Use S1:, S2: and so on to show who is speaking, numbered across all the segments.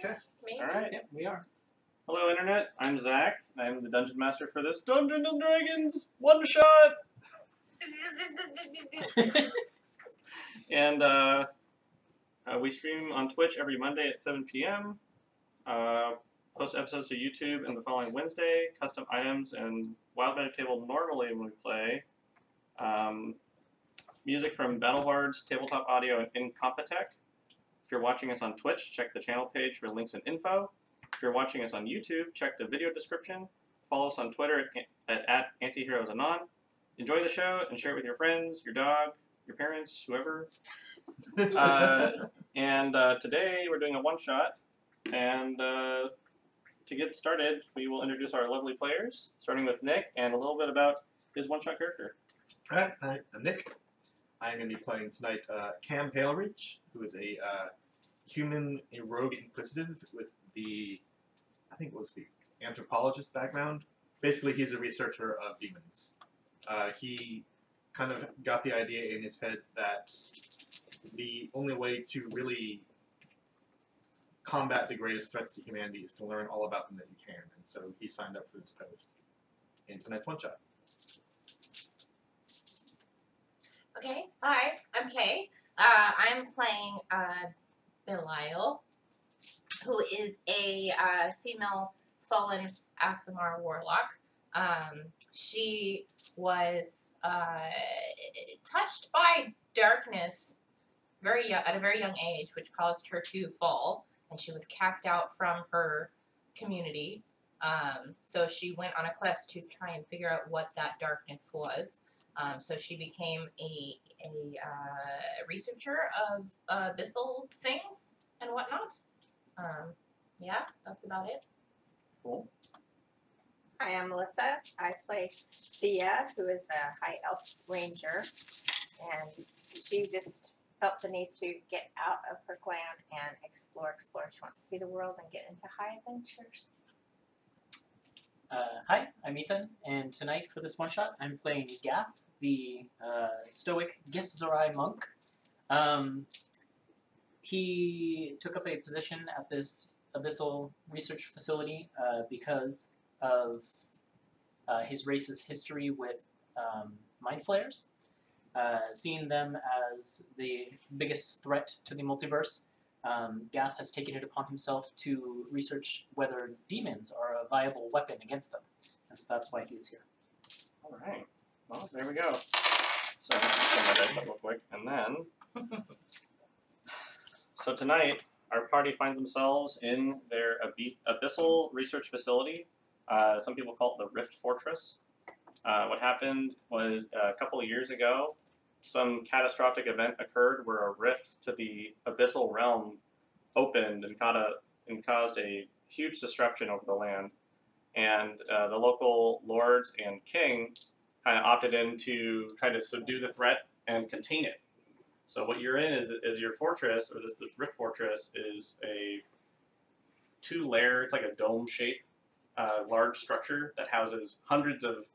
S1: Okay.
S2: Maybe.
S3: All right.
S4: Yep, we are.
S3: Hello, Internet. I'm Zach. I'm the Dungeon Master for this Dungeons and Dragons one-shot. And we stream on Twitch every Monday at 7 p.m. Post episodes to YouTube and the following Wednesday. Custom items and Wild Magic Table normally when we play. Music from BattleBards, TabletopAudio, and Incompetech. If you're watching us on Twitch, check the channel page for links and info. If you're watching us on YouTube, check the video description. Follow us on Twitter at Antiheroes Anon. Enjoy the show and share it with your friends, your dog, your parents, whoever. And today we're doing a one-shot. And to get started, we will introduce our lovely players, starting with Nick, and a little bit about his one-shot character.
S1: Alright, hi, I'm Nick. I'm going to be playing tonight Cam Palereach, who is a human, a rogue inquisitive with the, I think it was the anthropologist background. Basically, he's a researcher of demons. He kind of got the idea in his head that the only way to really combat the greatest threats to humanity is to learn all about them that you can, and so he signed up for this post in tonight's one-shot.
S2: Okay, hi, I'm Kay. I'm playing Belial, who is a female fallen Aasimar warlock. She was touched by darkness at a very young age, which caused her to fall, and she was cast out from her community. So she went on a quest to try and figure out what that darkness was. So she became a researcher of abyssal things and whatnot. Yeah, that's about it.
S3: Cool.
S5: Hi, I'm Melissa. I play Thea, who is a high elf ranger, and she just felt the need to get out of her clan and explore. She wants to see the world and get into high adventures.
S4: Hi, I'm Ethan, and tonight for this one-shot, I'm playing Gath, the stoic Githzerai monk. He took up a position at this abyssal research facility because of his race's history with mind flayers, seeing them as the biggest threat to the multiverse. Gath has taken it upon himself to research whether demons are a viable weapon against them, and so that's why he's here.
S3: All right. Well, there we go. So let's turn my dice up real quick, and then. So tonight, our party finds themselves in their abyssal research facility. Some people call it the Rift Fortress. What happened was a couple of years ago, some catastrophic event occurred where a rift to the abyssal realm opened and caused a huge disruption over the land. And the local lords and king kind of opted in to try to subdue the threat and contain it. So what you're in is your fortress, or this Rift Fortress, is a two-layer, it's like a dome-shaped large structure that houses hundreds of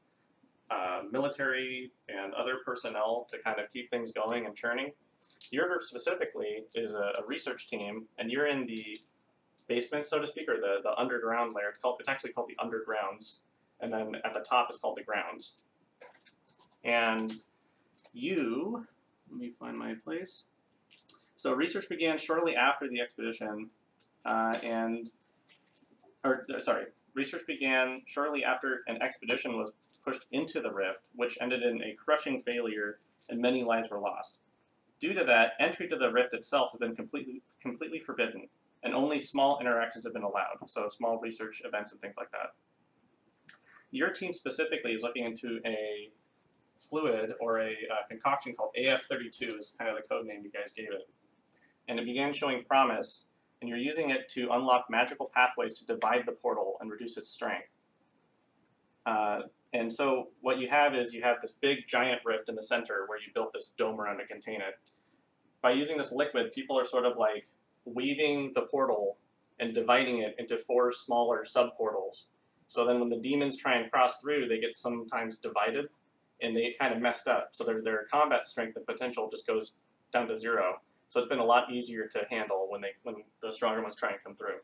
S3: military and other personnel to kind of keep things going and churning. Your group specifically is a research team, and you're in the basement, so to speak, or the underground layer. It's actually called the undergrounds, and then at the top is called the grounds. And let me find my place. So research began shortly after the expedition, research began shortly after an expedition was pushed into the rift, which ended in a crushing failure and many lives were lost. Due to that, entry to the rift itself has been completely forbidden, and only small interactions have been allowed, so small research events and things like that. Your team specifically is looking into a fluid or a concoction called AF32 is kind of the code name you guys gave it. And it began showing promise, and you're using it to unlock magical pathways to divide the portal and reduce its strength. And so what you have is you have this big giant rift in the center where you built this dome around to contain it. By using this liquid, people are sort of like weaving the portal and dividing it into 4 smaller sub-portals. So then when the demons try and cross through, they get sometimes divided, and they get kind of messed up. So their combat strength and potential just goes down to 0. So it's been a lot easier to handle when the stronger ones try and come through.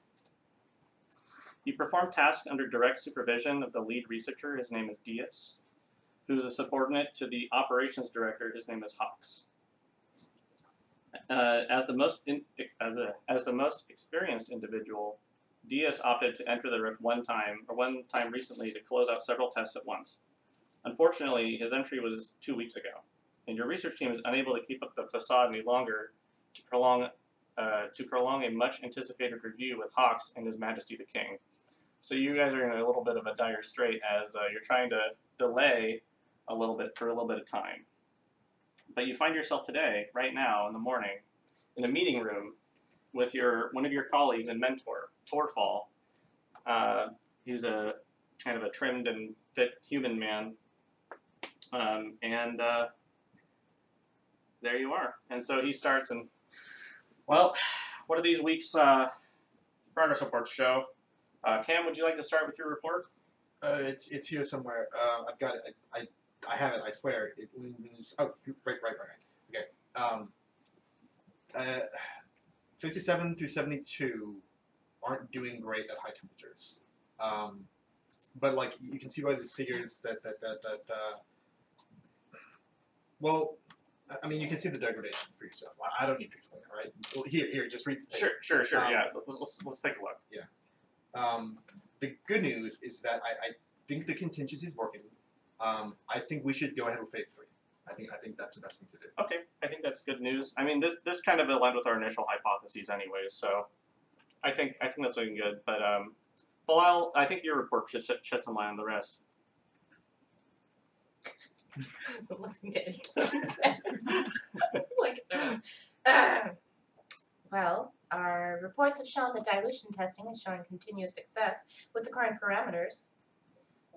S3: You perform tasks under direct supervision of the lead researcher. His name is Diaz, who is a subordinate to the operations director. His name is Hawks. As the most experienced individual, Diaz opted to enter the rift one time recently to close out several tests at once. Unfortunately, his entry was 2 weeks ago, and your research team is unable to keep up the facade any longer to prolong a much-anticipated review with Hawks and His Majesty the King. So you guys are in a little bit of a dire strait as you're trying to delay a little bit for a little bit of time. But you find yourself today, right now, in the morning, in a meeting room with one of your colleagues and mentor, Torfall. He's a kind of a trimmed and fit human man. There you are. And so he starts and, well, what do these week's progress reports show? Cam, would you like to start with your report?
S1: It's here somewhere. I've got it. I have it. I swear. Right. Okay. 57 through 72 aren't doing great at high temperatures. But like you can see by these figures that well, I mean you can see the degradation for yourself. I don't need to explain it, right? Well, here, just read the page.
S3: Sure. Yeah, let's take a look.
S1: Yeah. The good news is that I think the contingency is working. I think we should go ahead with phase 3. I think that's the best thing to do.
S3: Okay, I think that's good news. I mean, this kind of aligned with our initial hypotheses, anyways. So, I think that's looking good. But Bilal, I think your report should shed some light on the rest.
S2: So listen to anything said. Well, our reports have shown that dilution testing is showing continuous success with the current parameters.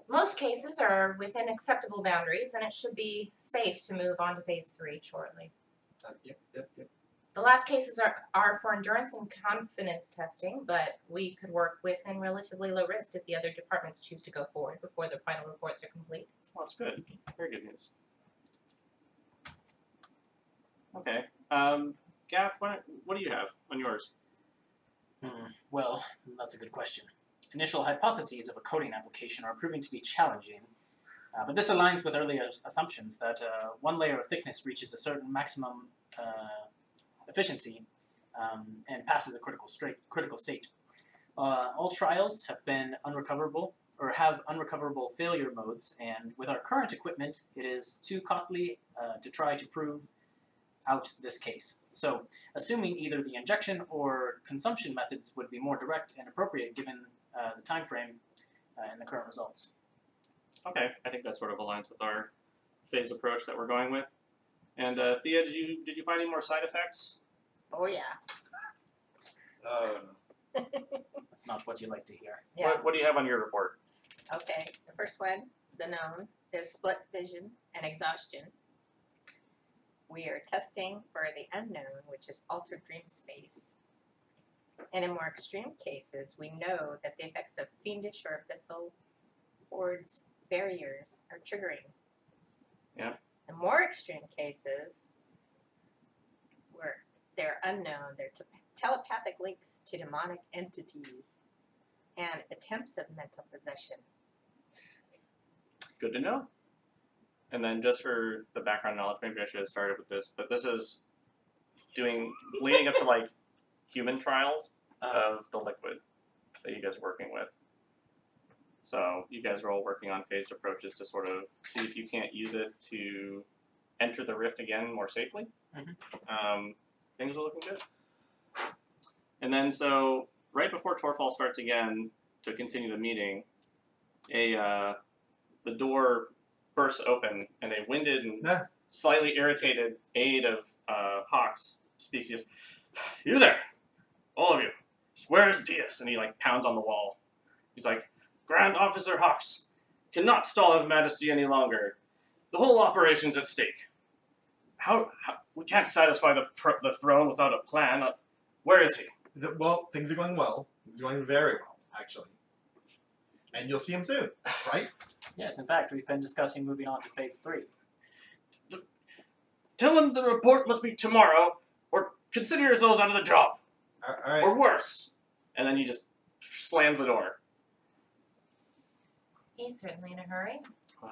S2: Most cases are within acceptable boundaries, and it should be safe to move on to phase 3 shortly.
S1: Yep.
S2: The last cases are for endurance and confidence testing, but we could work within relatively low risk if the other departments choose to go forward before the final reports are complete.
S3: Well, that's good. Very good news. Okay. Gaff, what do you have on yours?
S4: Well, that's a good question. Initial hypotheses of a coding application are proving to be challenging, but this aligns with earlier assumptions that one layer of thickness reaches a certain maximum efficiency and passes a critical state. All trials have been unrecoverable or have unrecoverable failure modes, and with our current equipment, it is too costly to try to prove out this case. So, assuming either the injection or consumption methods would be more direct and appropriate given the time frame and the current results.
S3: Okay, I think that sort of aligns with our phase approach that we're going with. And Thea, did you find any more side effects?
S5: Oh yeah.
S4: That's not what you like to hear.
S5: Yeah.
S3: What do you have on your report?
S5: Okay. The first one, the known, is split vision and exhaustion. We are testing for the unknown, which is altered dream space. And in more extreme cases, we know that the effects of fiendish or abyssal hordes barriers are triggering.
S3: Yeah.
S5: In more extreme cases, where they're unknown, they're telepathic links to demonic entities and attempts of mental possession.
S3: Good to know. And then just for the background knowledge, maybe I should have started with this, but this is leading up to like human trials of the liquid that you guys are working with. So you guys are all working on phased approaches to sort of see if you can't use it to enter the rift again more safely.
S4: Mm-hmm.
S3: Things are looking good. And then so right before Torfall starts again to continue the meeting, the door bursts open and a winded and slightly irritated aide of Hawks speaks. He goes, "You there, all of you. Where is Diaz?" And he like pounds on the wall. He's like, "Grand Officer Hawks cannot stall His Majesty any longer. The whole operation's at stake. How we can't satisfy the throne without a plan. Where is he?"
S1: Well, things are going well. Things are going very well, actually. And you'll see him soon, right?
S4: Yes, in fact, we've been discussing moving on to phase 3.
S3: Tell him the report must be tomorrow, or consider yourselves out of the job.
S1: All right.
S3: Or worse. And then he just slams the door.
S2: He's certainly in a hurry.
S3: I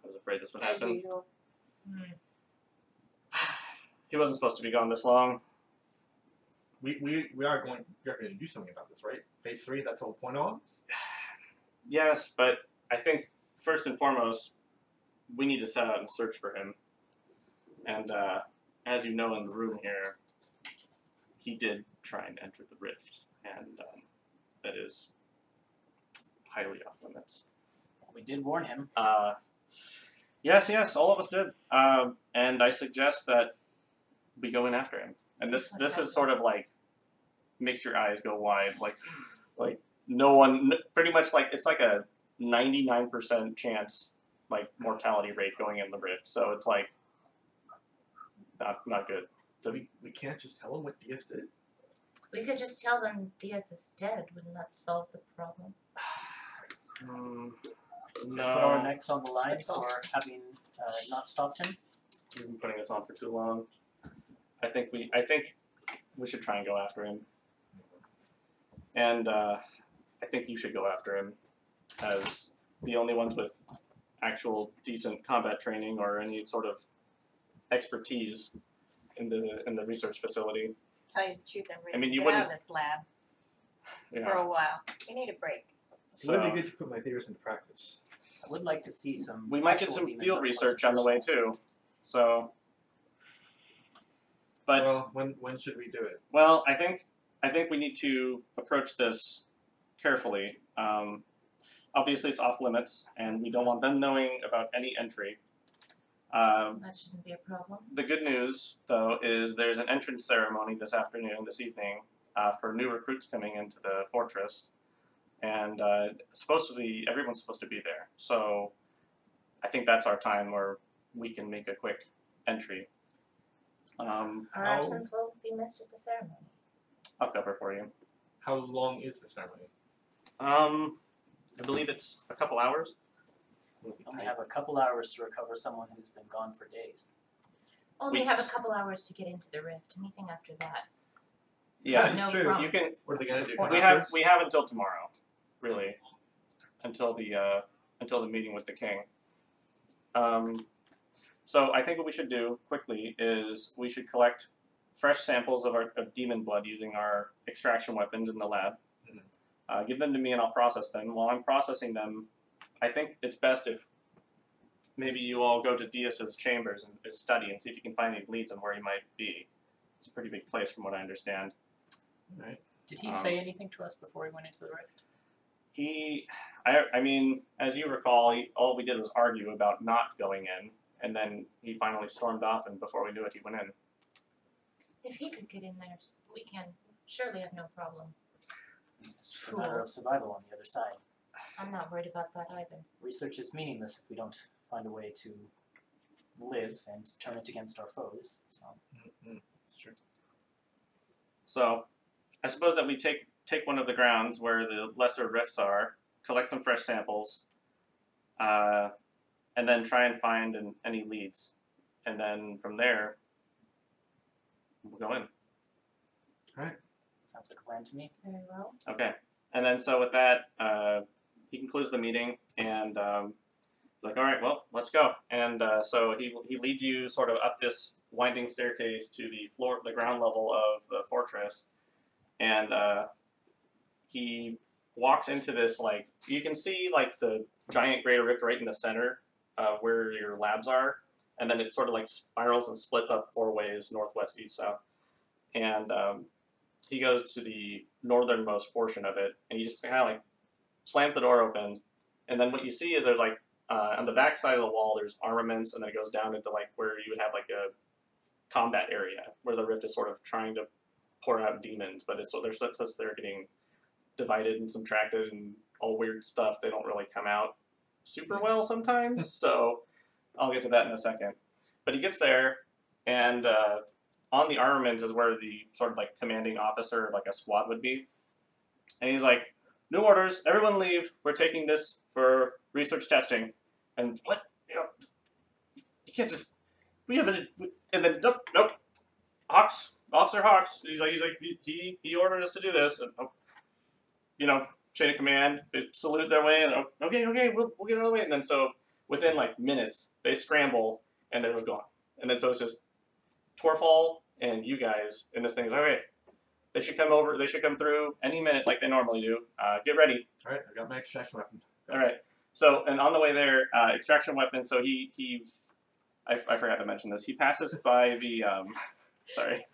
S3: was afraid this would
S5: As
S3: happen.
S5: usual.
S2: Hmm.
S3: He wasn't supposed to be gone this long.
S1: We are going to do something about this, right? Phase 3. That's the whole point of this.
S3: Yes, but I think first and foremost, we need to set out and search for him. And as you know in the room here, he did try and enter the rift, and that is highly off limits.
S4: We did warn him.
S3: Yes, all of us did. And I suggest that we go in after him. And this is sort of like makes your eyes go wide, like no one, pretty much like it's like a 99% chance like mortality rate going in the rift. So it's like not good.
S1: So we can't just tell him what Diaz did.
S2: We could just tell them Diaz is dead. Wouldn't that solve the problem?
S4: Put our necks on the line for having not stopped him.
S3: We've been putting this on for too long. I think we should try and go after him. And I think you should go after him as the only ones with actual decent combat training or any sort of expertise in the research facility.
S5: Tell you the truth, I'm ready
S3: I mean,
S5: to
S3: you
S5: get
S3: wouldn't-
S5: out of this lab
S3: You
S5: for
S3: know,
S5: a while. We need a break.
S1: It would be good to put my theories into practice.
S4: I would like to see some.
S3: we might get
S4: actual
S3: some
S4: demons
S3: field
S4: up close
S3: research
S4: and
S3: on the way
S4: personal.
S3: too. So, but
S1: Well, when should we do it?
S3: well, I think we need to approach this carefully. Obviously, it's off limits, and we don't want them knowing about any entry.
S2: That shouldn't be a problem.
S3: The good news, though, is there's an entrance ceremony this evening, for new recruits coming into the fortress, and everyone's supposed to be there. So, I think that's our time where we can make a quick entry.
S2: Our
S1: How-
S2: absence will be missed at the ceremony.
S3: I'll cover for you.
S1: How long is the ceremony?
S3: I believe it's a couple hours.
S4: We only have a couple hours to recover someone who's been gone for days.
S2: Only have
S3: Weeks.
S2: a couple hours to get into the rift. Anything after that.
S3: Yeah,
S1: That's
S2: no
S1: true.
S2: promises.
S3: you can.
S1: What are they going to do?
S3: We have until tomorrow, really, until the meeting with the king. So I think what we should do quickly is we should collect fresh samples of demon blood using our extraction weapons in the lab. Give them to me and I'll process them. While I'm processing them, I think it's best if maybe you all go to Diaz's chambers and his study and see if you can find any leads on where he might be. It's a pretty big place from what I understand.
S1: Right.
S4: Did he say anything to us before he went into the rift?
S3: I mean, as you recall, all we did was argue about not going in, and then he finally stormed off, and before we knew it, he went in.
S2: If he could get in there, we can surely have no problem.
S4: It's just a matter of survival on the other side.
S2: I'm not worried about that either.
S4: Research is meaningless if we don't find a way to live and turn it against our foes. So
S1: It's true.
S3: So, I suppose that we take one of the grounds where the lesser rifts are, collect some fresh samples, and then try and find any leads. And then from there, we'll go in.
S4: sounds like a plan to me.
S2: Very well.
S3: Okay. And then so with that, he concludes the meeting, and he's like, all right, well, let's go. And so he leads you sort of up this winding staircase to the ground level of the fortress, and he walks into this, like, you can see like the giant greater rift right in the center where your labs are, and then it sort of like spirals and splits up 4 ways, northwest, east, south. And he goes to the northernmost portion of it, and he just kind of like slams the door open, and then what you see is there's like on the back side of the wall there's armaments, and then it goes down into like where you would have like a combat area where the rift is sort of trying to pour out demons, but it's so they're getting divided and subtracted and all weird stuff. They don't really come out super well sometimes, so I'll get to that in a second. But he gets there, and on the armament is where the sort of like commanding officer of like a squad would be. And he's like, new orders, everyone leave. We're taking this for research testing. And what? You can't just, and then, nope. Hawks, Officer Hawks, he's like, he ordered us to do this. And, chain of command, they salute their way, and okay, we'll get out of the way. And then so within like minutes, they scramble and they're gone. And then so it's just Torfall and you guys, and this thing's all right. They should come over. They should come through any minute like they normally do. Get ready.
S1: All right, I got my extraction weapon.
S3: All right. So, and on the way there, extraction weapon. So I forgot to mention this. He passes by the. Sorry.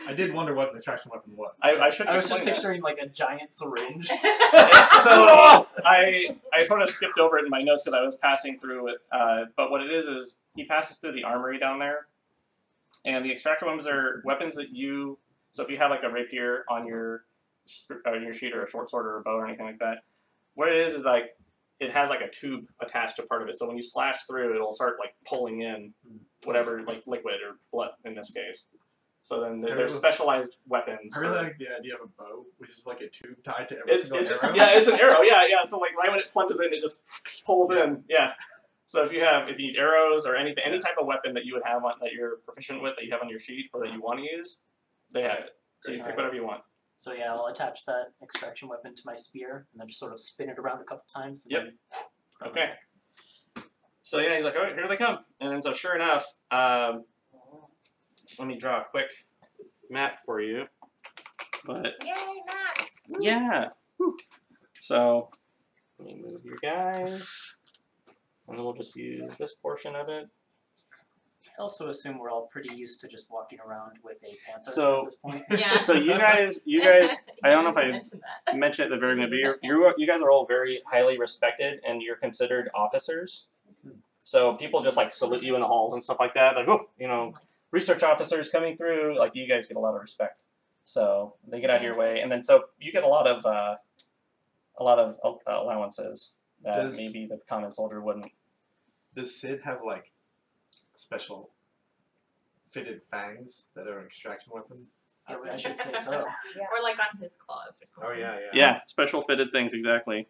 S1: I did wonder what an extraction weapon was.
S3: I should.
S4: I was just
S3: explain that.
S4: picturing like a giant syringe.
S3: So I sort of skipped over it in my notes because I was passing through it. But what it is he passes through the armory down there, and the extraction weapons are weapons that you. So if you have like a rapier on your sheet or a short sword or a bow or anything like that, what it is like it has like a tube attached to part of it. So when you slash through, it'll start like pulling in whatever like liquid or blood in this case. So then they're specialized weapons.
S1: I really like the idea of a bow, which is like a tube tied to every single arrow.
S3: Yeah, it's an arrow. Yeah. So like right when it plunges in, it just pulls in. Yeah. So if you need arrows or anything, any type of weapon that you would have that you're proficient with, that you have on your sheet or that you want to use, they have it. So you pick whatever you want.
S4: So yeah, I'll attach that extraction weapon to my spear and then just sort of spin it around a couple times. And then
S3: Okay. So yeah, he's like, all right, here they come. And then so sure enough, let me draw a quick map for you. But
S2: Yay, maps!
S3: yeah. Whew. So let me move your guys. And we'll just use this portion of it.
S4: I also assume we're all pretty used to just walking around with a panther
S3: So-
S4: at this point.
S2: Yeah.
S3: So you guys, I don't know if I
S2: mentioned that.
S3: mentioned it at the very beginning, but you guys are all very highly respected and you're considered officers. So people just like salute you in the halls and stuff like that. Like, oh, research officers coming through. Like you guys get a lot of respect. So they get out of your way, and then so you get a lot of allowances that maybe the common soldier wouldn't.
S1: Does Sid have like special fitted fangs that are an extraction weapon?
S4: I should say so.
S2: Or like on his claws or something.
S1: Oh yeah.
S3: Yeah, special fitted things exactly.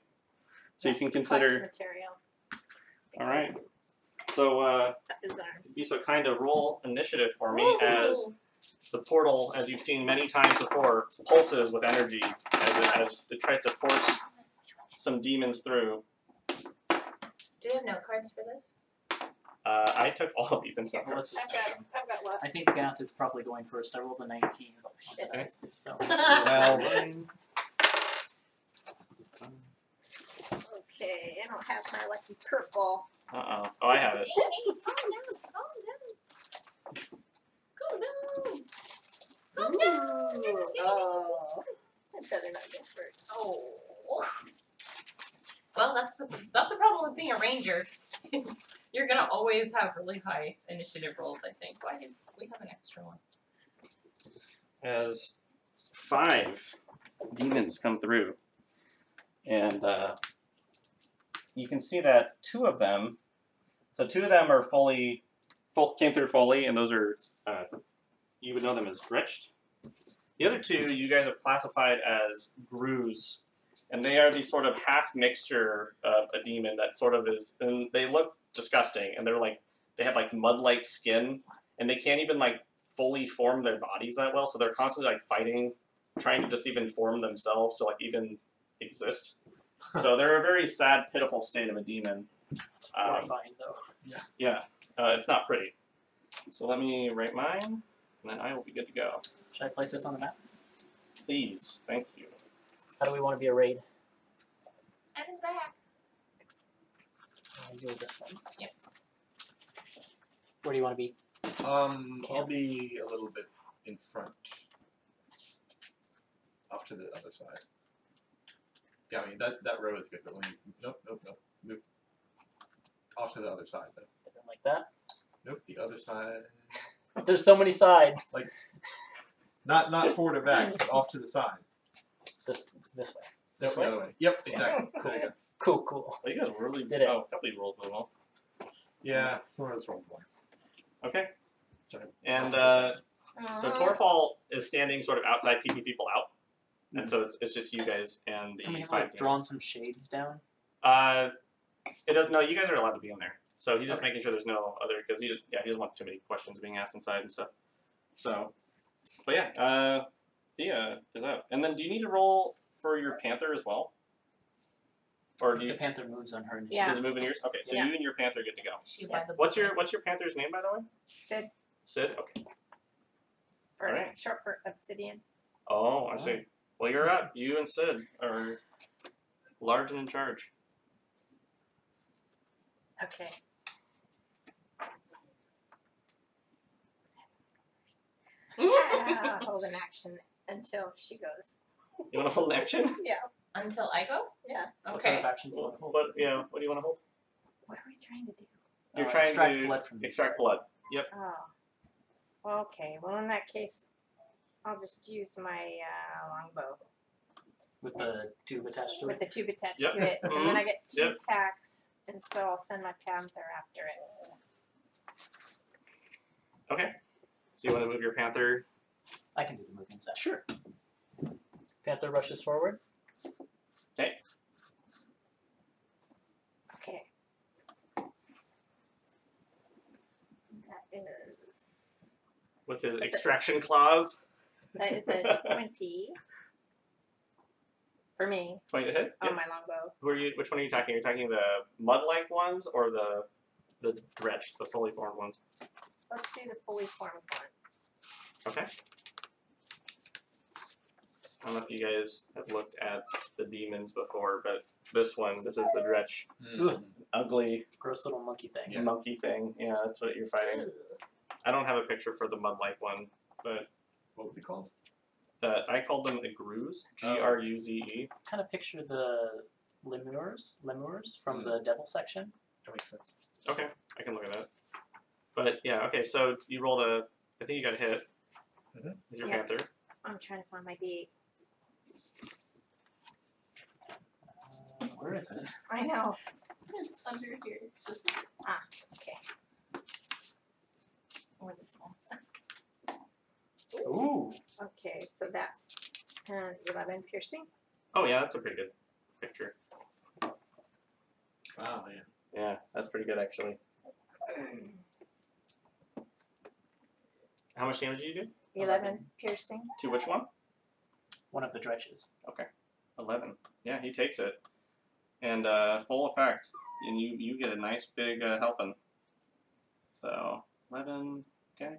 S3: So you can
S5: Flex
S3: consider.
S5: material.
S3: All right. So
S5: Bazaar.
S3: be so kind to roll initiative for me as the portal, as you've seen many times before, pulses with energy as it tries to force some demons through.
S2: Do you have note cards for this?
S3: I took all of Ethan's
S4: Well,
S3: numbers.
S5: I've got lots.
S4: I think Gath is probably going first. I rolled a 19.
S2: Shit.
S1: Okay.
S4: So
S1: Well,
S5: Okay, I don't have my lucky purple.
S3: Oh, I have it.
S2: Hey, calm down. Calm down.
S5: Oh, I'd better not go first.
S2: Oh. Well, that's the problem with being a ranger. You're gonna always have really high initiative rolls, I think. Why did we have an extra one?
S3: As 5 demons come through, and you can see that 2 of them are came through fully, and those are you would know them as Dretched. The other 2 you guys have classified as Grooves, and they are the sort of half mixture of a demon that sort of is, and they look disgusting, and they have like mud-like skin, and they can't even like fully form their bodies that well, so they're constantly like fighting, trying to just even form themselves to like even exist. So they're a very sad, pitiful state of a demon.
S4: it's horrifying, though.
S3: Yeah, it's not pretty. So let me write mine, and then I will be good to go.
S4: Should I place this on the map?
S3: Please, thank you.
S4: How do we want to be arrayed?
S2: And in the back.
S4: I'll do this one.
S2: Yep.
S4: Where do you want to be?
S1: I'll be a little bit in front, off to the other side. Yeah, I mean that row is good, but when you nope, move off to the other side though.
S4: Like that?
S1: Nope, the other side.
S4: There's so many sides.
S1: Like not forward or back, but off to the side.
S4: This way.
S1: Nope,
S4: This
S1: the
S4: way?
S1: other way. Yep, exactly. There you go.
S4: Cool.
S3: Well, you guys really
S4: Did it.
S3: Oh, probably rolled really well.
S1: Yeah, it's one of those roll points.
S3: Okay.
S1: Sorry.
S3: And so Torfall is standing sort of outside, peeking people out, and so it's just you guys and the
S4: Can we have
S3: 5
S4: like drawn some shades down?
S3: It does. No, you guys are allowed to be in there. So he's just making sure there's no other, because he doesn't want too many questions being asked inside and stuff. So, but yeah, Thea is out. And then do you need to roll for your panther as well? Or do
S4: The
S3: you,
S4: panther moves on her initiative.
S5: Yeah.
S3: does it move in yours? Okay, so
S5: Yeah.
S3: you and your panther get to go.
S2: She by the
S3: What's your panther's name, by the way?
S5: Sid,
S3: Sid? Okay.
S5: for
S3: Alright.
S5: short for obsidian.
S3: Oh, I see. Well, you're up. You and Sid are large and in charge.
S5: Okay. Hold an action until she goes.
S3: You want to hold an action?
S2: Until I go?
S5: Yeah.
S4: What sort
S2: Okay.
S4: of action do you want to hold?
S3: What do you want to hold?
S5: What are we trying to do?
S3: You're trying
S4: extract
S3: to
S4: blood from these
S3: extract
S4: guys.
S3: blood. Yep.
S5: Oh. Okay. Well, in that case, I'll just use my longbow
S4: With the tube attached to
S5: with
S4: it.
S5: the tube attached
S3: Yep.
S5: to it, and then I get 2
S3: Yep.
S5: attacks, and so I'll send my panther after it.
S3: Okay. So you want to move your panther?
S4: I can do the movement set. Sure. Panther rushes forward.
S3: Okay.
S5: Okay. That is
S3: With his extraction claws.
S5: a 20 for me
S3: 20 to hit?
S5: on
S3: Yep.
S5: my longbow.
S3: Who are you? Which one are you attacking? You're attacking the mud-like ones or the dredged, the fully formed ones?
S5: Let's do the fully formed one.
S3: Okay. I don't know if you guys have looked at the demons before, but this is the dredge.
S4: Ugh.
S3: Ugly
S4: Gross little monkey thing.
S1: Yeah.
S3: monkey thing. Yeah, that's what you're fighting. I don't have a picture for the mud-like one, but
S1: What was it called?
S3: I called them Gruze. Gruze.
S4: Kind of picture the lemurs from the devil section.
S1: That makes sense.
S3: Okay, I can look at that. But yeah, okay, so you rolled a, I think you got a hit with your
S5: Yeah.
S3: panther.
S5: I'm trying to find my D8.
S4: Where is it?
S5: I know.
S2: It's under here. Just
S5: Okay.
S2: or this one.
S4: Ooh.
S5: Okay, so that's 11 piercing.
S3: Oh yeah, that's a pretty good picture.
S1: Wow, yeah.
S3: Yeah, that's pretty good actually. How much damage did you do?
S5: 11 piercing.
S3: To which one?
S4: One of the dredges.
S3: 11. Yeah, he takes it. And full effect. And you get a nice big helping. So 11, okay.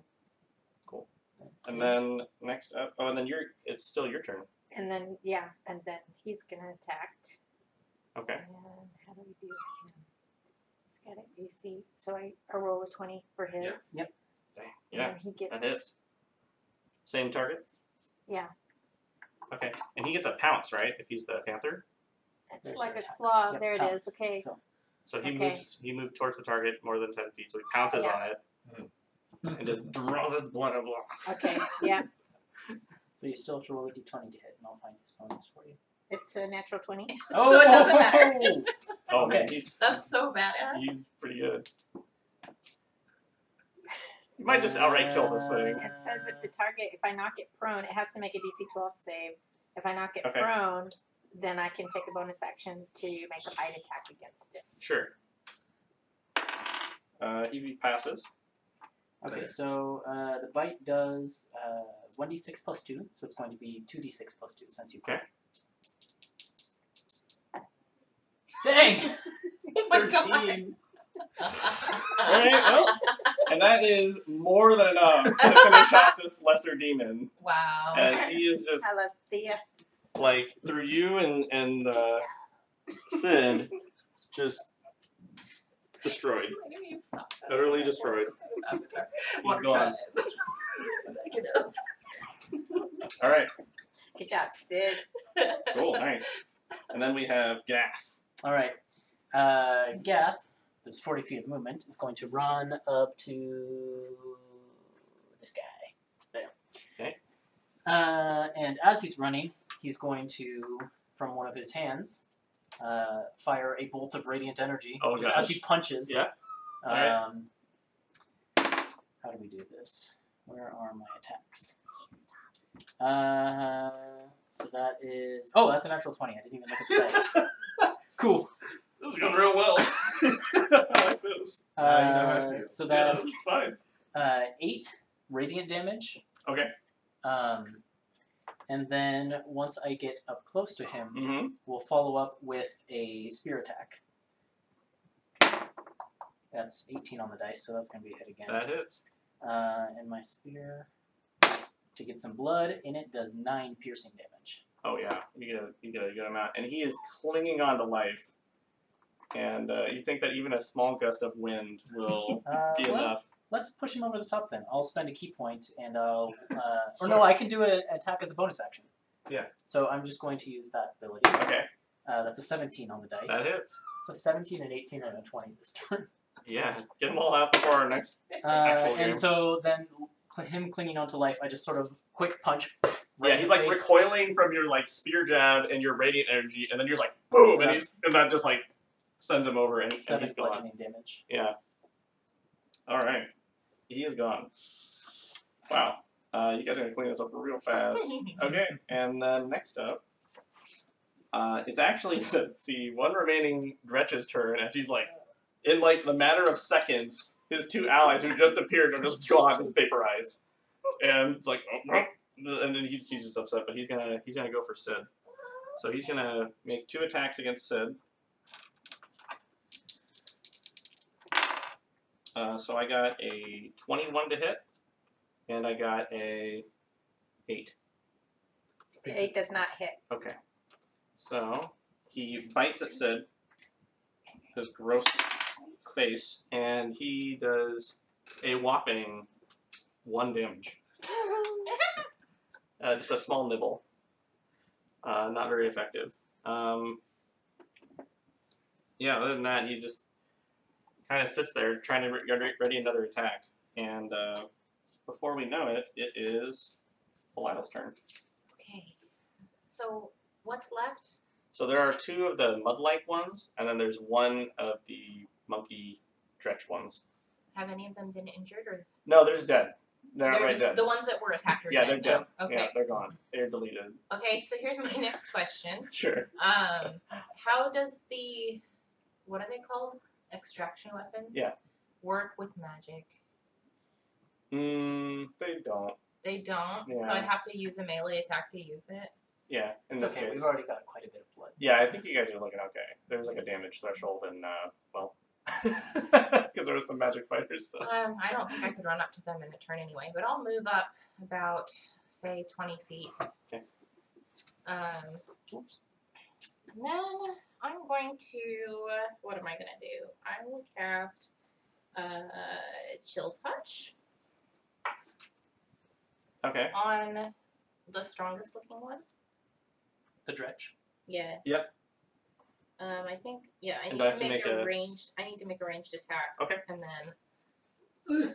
S3: Cool.
S4: Let's
S3: And
S4: see.
S3: then next up, and then it's still your turn.
S5: And then, and then he's going to attack.
S3: Okay.
S5: And how do we do him? He's got an AC. So I roll a 20 for his.
S1: Yeah.
S3: Dang.
S5: And
S3: Yeah,
S5: then he gets.
S3: that hits. Same target?
S5: Yeah.
S3: Okay. And he gets a pounce, right? If he's the panther?
S5: It's
S4: There's
S5: like
S4: your
S5: a
S4: attacks.
S5: claw.
S4: Yep,
S5: there it
S4: pounce.
S5: is. Okay.
S4: So
S3: So he
S5: Okay.
S3: moved towards the target more than 10 feet. So he pounces
S5: Yeah.
S3: on it and just draws its blood and blah.
S5: Okay. Yeah.
S4: So you still have to roll a d20 to hit, and I'll find his bonus for you.
S5: It's a natural 20.
S2: So it doesn't matter.
S3: Oh
S4: Okay.
S3: man, he's
S2: That's so badass.
S3: He's pretty good. You might just outright kill this thing.
S5: It says if the target, if I knock it prone, it has to make a DC 12 save. If I knock it
S3: Okay.
S5: prone, then I can take a bonus action to make a bite attack against it.
S3: Sure. He passes.
S4: Okay, so the bite does 1d6 plus 2, so it's going to be 2d6 plus 2 since you
S3: Okay.
S4: Dang!
S2: Oh my god.
S1: 13.
S3: Alright, well, and that is more than enough to finish off this lesser demon.
S2: Wow.
S3: As he is just
S5: I love Thea.
S3: like through you and Sid, just destroyed. Utterly destroyed. He's gone. Alright,
S5: Good job, Sid.
S3: cool, nice. And then we have Gath.
S4: Alright, Gath, this 40 feet of movement, is going to run up to this guy. There.
S3: Okay.
S4: And as he's running, he's going to, from one of his hands, fire a bolt of radiant energy
S3: Oh,
S4: just
S3: gosh.
S4: as he punches.
S3: Yeah. Alright.
S4: How do we do this? Where are my attacks? So that is... Oh, that's a natural 20. I didn't even look at the dice. Cool.
S3: This is going real well. I like this.
S1: you know how to do it.
S4: So
S3: Yeah,
S4: that's
S3: this is fine.
S4: 8 radiant damage.
S3: Okay.
S4: And And then once I get up close to him,
S3: Mm-hmm.
S4: we'll follow up with a spear attack. That's 18 on the dice, so that's going to be a hit again.
S3: That hits.
S4: And my spear, to get some blood in it, does 9 piercing damage.
S3: Oh yeah, you get a good amount, and he is clinging on to life. And you think that even a small gust of wind will be
S4: well,
S3: enough?
S4: Let's push him over the top then. I'll spend a key point, and I'll... or no, I can do an attack as a bonus action.
S1: Yeah.
S4: So I'm just going to use that ability.
S3: Okay.
S4: That's a 17 on the dice.
S3: That hits.
S4: It's a 17, an 18, and a 20 this turn.
S3: Yeah, get them all out before our next actual game.
S4: And so then him clinging onto life, I just sort of quick punch.
S3: Yeah, he's like recoiling from your like spear jab and your radiant energy, and then you're just like boom, and that just like sends him over, and
S4: 7
S3: he's gone.
S4: bludgeoning damage.
S3: Yeah. All right, he is gone. Wow, you guys are gonna clean this up real fast. Okay, and then next up, it's actually the one remaining Dretch's turn as he's like, in like the matter of seconds, his 2 allies who just appeared are just gone, just vaporized, and it's like, and then he's just upset, but he's gonna go for Sid. So he's gonna make 2 attacks against Sid. So I got a 21 to hit, and I got a 8.
S5: 8 does not hit.
S3: Okay. So he bites at Sid, his gross face, and he does a whopping 1 damage. Just a small nibble. Not very effective. Yeah, other than that, he just kind of sits there trying to ready another attack. And before we know it, it is Belial's turn.
S2: Okay. So what's left?
S3: So there are 2 of the mud-like ones, and then there's 1 of the monkey dretch ones.
S2: Have any of them been injured, or
S3: No, there's dead. They're
S2: they're
S3: right
S2: just
S3: dead.
S2: the ones that were attacked are
S3: Yeah,
S2: dead?
S3: they're dead.
S2: No? Okay.
S3: Yeah, they're gone. They're deleted.
S2: Okay. So here's my next question.
S3: Sure.
S2: How does the what are they called? Extraction weapons?
S3: Yeah.
S2: Work with magic?
S3: They don't.
S2: They don't. So
S3: Yeah.
S2: I'd have to use a melee attack to use it.
S3: Yeah, in
S4: It's
S3: this
S4: okay,
S3: case.
S4: we've already got quite a bit of blood.
S3: Yeah, I think you guys are looking okay. There's like a damage threshold and, well, because there was some magic fighters, so.
S2: I don't think I could run up to them in a turn anyway, but I'll move up about, say, 20 feet.
S3: Okay.
S2: Oops. And then I'm going to, what am I going to do? I will cast Chill Touch
S3: Okay.
S2: on the strongest looking one.
S4: The dretch.
S2: Yeah.
S3: Yep.
S2: I think, yeah, I
S3: And
S2: need
S3: I
S2: to
S3: have to
S2: make
S3: make
S2: a
S3: a-
S2: ranged, I need to make a ranged attack.
S3: Okay.
S2: And then,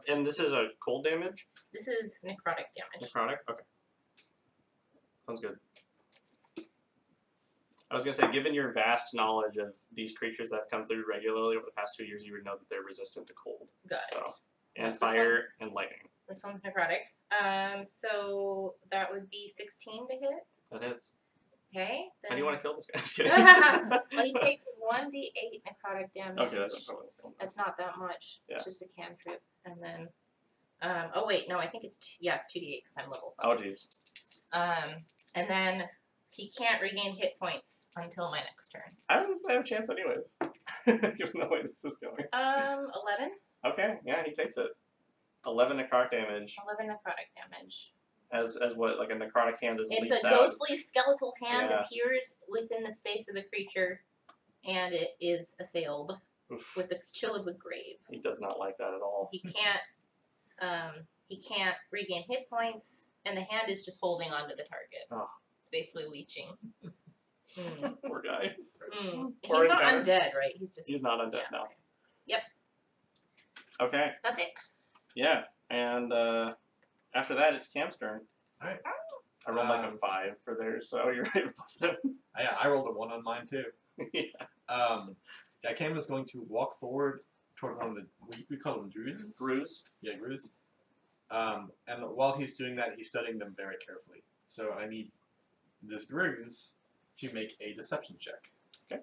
S3: And this is a cold damage?
S2: this is necrotic damage.
S3: Necrotic? Okay. Sounds good. I was going to say, given your vast knowledge of these creatures that have come through regularly over the past 2 years, you would know that they're resistant to cold.
S2: Got it.
S3: So, and
S2: This
S3: fire and lightning.
S2: This one's necrotic. So that would be 16 to hit.
S3: That hits.
S2: Okay.
S3: How do you want to kill this guy? I'm just kidding.
S2: Well, he takes 1d8 necrotic damage.
S3: Okay, that's probably
S2: That's not that much.
S3: Yeah.
S2: It's just a cantrip. And then, oh wait, no, I think it's, it's 2d8 because I'm level 5.
S3: Oh, jeez.
S2: And then he can't regain hit points until my next turn.
S3: I don't think I have a chance anyways, given the way this is going.
S2: 11.
S3: Okay, yeah, he takes it. 11 necrotic damage.
S2: 11 necrotic damage.
S3: As what, like a necrotic hand is
S2: It's
S3: leaps
S2: a
S3: out.
S2: ghostly skeletal hand
S3: Yeah.
S2: appears within the space of the creature, and it is assailed
S3: Oof.
S2: with the chill of the grave.
S3: He does not like that at all.
S2: He can't regain hit points, and the hand is just holding onto the target.
S3: Oh.
S2: It's basically leeching. Mm.
S3: Poor guy.
S2: Mm. He's
S3: Poor
S2: not
S3: encounter.
S2: undead, right? He's just.
S3: He's not undead,
S2: yeah,
S3: no.
S2: okay. Yep,
S3: Okay,
S2: that's it.
S3: yeah, and after that it's Cam's turn.
S1: Alright.
S3: I rolled like a 5 for theirs, so you're right above them.
S1: Yeah, I rolled a 1 on mine too.
S3: Yeah.
S1: Cam is going to walk forward toward one of the, we call them druids?
S3: Bruise.
S1: Yeah, druids. And while he's doing that, he's studying them very carefully. So I need this druids to make a deception check.
S3: Okay.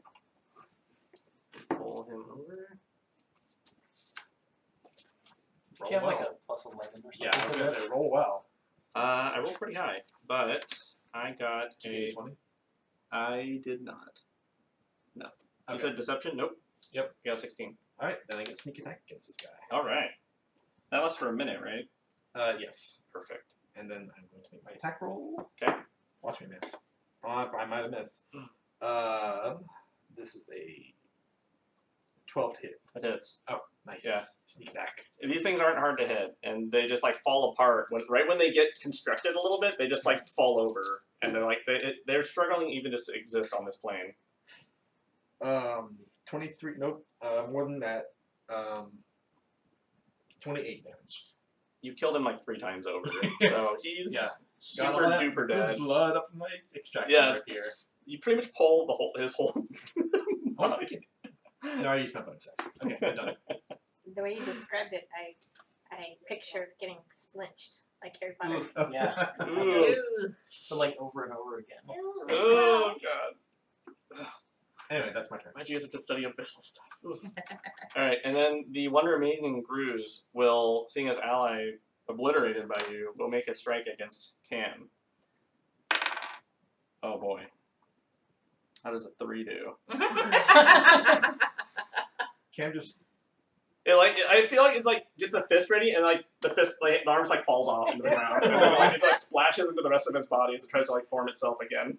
S3: Pull him over.
S4: Do you have like a +11 or something?
S1: Yeah, I was
S4: for
S1: going to
S4: this?
S1: say roll well.
S3: I rolled pretty high, but I got
S1: Did you get
S3: a.
S1: 20?
S3: I did not. No. You
S1: Okay.
S3: said deception? Nope.
S1: Yep.
S3: You got a 16.
S1: Alright, then I get sneak attack against this guy.
S3: All right. That lasts for a minute, right?
S1: Yes.
S3: Perfect.
S1: And then I'm going to make my attack roll.
S3: Okay.
S1: Watch me miss. Oh, I might have missed. This is a 12 to hit.
S3: That hits.
S1: Oh, nice.
S3: Yeah.
S1: Sneak attack.
S3: These things aren't hard to hit, and they just like fall apart. Right when they get constructed a little bit, they just like fall over, and they're like they're struggling even just to exist on this plane.
S1: 23. Nope. More than that. 28 damage.
S3: You killed him like 3 times over, so he's
S1: Yeah.
S3: super duper
S1: Good
S3: dead.
S1: blood up my extraction
S3: Yeah.
S1: right here.
S3: You pretty much pull his whole.
S1: Oh, I can. No, I used my bonus action. Okay, I'm done.
S5: The way you described it, I pictured getting splinched like Harry Potter.
S4: Ooh, yeah.
S3: Ooh.
S2: Ooh.
S4: But like over and over again.
S2: Ooh,
S3: Oh
S2: gross.
S3: god.
S1: Anyway, that's my turn.
S3: Why'd you guys have to study abyssal stuff? Alright, and then the one remaining Gruz will, seeing his ally obliterated by you, will make a strike against Cam. Oh boy. How does a 3 do?
S1: Cam just.
S3: I feel like it's like gets a fist ready and like the arms like falls off into the ground. And then, like, it like splashes into the rest of its body as it tries to like form itself again.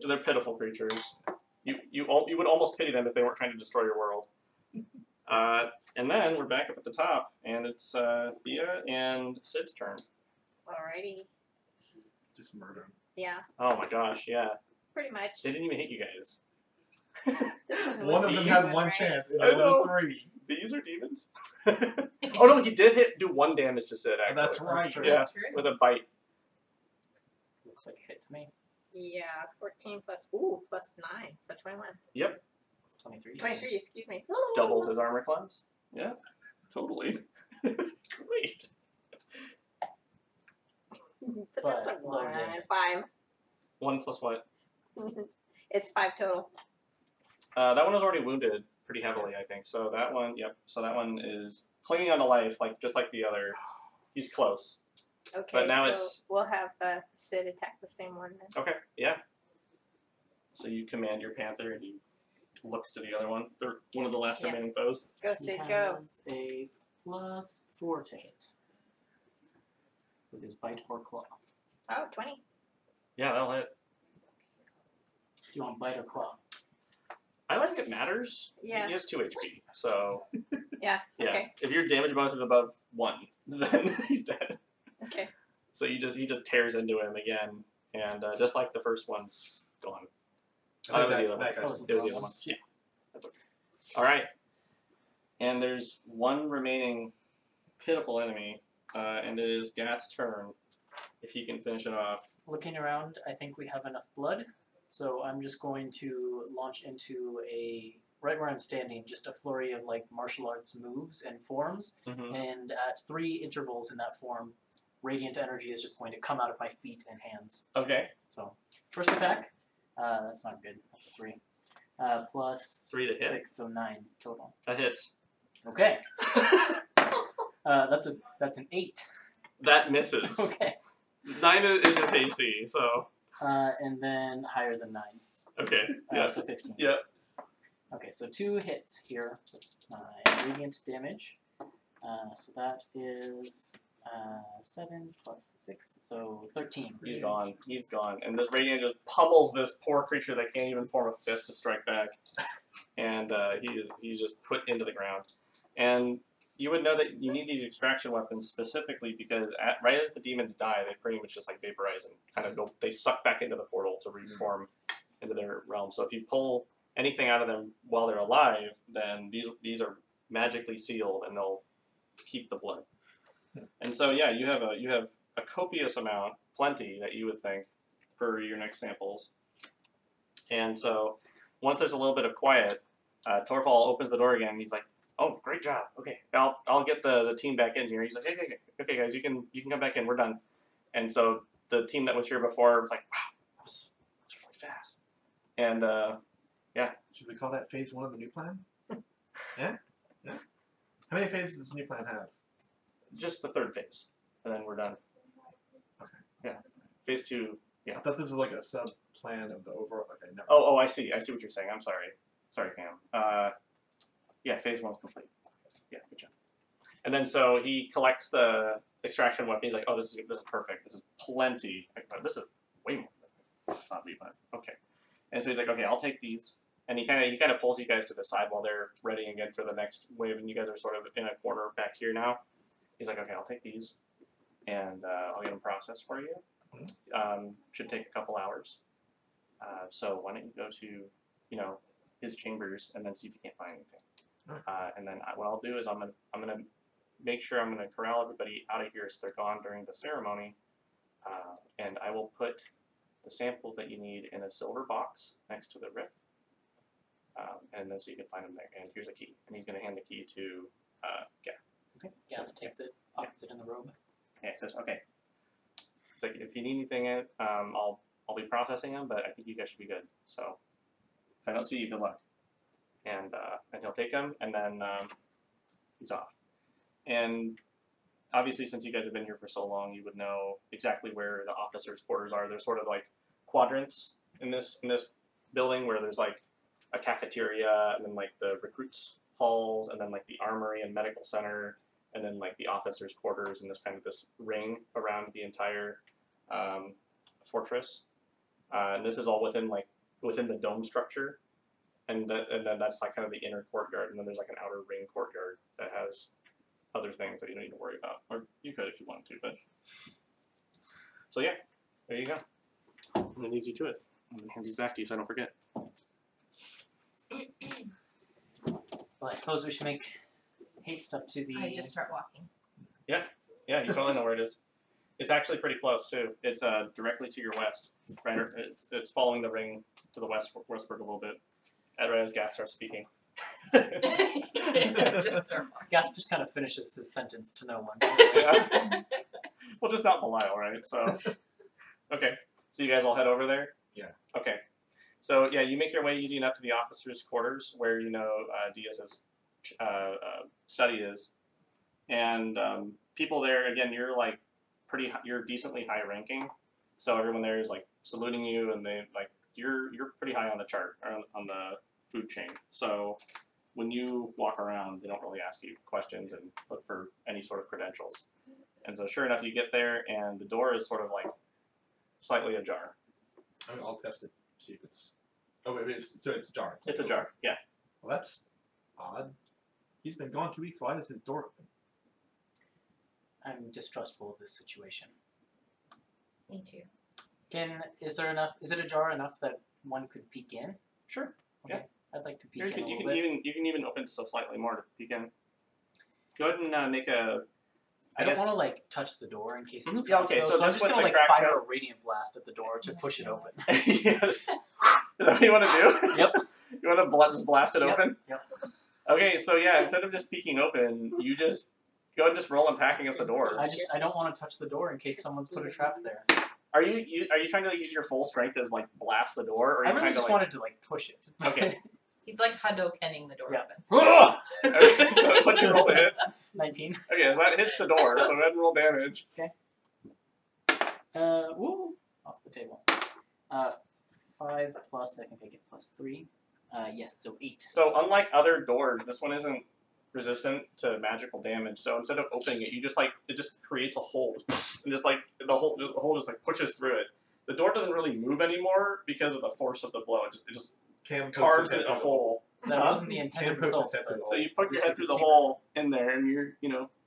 S3: They're pitiful creatures. You would almost pity them if they weren't trying to destroy your world. And then we're back up at the top, and it's Thea and Sid's turn.
S5: Alrighty.
S1: Just murder him.
S5: Yeah,
S3: Oh my gosh, yeah.
S5: pretty much.
S3: They didn't even hit you guys.
S5: This one
S1: One
S5: was
S1: of them
S5: the
S1: had
S5: easy
S1: one
S5: right?
S1: chance, and
S3: I
S1: it was
S3: know.
S1: a 3.
S3: These are demons? Oh no, he did do 1 damage to Sid, actually.
S1: That's right.
S4: true.
S3: Yeah,
S2: That's true.
S3: with a bite.
S4: Looks like a hit to me.
S5: Yeah, 14 plus 9, so 21.
S4: 23.
S5: 23, excuse me.
S3: Doubles his armor class. Yeah, totally. Great.
S5: But that's a
S4: But low
S5: 1.
S4: damage.
S5: 5.
S3: 1 plus what?
S5: It's 5 total.
S3: That one was already wounded pretty heavily, I think. So that one, yep. So that one is clinging on to life, like just like the other. He's close.
S5: Okay,
S3: But now
S5: so
S3: it's-
S5: we'll have Sid attack the same one then.
S3: Okay, yeah. So you command your panther, and he looks to the other one. They're one of the last
S5: Yeah.
S3: remaining foes.
S5: Go,
S4: He
S5: Sid, go.
S4: has a +4 to hit with his bite or claw.
S5: Oh, 20.
S3: Yeah, that'll hit.
S4: Do you want bite or claw?
S3: I don't think it matters.
S5: Yeah.
S3: He has 2 HP, so
S5: Yeah,
S3: yeah.
S5: okay.
S3: If your damage bonus is above 1, then he's dead.
S5: Okay.
S3: So he just tears into him again, and just like the first one, gone.
S1: I
S3: that was
S1: think
S3: the other
S1: that
S3: one.
S1: guy's
S3: It was the other one. Yeah. That's okay. All right. And there's one remaining pitiful enemy, and it is Gat's turn. If he can finish it off.
S4: Looking around, I think we have enough blood, so I'm just going to launch into right where I'm standing, just a flurry of like martial arts moves and forms,
S3: Mm-hmm.
S4: and at 3 intervals in that form, radiant energy is just going to come out of my feet and hands.
S3: Okay.
S4: So, first attack, that's not good, that's a 3. Plus
S3: 3 to hit.
S4: 6, so 9 total.
S3: That hits.
S4: Okay, that's an 8.
S3: That misses.
S4: Okay,
S3: 9 is his AC, so
S4: and then higher than 9.
S3: okay. Yeah.
S4: So 15.
S3: Yep.
S4: Okay, so 2 hits here with my radiant damage. So that is 7 plus 6, so 13.
S3: He's gone. He's gone. And this radiant just pummels this poor creature that can't even form a fist to strike back. And he's just put into the ground. And you would know that you need these extraction weapons specifically because right as the demons die, they pretty much just like vaporize and kind of they suck back into the portal to reform into their realm. So if you pull anything out of them while they're alive, then these are magically sealed and they'll keep the blood. And so yeah, you have a copious amount, plenty that you would think for your next samples. And so once there's a little bit of quiet, Torfall opens the door again. And he's like, "Oh, great job. Okay, I'll get the team back in here." He's like, "Okay, guys, you can come back in. We're done." And so the team that was here before was like, "Wow, that was really fast." And
S1: Should we call that phase 1 of the new plan? Yeah? Yeah? How many phases does the new plan have?
S3: just the 3rd phase. and then we're done.
S1: Okay.
S3: Yeah. Phase 2. Yeah.
S1: I thought this was like a sub plan of the overall. Okay, never.
S3: Oh, I see. I see what you're saying. I'm sorry. Sorry, Cam. Yeah, phase 1's complete. Yeah, good job. And then so he collects the extraction weapon. He's like, oh, this is perfect. This is plenty. This is way more than I thought we went. Okay. And so he's like, okay, I'll take these. And he kind of pulls you guys to the side while they're ready again for the next wave, and you guys are sort of in a corner back here now. He's like, okay, I'll take these, and I'll get them processed for you. Should take a couple hours. So why don't you go to, his chambers and then see if you can't find anything. And then what I'll do is I'm gonna make sure I'm gonna corral everybody out of here so they're gone during the ceremony, and I will put the samples that you need in a silver box next to the rift. And then so you can find them there. And here's a key. And he's going to hand the key to Gath.
S4: Okay. Gath takes it, pockets it in the robe.
S3: Yeah, it says, okay. It's like, if you need anything, I'll be processing them, but I think you guys should be good. So if I don't see you, good luck. And he'll take them, and then he's off. And obviously, since you guys have been here for so long, you would know exactly where the officers' quarters are. There's sort of like quadrants in this building where there's like a cafeteria, and then like the recruits halls, and then like the armory and medical center, and then like the officers' quarters, and this ring around the entire fortress. And this is all within the dome structure, and then that's like kind of the inner courtyard, and then there's like an outer ring courtyard that has other things that you don't need to worry about, or you could if you wanted to. But so yeah, there you go. And it leads you to it. I'm gonna hand these back to you so I don't forget.
S4: Well, I suppose we should make haste up to the...
S2: I just start walking.
S3: Yeah, you totally know where it is. It's actually pretty close too. It's directly to your west. Right, it's following the ring to the westward a little bit. Right as Gath starts speaking.
S2: Just start walking.
S4: Gath just kind of finishes his sentence to no one.
S3: Yeah. Well, just not Belial, right? So, okay. So you guys all head over there?
S1: Yeah.
S3: Okay. So yeah, you make your way easy enough to the officers' quarters where Diaz's study is, and people there. Again, you're like you're decently high ranking, so everyone there is like saluting you, and they like you're pretty high on the chart or on the food chain. So when you walk around, they don't really ask you questions and look for any sort of credentials. And so sure enough, you get there, and the door is sort of like slightly ajar.
S1: I'll test it. See if it's. Oh wait, it's ajar.
S3: It's ajar, yeah.
S1: Well, that's odd. He's been gone 2 weeks. Why is his door open?
S4: I'm distrustful of this situation.
S2: Me too.
S4: Is it ajar enough that one could peek in?
S3: Sure.
S4: Okay.
S3: Yeah.
S4: I'd like to peek
S3: You
S4: in a
S3: can
S4: little bit.
S3: even open it so slightly more to peek in. Go ahead and make a.
S4: I don't want to like touch the door in case it's
S3: Yeah, okay, so
S4: I'm
S3: just
S4: just
S3: with
S4: gonna
S3: the
S4: like
S3: crack
S4: fire
S3: shot.
S4: a radiant blast at the door to push it open.
S3: Yes. Is that what you want to do?
S4: Yep.
S3: You want to just blast it open?
S4: Yep.
S3: Okay, so yeah, instead of just peeking open, you just go ahead and just roll and attack against the door.
S4: I don't want to touch the door in case someone's put a trap there.
S3: Are you trying to like, use your full strength to like blast the door, or are you
S4: I really
S3: trying
S4: just
S3: to like?
S4: wanted to like push it.
S3: Okay.
S2: He's like Hadokening the door
S4: Yeah.
S2: open.
S3: Okay, so what's your roll to hit?
S4: 19.
S3: Okay, so that hits the door. So go ahead and roll damage.
S4: Woo! Off the table. 5 plus, I think I get plus 3. Yes, so 8.
S3: So unlike other doors, this one isn't resistant to magical damage. So instead of opening it, it just creates a hole, and just like the hole just like pushes through it. The door doesn't really move anymore because of the force of the blow. It just
S1: Cam pokes
S3: carves
S1: his head
S3: it a
S1: through
S3: hole.
S4: That
S3: Huh?
S4: wasn't the intended
S1: Cam pokes
S4: result.
S1: his head through
S4: but-
S1: the
S3: So you poke your
S4: Wish we
S3: head through
S4: could
S3: the
S4: see
S3: hole in there, and you're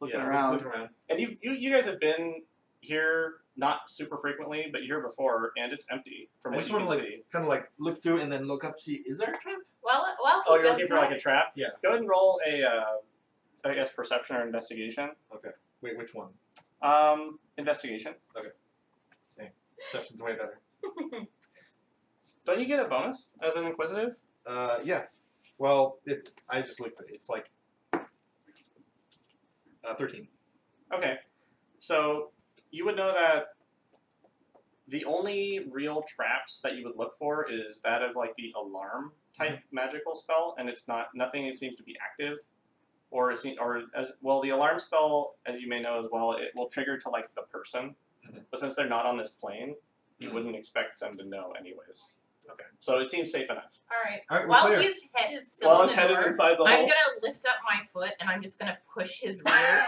S3: looking
S1: Yeah,
S3: around.
S1: looking around.
S3: And you guys have been here not super frequently, but here before, and it's empty from
S1: I
S3: what
S1: just
S3: you
S1: want
S3: can
S1: to
S3: see.
S1: kind of like look through and then look up, see is there a trap?
S2: Well,
S3: Oh,
S2: he
S3: you're
S2: does
S3: looking for
S2: that.
S3: like a trap?
S1: Yeah.
S3: Go ahead and roll a, I guess, perception or investigation.
S1: Okay. Wait, which one?
S3: Investigation.
S1: Perception's way better.
S3: Don't you get a bonus as an inquisitive?
S1: Yeah. Well, I just looked at it. It's like 13.
S3: Okay. So you would know that the only real traps that you would look for is that of like the alarm type magical spell, and it's nothing that seems to be active. or as well. The alarm spell, as you may know as well, it will trigger to like the person, but since they're not on this plane, you wouldn't expect them to know anyways.
S1: Okay.
S3: So it seems safe enough.
S2: Alright.
S1: All right, we're
S2: While
S1: clear.
S2: his head is still
S3: While
S2: in
S3: his
S2: the
S3: head
S2: door,
S3: is inside the
S2: I'm
S3: hole.
S2: gonna lift up my foot and I'm just gonna push his rear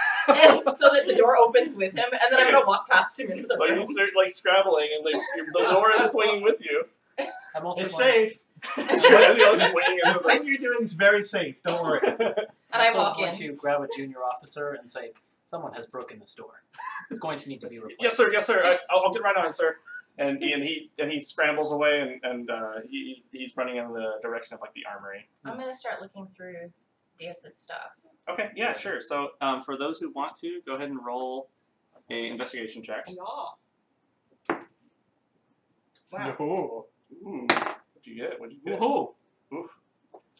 S2: so that the door opens with him, and then I'm gonna walk past him into the
S3: So
S2: room.
S3: you start like scrabbling, and like the door is swinging with you.
S4: I'm also
S1: It's
S4: going,
S1: safe.
S3: As you're like swinging into the
S1: Everything you're doing is very safe. Don't worry.
S2: And
S4: I'm
S2: I
S4: still
S2: walk
S4: going
S2: in.
S4: to grab a junior officer and say, someone has broken this door. It's going to need to be replaced.
S3: Yes, sir. Yes, sir. I'll get right on it, sir. And he scrambles away, and he's running in the direction of like the armory.
S2: I'm gonna start looking through Diaz's stuff.
S3: Okay. Yeah. Sure. So for those who want to, go ahead and roll a investigation check.
S2: Yeah. Wow.
S3: Ooh. What'd you get? What'd you get?
S4: Woohoo!
S3: Oof.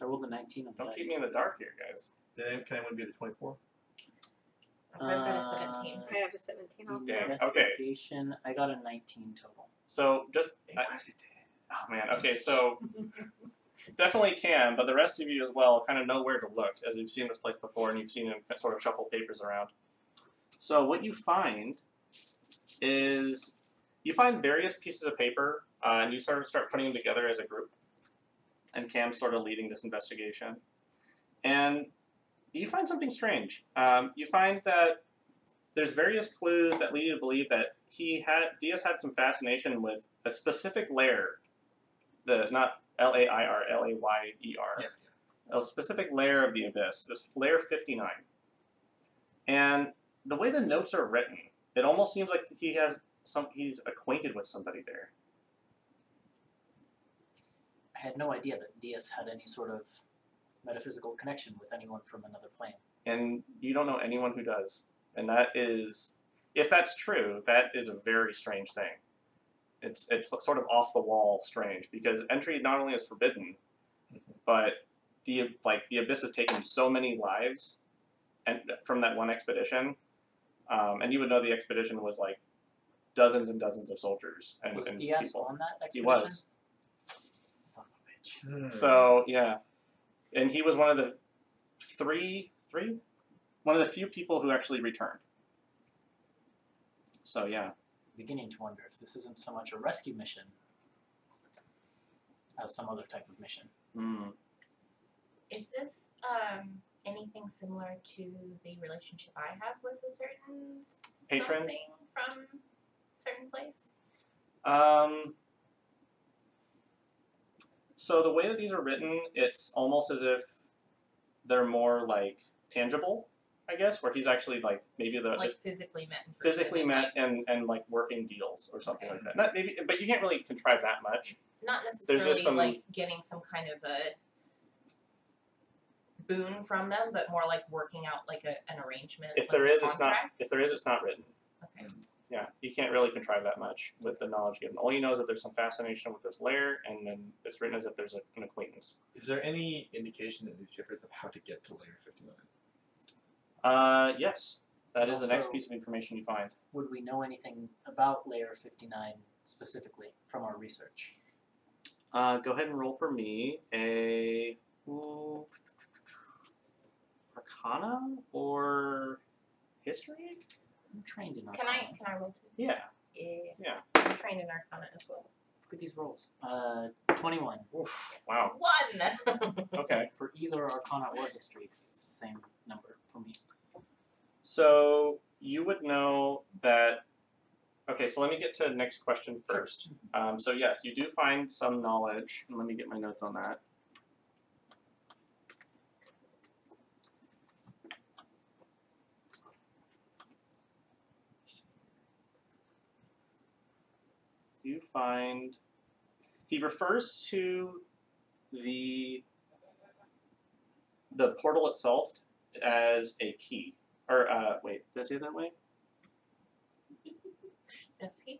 S4: I rolled a 19 on the
S3: Don't keep
S4: dice.
S3: me in the dark here, guys.
S1: Then can anyone be the 24?
S2: I've got a 17.
S5: I have a 17 also.
S3: Damn. Okay.
S4: Investigation, I got a 19 total.
S3: So just. Oh man. Okay. So definitely can, but the rest of you as well kind of know where to look, as you've seen this place before, and you've seen him sort of shuffle papers around. So what you find is you find various pieces of paper, and you sort of start putting them together as a group. And Cam's sort of leading this investigation. And you find something strange. You find that there's various clues that lead you to believe that Diaz had some fascination with a specific layer, not L-A-I-R, L-A-Y-E-R,
S1: Yeah.
S3: a specific layer of the abyss, this layer 59. And the way the notes are written, it almost seems like he's acquainted with somebody there.
S4: I had no idea that Diaz had any sort of metaphysical connection with anyone from another plane.
S3: And you don't know anyone who does. And that is, if that's true, that is a very strange thing. It's sort of off the wall strange, because entry not only is forbidden, but the abyss has taken so many lives and from that one expedition, and you would know the expedition was like dozens and dozens of soldiers and
S4: Was
S3: and
S4: Diaz
S3: people.
S4: on that
S3: He
S4: expedition?
S3: was.
S4: Son of a bitch.
S3: So yeah, and he was one of the one of the few people who actually returned. So yeah.
S4: Beginning to wonder if this isn't so much a rescue mission as some other type of mission.
S2: Is this anything similar to the relationship I have with a certain
S3: Patron?
S2: something from a certain place?
S3: So the way that these are written, it's almost as if they're more like tangible, I guess, where he's actually like maybe
S2: Like physically met in person.
S3: physically met and like working deals or something like that. Not maybe, but you can't really contrive that much.
S2: Not
S3: There's
S2: necessarily
S3: just some-
S2: like getting some kind of a boon from them, but more like working out like an arrangement.
S3: If
S2: like
S3: there
S2: a
S3: is, it's not.
S2: contract.
S3: If there is, it's not written.
S2: Okay.
S3: Yeah, you can't really contrive that much with the knowledge given. All you know is that there's some fascination with this layer, and then it's written as if there's an acquaintance.
S1: Is there any indication in these papers of how to get to layer 59?
S3: Yes, that is the next
S4: Also-
S3: piece of information you find.
S4: Would we know anything about Layer 59 specifically from our research?
S3: Go ahead and roll for me a Arcana or History?
S4: I'm trained in
S2: Can
S4: Arcana.
S2: I roll too?
S3: Yeah.
S2: Yeah. I'm trained in Arcana as well.
S4: Look at these rolls. 21
S3: Wow.
S2: 1!
S3: Okay.
S4: for either Arcana or History, because it's the same number for me.
S3: So you would know that. Okay, so let me get to the next question first. So yes, you do find some knowledge. Let me get my notes on that. You find he refers to the portal itself as a key. Or wait, did I say it that way?
S2: Does he?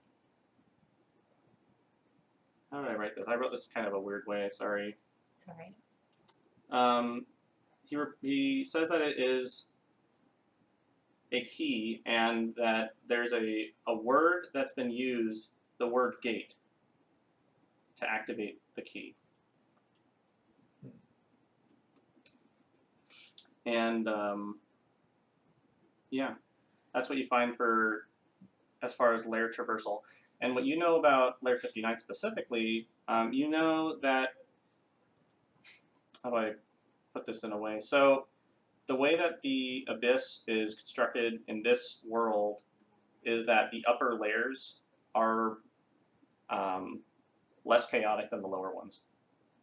S3: How did I write this? I wrote this kind of a weird way. Sorry.
S2: It's alright.
S3: He says that it is a key, and that there's a word that's been used, the word gate, to activate the key. And yeah, that's what you find for as far as layer traversal. And what you know about layer 59 specifically, you know that, how do I put this in a way? So the way that the abyss is constructed in this world is that the upper layers are less chaotic than the lower ones.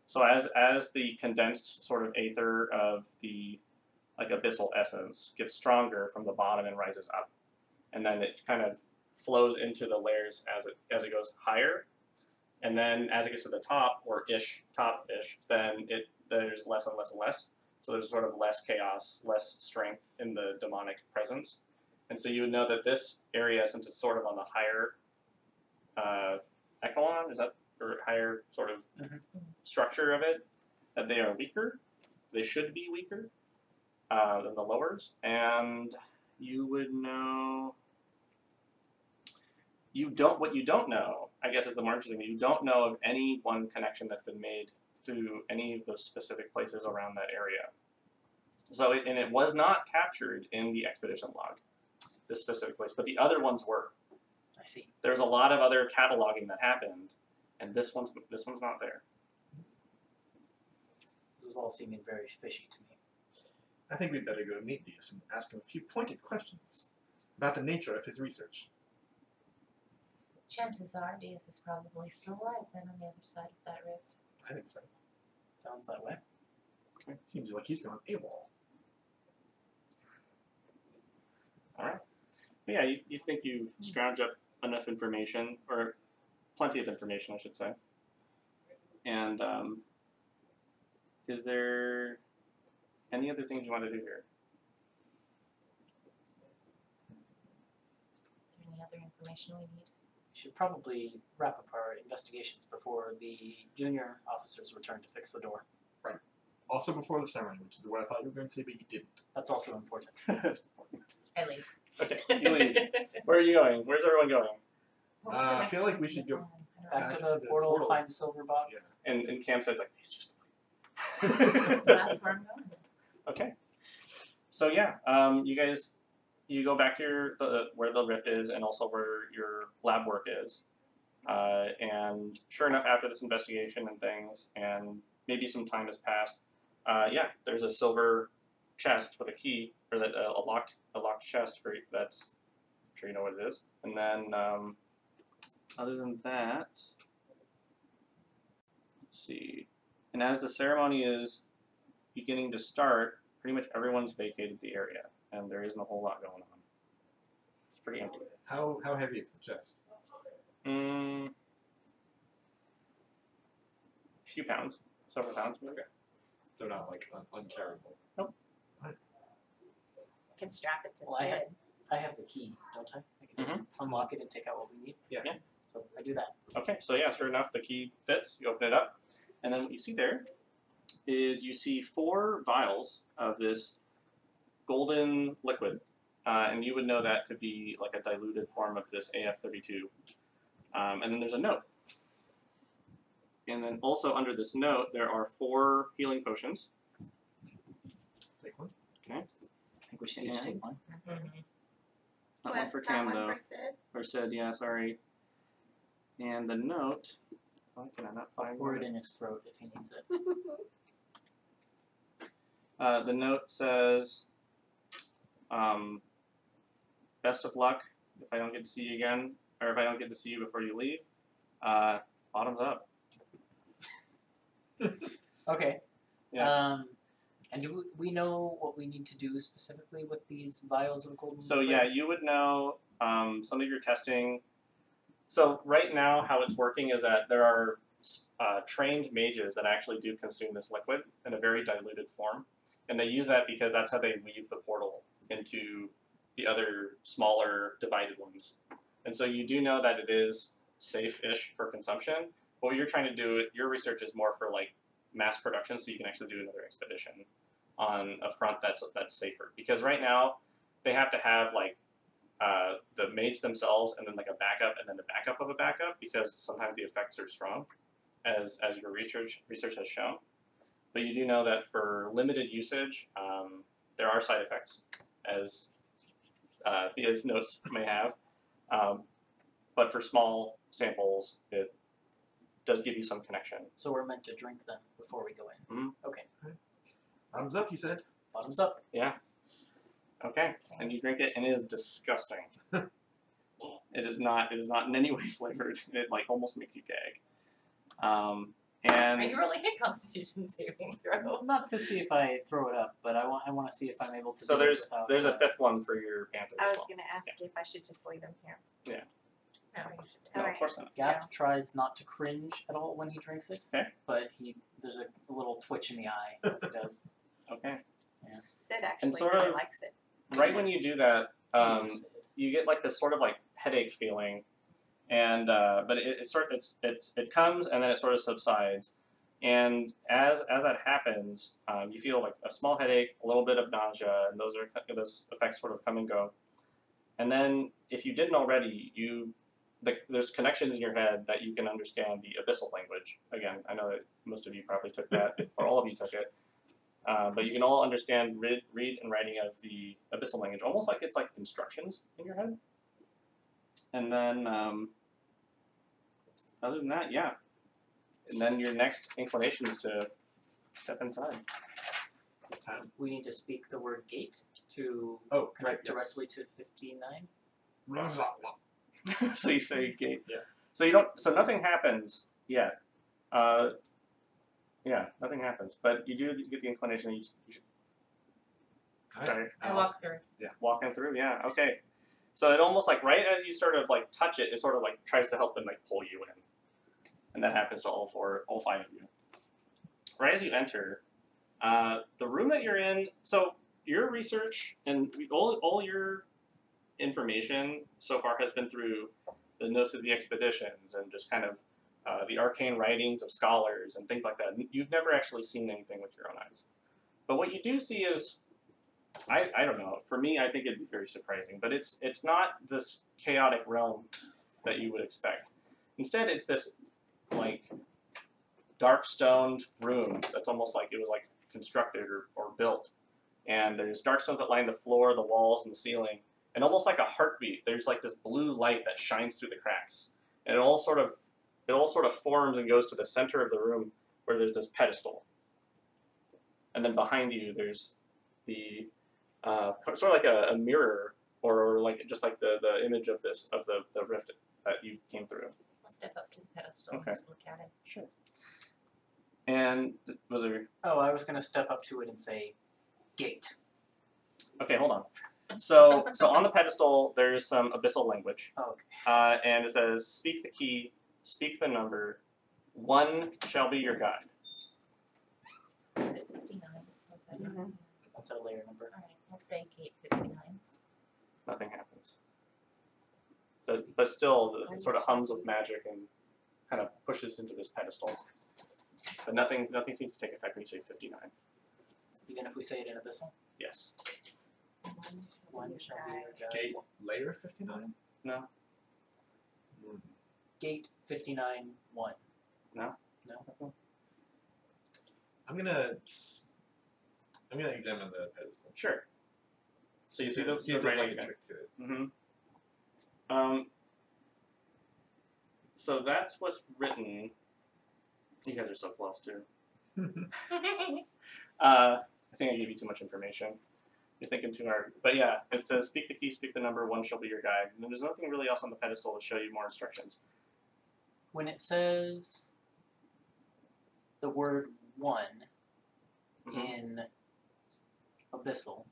S3: So as the condensed sort of aether of the like abyssal essence gets stronger from the bottom and rises up, and then it kind of flows into the layers as it goes higher, and then as it gets to the top or top-ish, then there's less and less and less. So there's sort of less chaos, less strength in the demonic presence, and so you would know that this area, since it's sort of on the higher echelon, is that or higher sort of structure of it, that they are weaker. They should be weaker than the lowers, and you would know. What you don't know, I guess, is the more interesting thing. You don't know of any one connection that's been made to any of those specific places around that area. So, it was not captured in the expedition log, this specific place, but the other ones were.
S4: I see.
S3: There's a lot of other cataloging that happened, and this one's not there.
S4: This is all seeming very fishy to me.
S1: I think we'd better go meet Deus and ask him a few pointed questions about the nature of his research.
S2: Chances are Deus is probably still alive then on the other side of that rift.
S1: I think so.
S4: Sounds that way.
S1: Seems like he's gone AWOL.
S3: Alright. Yeah, you think you've scrounged up enough information, or plenty of information, I should say. And is there any other things you want to do here?
S2: Is there any other information we need?
S4: We should probably wrap up our investigations before the junior officers return to fix the door.
S1: Right. Also before the ceremony, which is what I thought you were going to say, but you didn't.
S4: That's also important.
S2: I leave.
S3: Okay, you leave. Where are you going? Where's everyone going?
S2: What was the
S1: I
S2: next
S1: feel like
S2: one?
S1: we should go
S2: I don't
S4: Back
S2: know.
S4: to the portal, find the silver box.
S3: And Cam says like, these just
S2: That's where I'm going.
S3: Okay. So yeah, you guys, you go back to where the rift is, and also where your lab work is. And sure enough, after this investigation and things, and maybe some time has passed, yeah, there's a silver chest with a key, or that a locked chest for that's. I'm sure you know what it is. And then, other than that, let's see. And as the ceremony is beginning to start, pretty much everyone's vacated the area, and there isn't a whole lot going on. It's pretty empty.
S1: How heavy is the chest?
S3: Few pounds, several pounds.
S1: Okay. So not like uncarryable.
S3: Nope.
S5: Can strap it to
S4: Well,
S5: Sid.
S4: I have the key, don't I? I can just unlock it and take out what we need.
S1: Yeah.
S3: Yeah.
S4: So I do that.
S3: Okay, so yeah, sure enough, the key fits. You open it up, and then what you see there is you see 4 vials of this golden liquid, and you would know that to be like a diluted form of this AF32. And then there's a note. And then also under this note, there are 4 healing potions.
S1: Take one.
S4: I think we should each take one.
S3: Not one for Cam,
S5: Not one
S3: though.
S5: for Sid.
S3: Or Sid, yeah, sorry. And the note, why can I not find
S4: Pour it
S3: it?
S4: in his throat if he needs it.
S3: The note says, best of luck if I don't get to see you again, or if I don't get to see you before you leave. Bottoms up.
S4: Okay.
S3: Yeah.
S4: And do we know what we need to do specifically with these vials of golden
S3: So
S4: liquid?
S3: yeah, you would know some of your testing. So right now, how it's working is that there are trained mages that actually do consume this liquid in a very diluted form, and they use that because that's how they weave the portal into the other smaller divided ones. And so you do know that it is safe-ish for consumption. But what you're trying to do, your research is more for like mass production, so you can actually do another expedition on a front that's safer. Because right now, they have to have like the mage themselves, and then like a backup, and then the backup of a backup, because sometimes the effects are strong, as your research has shown. But you do know that for limited usage, there are side effects, as Thea's notes may have, but for small samples, it does give you some connection.
S4: So we're meant to drink them before we go in.
S3: Mm-hmm.
S4: Okay.
S1: Thumbs up, you said.
S4: Bottoms up.
S3: Yeah. Okay. And you drink it, and it is disgusting. It is not in any way flavored. It like almost makes you gag. And
S2: Are you rolling a Constitution saving throw?
S4: Not to see if I throw it up, but I want to see if I'm able to.
S3: so
S4: do it
S3: there's
S4: without,
S3: a fifth one for your panther
S5: I
S3: as
S5: was
S3: well.
S5: gonna ask if I should just leave him here.
S3: Yeah.
S2: No, you should.
S3: No,
S5: Alright.
S3: of course not.
S4: Gath tries not to cringe at all when he drinks it.
S3: Okay.
S4: But there's a little twitch in the eye as he does.
S3: Okay.
S5: Sid actually
S3: sort
S5: really
S3: of-
S5: likes it.
S3: Right when you do that, you get like this sort of like headache feeling, and but it comes and then it sort of subsides, and as that happens, you feel like a small headache, a little bit of nausea, and those effects sort of come and go, and then if you didn't already, there's connections in your head that you can understand the abyssal language. Again, I know that most of you probably took that, or all of you took it. But you can all understand read and writing of the abyssal language, almost like it's like instructions in your head. And then, other than that, yeah. And then your next inclination is to step inside.
S1: Time.
S4: We need to speak the word gate to
S1: Oh,
S4: connect
S1: right,
S4: directly to 59.
S1: Yes.
S3: So you say gate.
S1: Yeah.
S3: So you don't. So nothing happens yet. Yeah, nothing happens. But you do get the inclination. You should try
S2: I walk through.
S3: walking through. Yeah. Okay. So it almost like right as you sort of like touch it, it sort of like tries to help and like pull you in, and that happens to all five of you. Right as you enter, the room that you're in. So your research and all your information so far has been through the notes of the expeditions and just kind of the arcane writings of scholars and things like that. You've never actually seen anything with your own eyes. But what you do see is, I don't know, for me I think it'd be very surprising, but it's not this chaotic realm that you would expect. Instead it's this like dark stoned room that's almost like it was like constructed or built. And there's dark stones that line the floor, the walls, and the ceiling. And almost like a heartbeat, there's like this blue light that shines through the cracks. And it all sort of forms and goes to the center of the room where there's this pedestal. And then behind you there's the sort of like a mirror or like just like the image of the rift that you came through.
S2: I'll step up to the pedestal
S3: Okay.
S2: and just look at it.
S3: Sure. And was there...
S4: Oh, I was going to step up to it and say gate.
S3: Okay, hold on. So on the pedestal, there's some abyssal language.
S4: Oh, okay.
S3: And it says, speak the key, speak the number, one shall be your guide.
S2: Is it 59?
S5: Mhm.
S4: That's our layer number.
S2: Alright, we'll say gate 59.
S3: Nothing happens. So, but still, it sort of hums with magic and kind of pushes into this pedestal. But nothing seems to take effect when you say 59.
S4: Even if we say it in abyssal?
S3: Yes.
S4: One shall be your guide.
S1: Gate layer 59?
S3: No.
S4: Gate 59-1.
S3: No.
S4: No?
S1: I'm gonna examine the pedestal.
S3: Sure. So you see
S1: See
S3: the
S1: if there's
S3: writing
S1: like a
S3: again.
S1: trick to it.
S3: Mm-hmm. So that's what's written. You guys are so close too. I think I gave you too much information. You're thinking too hard. But yeah, it says speak the key, speak the number, one shall be your guide. And there's nothing really else on the pedestal to show you more instructions.
S4: When it says the word one in abyssal,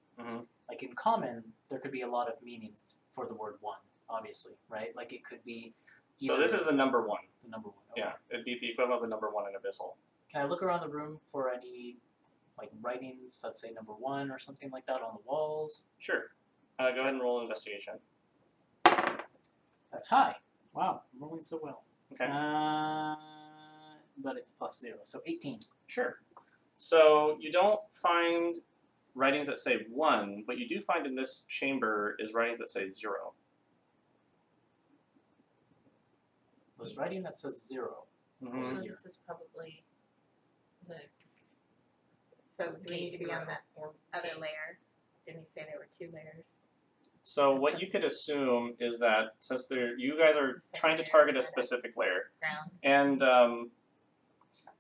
S4: like in common, there could be a lot of meanings for the word one, obviously, right? Like it could be.
S3: So this is the number one.
S4: the number one. Okay.
S3: Yeah, it'd be the equivalent of the number one in abyssal.
S4: Can I look around the room for any like writings that say number one or something like that on the walls?
S3: Sure. Go ahead and roll an investigation.
S4: That's high. Wow, I'm rolling so well.
S3: Okay.
S4: But it's +0, so 18.
S3: Sure. So you don't find writings that say 1, but you do find in this chamber is writings that say 0.
S4: There's writing that says 0.
S3: Mm-hmm.
S2: So this is probably the
S5: So do we need to be on that other layer? Didn't he say there were 2 layers?
S3: So what you could assume is that since you guys are trying to target a specific layer,
S5: Ground.
S3: and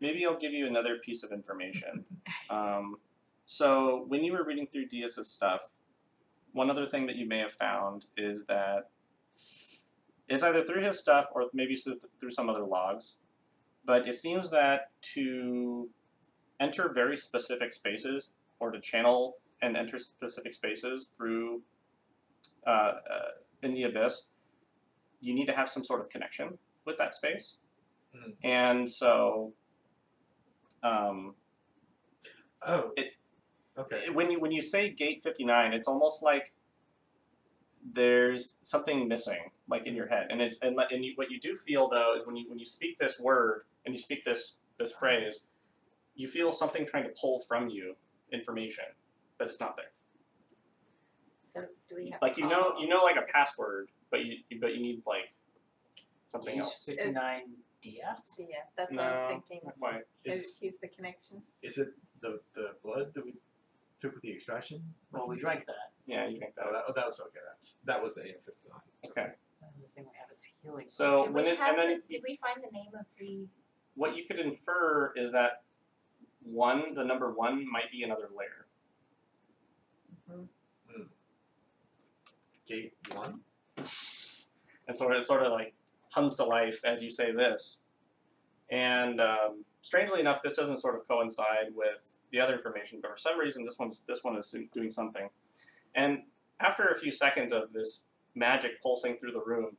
S3: maybe I'll give you another piece of information. So when you were reading through Diaz's stuff, one other thing that you may have found is that it's either through his stuff or maybe through some other logs, but it seems that to enter very specific spaces or to channel and enter specific spaces through in the Abyss, you need to have some sort of connection with that space.
S1: Mm.
S3: And so
S1: Okay.
S3: when you say gate 59, it's almost like there's something missing, like in your head, and what you do feel though is when you speak this word and you speak this phrase, you feel something trying to pull from you information, but it's not there.
S5: So do we have
S3: Like you know like a password, but you need like something
S4: Use
S3: else.
S4: 59 DS?
S5: Yeah, that's what I was thinking.
S3: Not quite.
S5: He's the connection.
S1: Is it the blood that we took with the extraction?
S4: Well, we drank that.
S3: Yeah, you think that.
S1: That was okay. That was the AM59.
S3: Okay.
S4: The thing we have is healing.
S3: So
S2: Did
S3: when
S2: we
S3: it
S2: have
S3: and then
S2: did we find the name of the?
S3: what you could infer is that the number 1 might be another layer.
S1: Gate 1?
S3: And so it sort of like comes to life as you say this. And strangely enough, this doesn't sort of coincide with the other information, but for some reason this one is doing something. And after a few seconds of this magic pulsing through the room,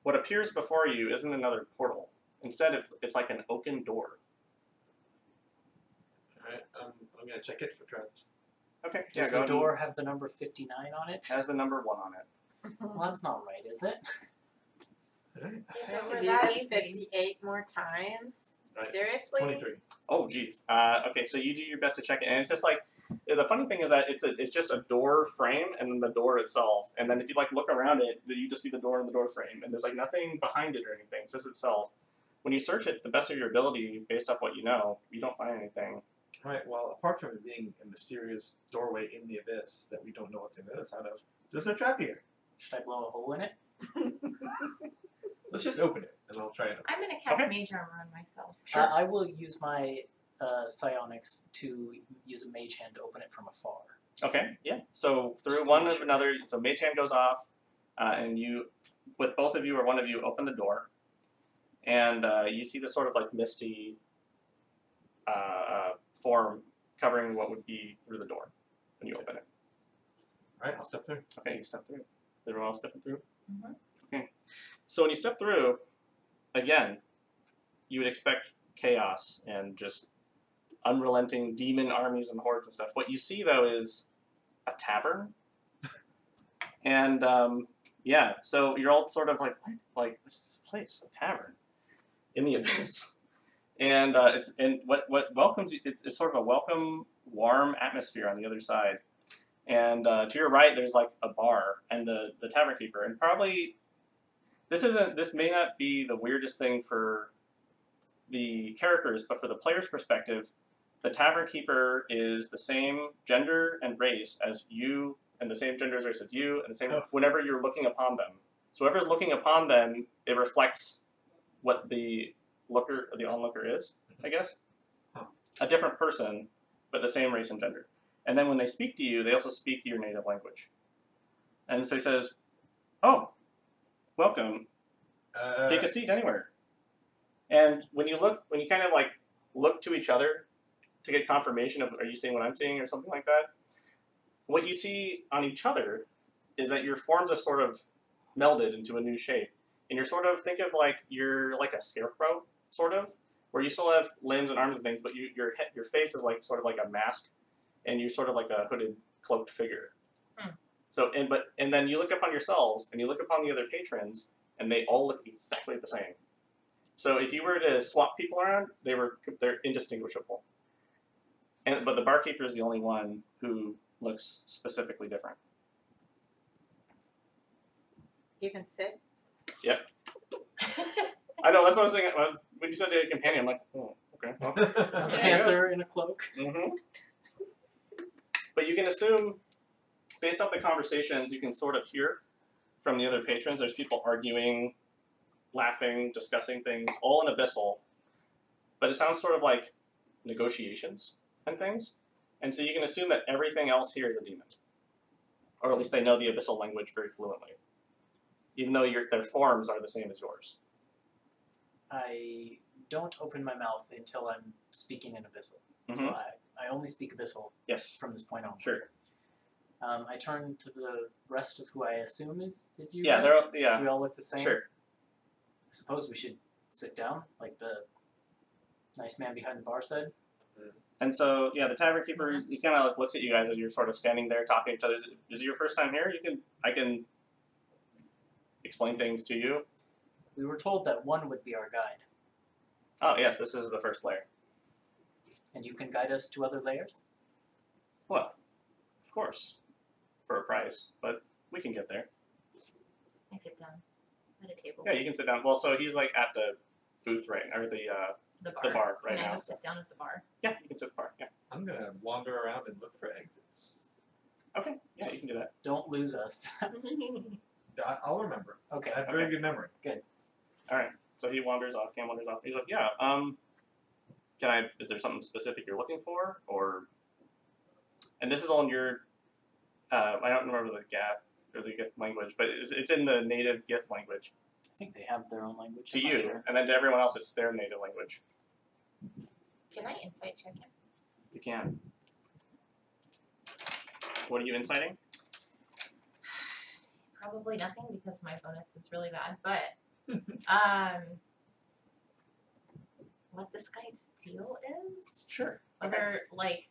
S3: what appears before you isn't another portal. Instead, it's like an oaken door.
S1: Alright, I'm going to check it for traps.
S3: Okay.
S4: Does
S3: go
S4: the
S3: ahead
S4: door have the number 59 on it?
S3: and- has the number 1 on it.
S4: Well, that's not right, is it?
S1: Alright,
S2: If
S5: I have
S2: it
S5: to
S2: were
S5: do
S2: that
S5: this
S2: easy.
S5: 58 more times?
S1: Right.
S5: Seriously?
S1: 23.
S3: Oh, geez. Okay, so you do your best to check it, and it's just like the funny thing is that it's just a door frame and then the door itself, and then if you like look around it, you just see the door and the door frame, and there's like nothing behind it or anything. It's just itself. When you search it, the best of your ability, based off what you know, you don't find anything.
S1: Alright, well, apart from it being a mysterious doorway in the abyss that we don't know what's in the other side of, there's no trap here.
S4: Should I blow a hole in it?
S1: Let's just open it, and I'll try it.
S2: I'm gonna cast
S3: Okay.
S2: Mage Armor on myself.
S4: I will use my psionics to use a mage hand to open it from afar.
S3: Okay, yeah. So through
S4: Just to
S3: one
S4: make
S3: of
S4: sure.
S3: another, so mage hand goes off, and you, with both of you or one of you, open the door, and you see this sort of like misty form covering what would be through the door when you open it.
S1: Alright, I'll step through.
S3: Okay, you step through. Everyone else stepping through?
S2: Mhm.
S3: Okay. So when you step through, again, you would expect chaos and just unrelenting demon armies and hordes and stuff. What you see, though, is a tavern. And, yeah, so you're all sort of like, what? Like, what's this place? A tavern? In the abyss. And what welcomes you, it's sort of a welcome, warm atmosphere on the other side. And to your right, there's like a bar and the tavern keeper. And probably this may not be the weirdest thing for the characters, but for the player's perspective, the tavern keeper is the same gender and race as you, and the same gender and race as you, and the same whenever you're looking upon them. So whoever's looking upon them, it reflects what the onlooker is, I guess.
S1: Huh.
S3: A different person, but the same race and gender. And then when they speak to you, they also speak your native language. And so he says, "Oh, welcome. Take a seat anywhere." And when you kind of like look to each other to get confirmation of, are you seeing what I'm seeing or something like that, what you see on each other is that your forms have sort of melded into a new shape. And you're sort of, think of like you're like a scarecrow, sort of, where you still have limbs and arms and things, but your face is like sort of like a mask, and you're sort of like a hooded, cloaked figure. So and then you look upon yourselves and you look upon the other patrons, and they all look exactly the same. So if you were to swap people around, they're indistinguishable. But the barkeeper is the only one who looks specifically different.
S5: Even Sid?
S3: Yep. I know, that's what I was thinking. When you said a companion, I'm like, oh, okay. Well,
S4: A panther in a cloak.
S3: mm-hmm. But you can assume based off the conversations, you can sort of hear from the other patrons. There's people arguing, laughing, discussing things, all in abyssal. But it sounds sort of like negotiations and things. And so you can assume that everything else here is a demon. Or at least they know the abyssal language very fluently. Even though their forms are the same as yours.
S4: I don't open my mouth until I'm speaking in abyssal. So I only speak abyssal
S3: Yes.
S4: from this point on.
S3: Sure.
S4: I turn to the rest of who I assume is you
S3: Yeah,
S4: guys.
S3: they're yeah.
S4: So we all look the same.
S3: Sure.
S4: I suppose we should sit down, like the nice man behind the bar said.
S3: And so, yeah, the tavern keeper, he kind of like looks at you guys as you're sort of standing there talking to each other. Is it your first time here? I can explain things to you.
S4: We were told that one would be our guide.
S3: Oh, yes, this is the first layer.
S4: And you can guide us to other layers?
S3: Well, of course, for a price, but we can get there.
S2: I sit down at a table.
S3: Yeah, you can sit down. Well, so he's like at the booth right now, or the bar right
S2: Can I
S3: now.
S2: go sit down at the bar?
S3: Yeah, you can sit at the bar. Yeah.
S1: I'm gonna wander around and look for exits.
S3: Okay. Yeah, you can do that.
S4: Don't lose us.
S1: I'll remember.
S4: Okay.
S1: I have very good memory.
S3: All right. So he wanders off. Cam wanders off. He's like, yeah. Is there something specific you're looking for, or? And this is all in your. I don't remember the Gap or the Gith language, but it's in the native Gith language.
S4: I think they have their own language.
S3: To
S4: I'm not
S3: you,
S4: sure.
S3: and then to everyone else, it's their native language.
S2: Can I insight check him?
S3: You can. What are you inciting?
S2: Probably nothing because my bonus is really bad. But what this guy's deal is?
S3: Sure.
S2: Whether like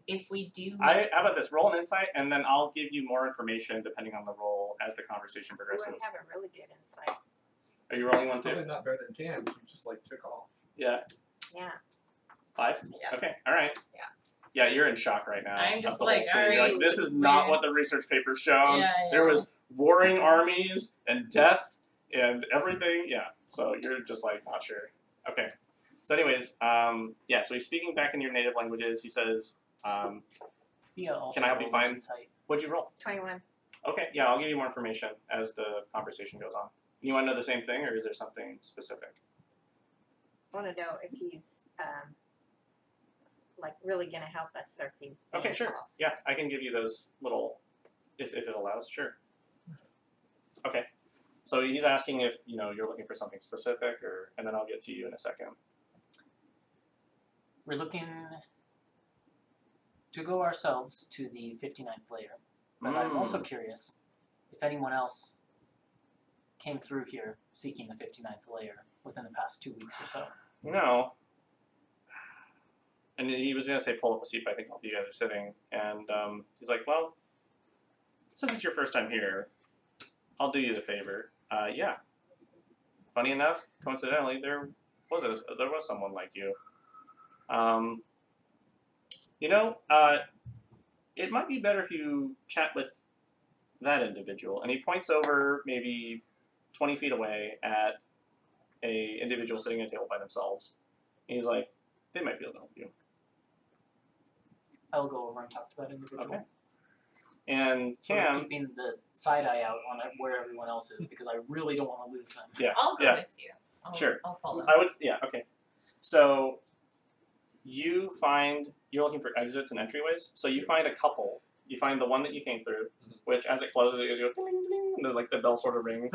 S2: if we do.
S3: How about this? Roll an insight, and then I'll give you more information depending on the roll as the conversation
S5: Ooh,
S3: progresses.
S5: I have a really good insight.
S3: Are you rolling one too?
S1: Probably not better than Cam. You just like took off.
S3: Yeah.
S5: Yeah.
S3: 5?
S2: Yeah.
S3: Okay. All right.
S2: Yeah.
S3: Yeah, you're in shock right now.
S2: I'm
S3: of
S2: just
S3: the
S2: like,
S3: whole scene. You're
S2: alright,
S3: this is not what the research paper's shown.
S2: Yeah,
S3: There was warring armies and death and everything. Yeah. So you're just like not sure. Okay. So anyways, yeah. So he's speaking back in your native languages. He says,
S4: Thea also
S3: can I help you
S4: rolled
S3: find?
S4: insight.
S3: What'd you roll?
S5: 21.
S3: Okay. Yeah, I'll give you more information as the conversation goes on. You want to know the same thing, or is there something specific?
S5: I want to know if he's like really gonna help us, or if he's being
S3: Okay, sure.
S5: false.
S3: Yeah, I can give you those little, if it allows. Sure. Okay. So he's asking if you're looking for something specific, and then I'll get to you in a second.
S4: We're looking to go ourselves to the 59th layer. But I'm also curious if anyone else came through here seeking the 59th layer within the past 2 weeks or so.
S3: No. And he was going to say pull up a seat, but I think all of you guys are sitting. And he's like, well, since it's your first time here, I'll do you the favor. Yeah. Funny enough, coincidentally, there was someone like you. It might be better if you chat with that individual. And he points over maybe 20 feet away at a individual sitting at a table by themselves. And he's like, they might be able to help you.
S4: I'll go over and talk to that individual.
S3: Okay. And
S4: Sort of
S3: Cam,
S4: keeping the side eye out on where everyone else is because I really don't want to lose them.
S3: yeah,
S2: I'll go
S3: yeah,
S2: with you.
S3: Sure.
S2: I'll follow.
S3: okay. So you're looking for exits and entryways. So you find a couple. You find the one that you came through, which as it closes, it goes ding, ding, ding, and the bell sort of rings.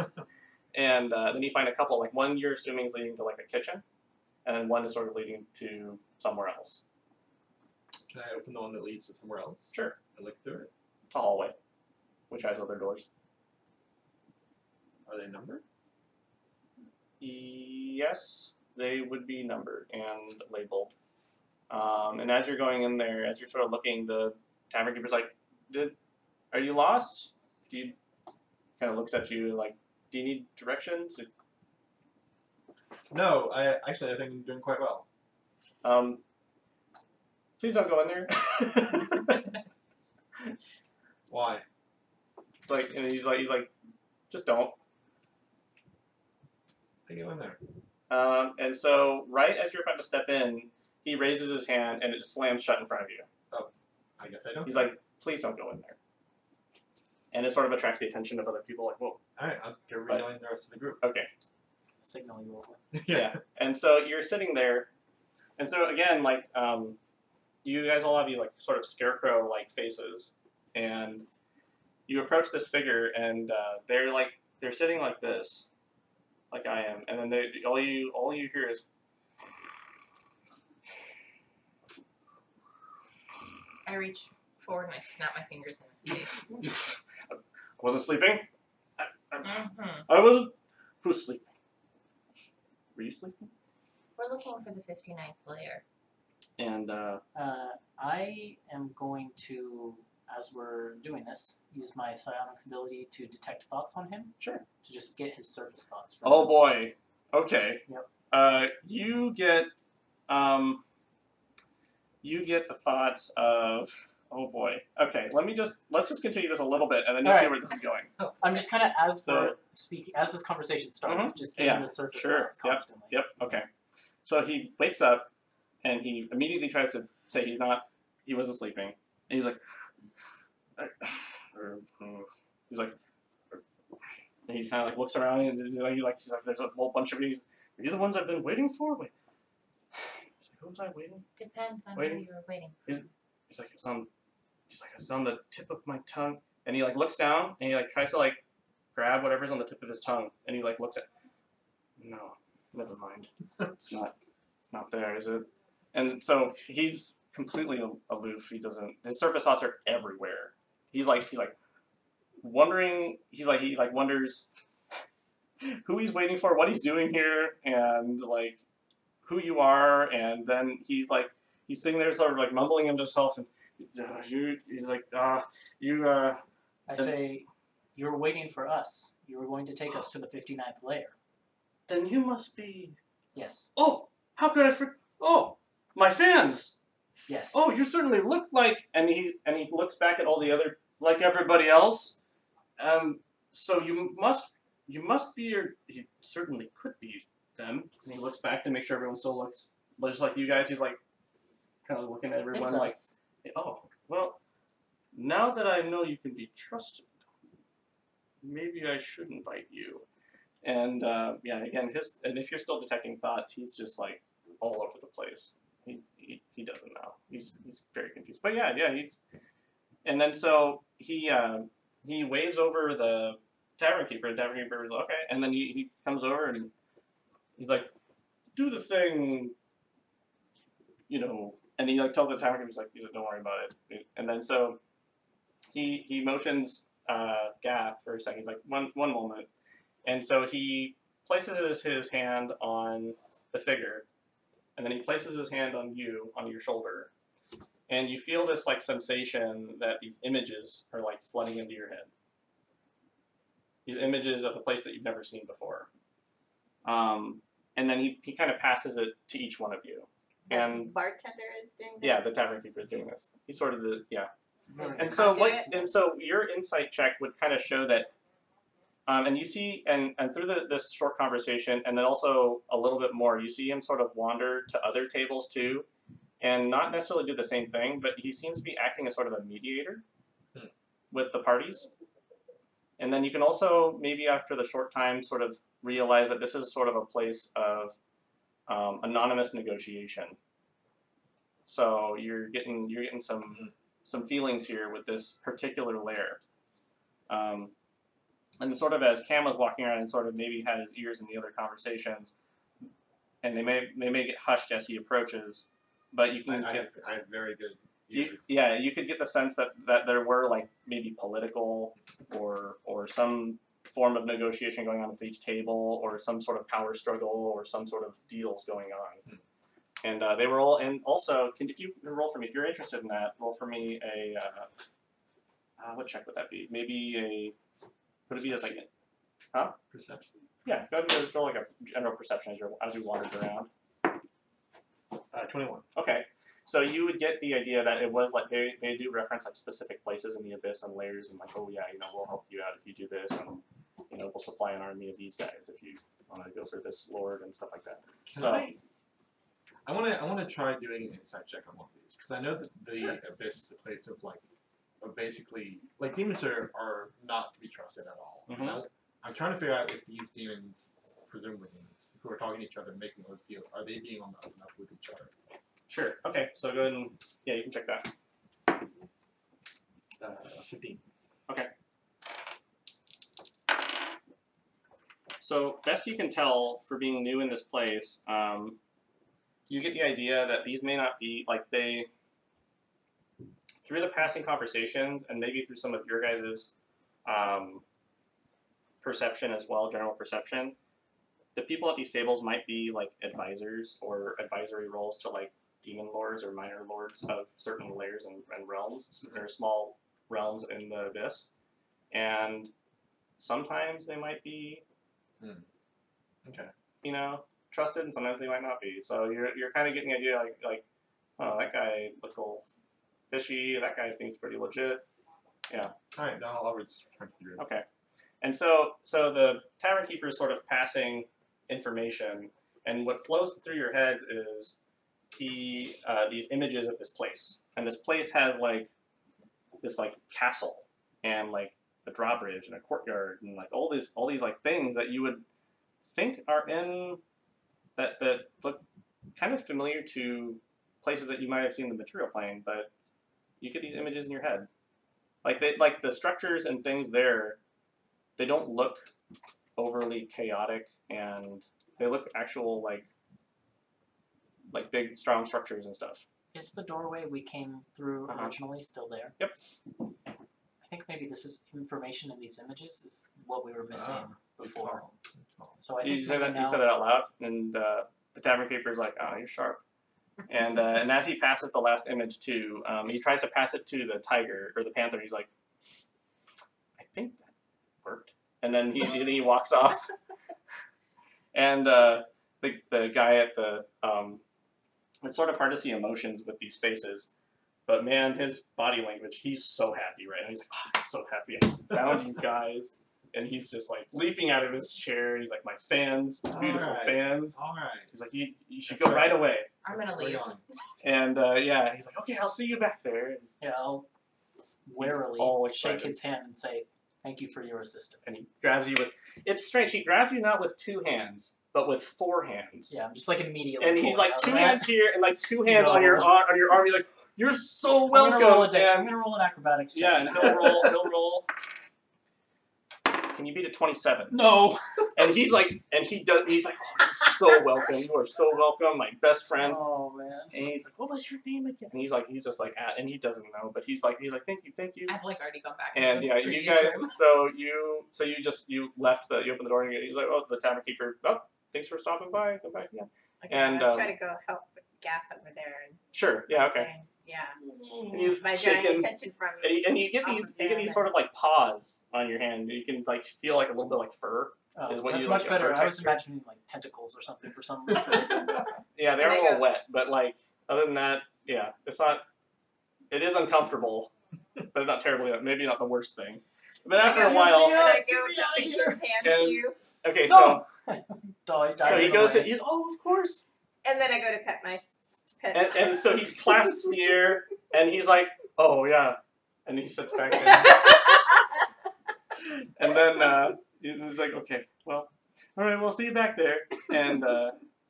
S3: And then you find a couple, like one you're assuming is leading to like a kitchen, and then one is sort of leading to somewhere else.
S1: Can I open the one that leads to somewhere else?
S3: Sure.
S1: I look through it.
S3: It's a hallway, which has other doors.
S1: Are they numbered?
S3: Yes, they would be numbered and labeled. And as you're going in there, as you're sort of looking, the tavern keeper's like, are you lost? Kind of looks at you like, do you need directions?
S1: No, I think I'm doing quite well.
S3: Please don't go in there.
S1: Why?
S3: It's like, and he's like, just don't.
S1: I go in there.
S3: And so right as you're about to step in, he raises his hand and it slams shut in front of you.
S1: Oh, I guess I don't.
S3: He's like, please don't go in there. and it sort of attracts the attention of other people. Like, whoa.
S1: All right, I'll go rejoin the rest of the group.
S3: Okay.
S4: Signal you over.
S3: Yeah. And so you're sitting there, and so again, like, you guys all have these like sort of scarecrow like faces, and you approach this figure, and they're sitting like this, like I am, and then all you hear is.
S2: I reach forward and I snap my fingers in his face.
S3: I wasn't sleeping.
S2: Mm-hmm.
S3: I wasn't. Who's sleeping? Were you sleeping?
S2: We're looking for the 59th layer.
S3: And
S4: I am going to, as we're doing this, use my psionics ability to detect thoughts on him.
S3: Sure.
S4: To just get his surface thoughts. From
S3: oh
S4: him.
S3: boy. Okay.
S4: Yep.
S3: You get the thoughts of. Oh boy. Okay. Let's just continue this a little bit, and then you'll see where this is going.
S4: I'm just kind of as
S3: So-
S4: we're speaking, as this conversation starts, just getting the surface thoughts constantly.
S3: Yep. Okay. So he wakes up, and he immediately tries to say he wasn't sleeping, and he's like, he's like, and he kind of like looks around, and he's like, there's a whole bunch of these. Are you the ones I've been waiting for? Wait. He's like, who was I waiting?
S2: Depends on
S3: Waiting.
S2: who you're waiting.
S3: He's like, it's on the tip of my tongue, and he like looks down, and he like tries to like grab whatever's on the tip of his tongue, and he like looks at. No, never mind. It's not there, is it? And so he's completely aloof. He doesn't. His surface thoughts are everywhere. He's like wondering. He wonders who he's waiting for, what he's doing here, and like who you are. And then he's sitting there, sort of like mumbling to himself, and he's like, you.
S4: I say, you're waiting for us. You were going to take us to the 59th layer.
S3: Then you must be.
S4: Yes.
S3: Oh, how could I forget? Oh, my fans.
S4: Yes.
S3: Oh, you certainly look like. And he looks back at all the other, like everybody else. So you must be, or he certainly could be them. And he looks back to make sure everyone still looks just like you guys. He's like, kind of looking at everyone
S4: It's
S3: like,
S4: us.
S3: oh, well, now that I know you can be trusted, maybe I should invite you. And again, and if you're still detecting thoughts, he's just like all over the place. He doesn't know. He's very confused. But yeah, and then so he waves over the tavern keeper. The tavern keeper is like, okay, and then he comes over and he's like, do the thing, and he like tells the tavern keeper, he's like, don't worry about it. And then so he motions Gaff for a second. He's like, one moment. And so he places his hand on the figure, and then he places his hand on your shoulder, and you feel this like sensation that these images are like flooding into your head. These images of a place that you've never seen before. And then he kind of passes it to each one of you. And
S5: the bartender is doing this?
S3: yeah, the tavern keeper is doing this. He's sort of
S5: Is
S3: And
S5: the
S3: so
S5: conduit?
S3: your insight check would kind of show that, and you see, and through this short conversation, and then also a little bit more, you see him sort of wander to other tables too, and not necessarily do the same thing, but he seems to be acting as sort of a mediator with the parties. And then you can also, maybe after the short time, sort of realize that this is sort of a place of anonymous negotiation. So you're getting some feelings here with this particular lair. And sort of as Cam was walking around and sort of maybe had his ears in the other conversations, and they may get hushed as he approaches, but you can
S1: I have very good ears.
S3: you could get the sense that there were like maybe political or some form of negotiation going on at each table, or some sort of power struggle, or some sort of deals going on. And they were all, and also, if you roll for me, if you're interested in that, roll for me a, what check would that be? Maybe would it be just like,
S1: Perception.
S3: yeah, go ahead and roll like a general perception as you wandered around.
S1: 21.
S3: Okay, so you would get the idea that it was like, they do reference like specific places in the Abyss and layers, and like, oh yeah, we'll help you out if you do this, and we'll supply an army of these guys if you want to go for this lord and stuff like that.
S1: I want to try doing an insight check on one of these, because I know that the
S3: Sure.
S1: Abyss is a place of like of basically like demons are not to be trusted at all.
S3: Mhm.
S1: I'm trying to figure out if these demons, presumably demons, who are talking to each other and making those deals, are they being on the up and up with each other?
S3: Sure. Okay. So go ahead and you can check that.
S1: 15.
S3: Okay. So best you can tell for being new in this place, you get the idea that these may not be like they. Through the passing conversations and maybe through some of your guys' perception as well, general perception, the people at these tables might be like advisors or advisory roles to like demon lords or minor lords of certain layers and realms. There are small realms in the abyss, and sometimes they might be,
S1: Okay.
S3: you know, trusted, and sometimes they might not be. So you're kind of getting the idea like, oh, that guy looks a little fishy. That guy seems pretty legit. Yeah.
S1: All right. Then I'll just try to figure it out.
S3: Okay. And so the tavern keeper is sort of passing information, and what flows through your heads is these images of this place, and this place has like this like castle and like a drawbridge and a courtyard and like all these like things that you would think are in that look kind of familiar to places that you might have seen in the material plane, but you get these images in your head. Like the structures and things there, they don't look overly chaotic, and they look actual like big strong structures and stuff.
S4: Is the doorway we came through originally still there?
S3: Yep.
S4: I think maybe this is information in these images is what we were missing before. So I think
S3: You said
S4: maybe
S3: that out loud, and the tavern keeper's like, "Oh, you're sharp." And as he passes the last image to, he tries to pass it to the tiger or the panther. He's like, "I think that worked." And then he walks off. And the guy at the it's sort of hard to see emotions with these faces, but man, his body language, he's so happy right now. He's like, "Oh, I'm so happy I found you guys." And he's just like leaping out of his chair. He's like, "My fans, beautiful fans."
S1: All right.
S3: He's like, you should go right away.
S2: I'm gonna leave.
S3: And yeah, he's like, "Okay, I'll see you back there."
S4: Yeah, I'll warily
S3: all
S4: shake
S3: excited.
S4: his hand and say, "Thank you for your assistance."
S3: And he grabs you with, it's strange, he grabs you not with 2 hands, but with 4 hands.
S4: Yeah, I'm just like immediately.
S3: And he's like
S4: pulling out
S3: 2
S4: of that.
S3: hands here and like 2 hands
S4: No.
S3: on your arm. He's like, "You're so welcome."
S4: I'm gonna roll an acrobatics check.
S3: Yeah, and he'll roll. Can you beat a 27?
S4: No.
S3: And he's like, he's like, "Oh, you're so welcome. You are so welcome, my best friend."
S4: Oh man.
S3: And he's like, "What was your name again?" And he's just like, and he doesn't know, but he's like, "Thank you."
S2: I've like already gone back.
S3: And
S2: into
S3: yeah,
S2: the
S3: you
S2: previous
S3: guys,
S2: room.
S3: so you left you opened the door, and he's like, "Oh, the tavern keeper, thanks for stopping by, come back again."
S5: Okay,
S3: And,
S5: I'll try to go help Gaff over there and
S3: Sure, yeah, okay.
S5: saying, yeah.
S3: And he's
S5: By drawing
S3: shaking,
S5: attention from
S3: and you get these sort of like paws on your hand. You can like feel like a little bit like fur.
S4: Oh,
S3: Is what
S4: that's
S3: you
S4: much
S3: like, a
S4: better.
S3: fur
S4: I was
S3: texture?
S4: imagining like tentacles or something for some reason.
S3: Yeah, they're
S5: And
S3: a
S5: they
S3: little
S5: go-
S3: wet, but like other than that, yeah, it's not. It is uncomfortable, but it's not terribly. Maybe not the worst thing. But after a while,
S5: And I go to shake his hand
S3: And-
S5: too,
S3: okay,
S4: No!
S3: so
S4: Die
S3: he
S4: in
S3: goes
S4: the
S3: to.
S4: way.
S3: He's, "Oh, of course."
S5: and then I go to pet my pets.
S3: And so he clasps the air, and he's like, "Oh yeah," and he sits back down. And then he's like, "Okay, well, all right, we'll see you back there." And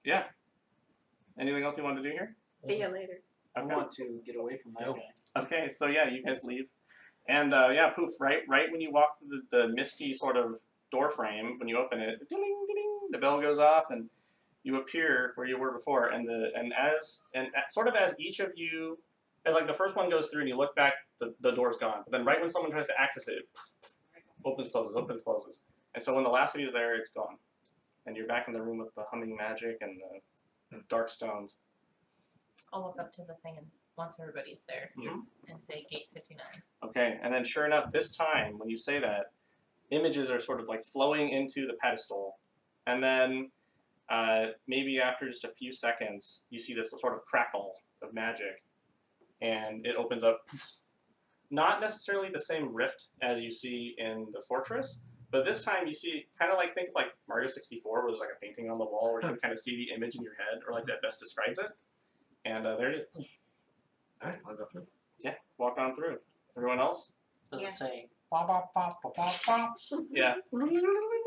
S3: yeah, anything else you want to do here?
S5: See you later.
S4: I
S3: Okay.
S4: want to get away from that
S1: Still.
S4: guy.
S3: Okay, so yeah, you guys leave, and yeah, poof! Right when you walk through the misty sort of door frame, when you open it, ding, ding, ding, the bell goes off, and you appear where you were before, and sort of as each of you, as like the first one goes through and you look back, the door's gone. But then right when someone tries to access it, opens, closes. And so when the last of you is there, it's gone. And you're back in the room with the humming magic and the dark stones.
S2: I'll look up to the thing and once everybody's there
S3: Mhm.
S2: and say gate 59.
S3: Okay, and then sure enough, this time when you say that, images are sort of like flowing into the pedestal. And then maybe after just a few seconds, you see this sort of crackle of magic. And it opens up, not necessarily the same rift as you see in the fortress, but this time you see, kind of like, think of like Mario 64, where there's like a painting on the wall where you can kind of see the image in your head, or like that best describes it. And there it is.
S1: All right, I'll go through.
S3: Yeah, walk on through. Everyone else?
S4: Does
S2: Yeah.
S4: it say ba ba ba ba ba ba?
S3: Yeah.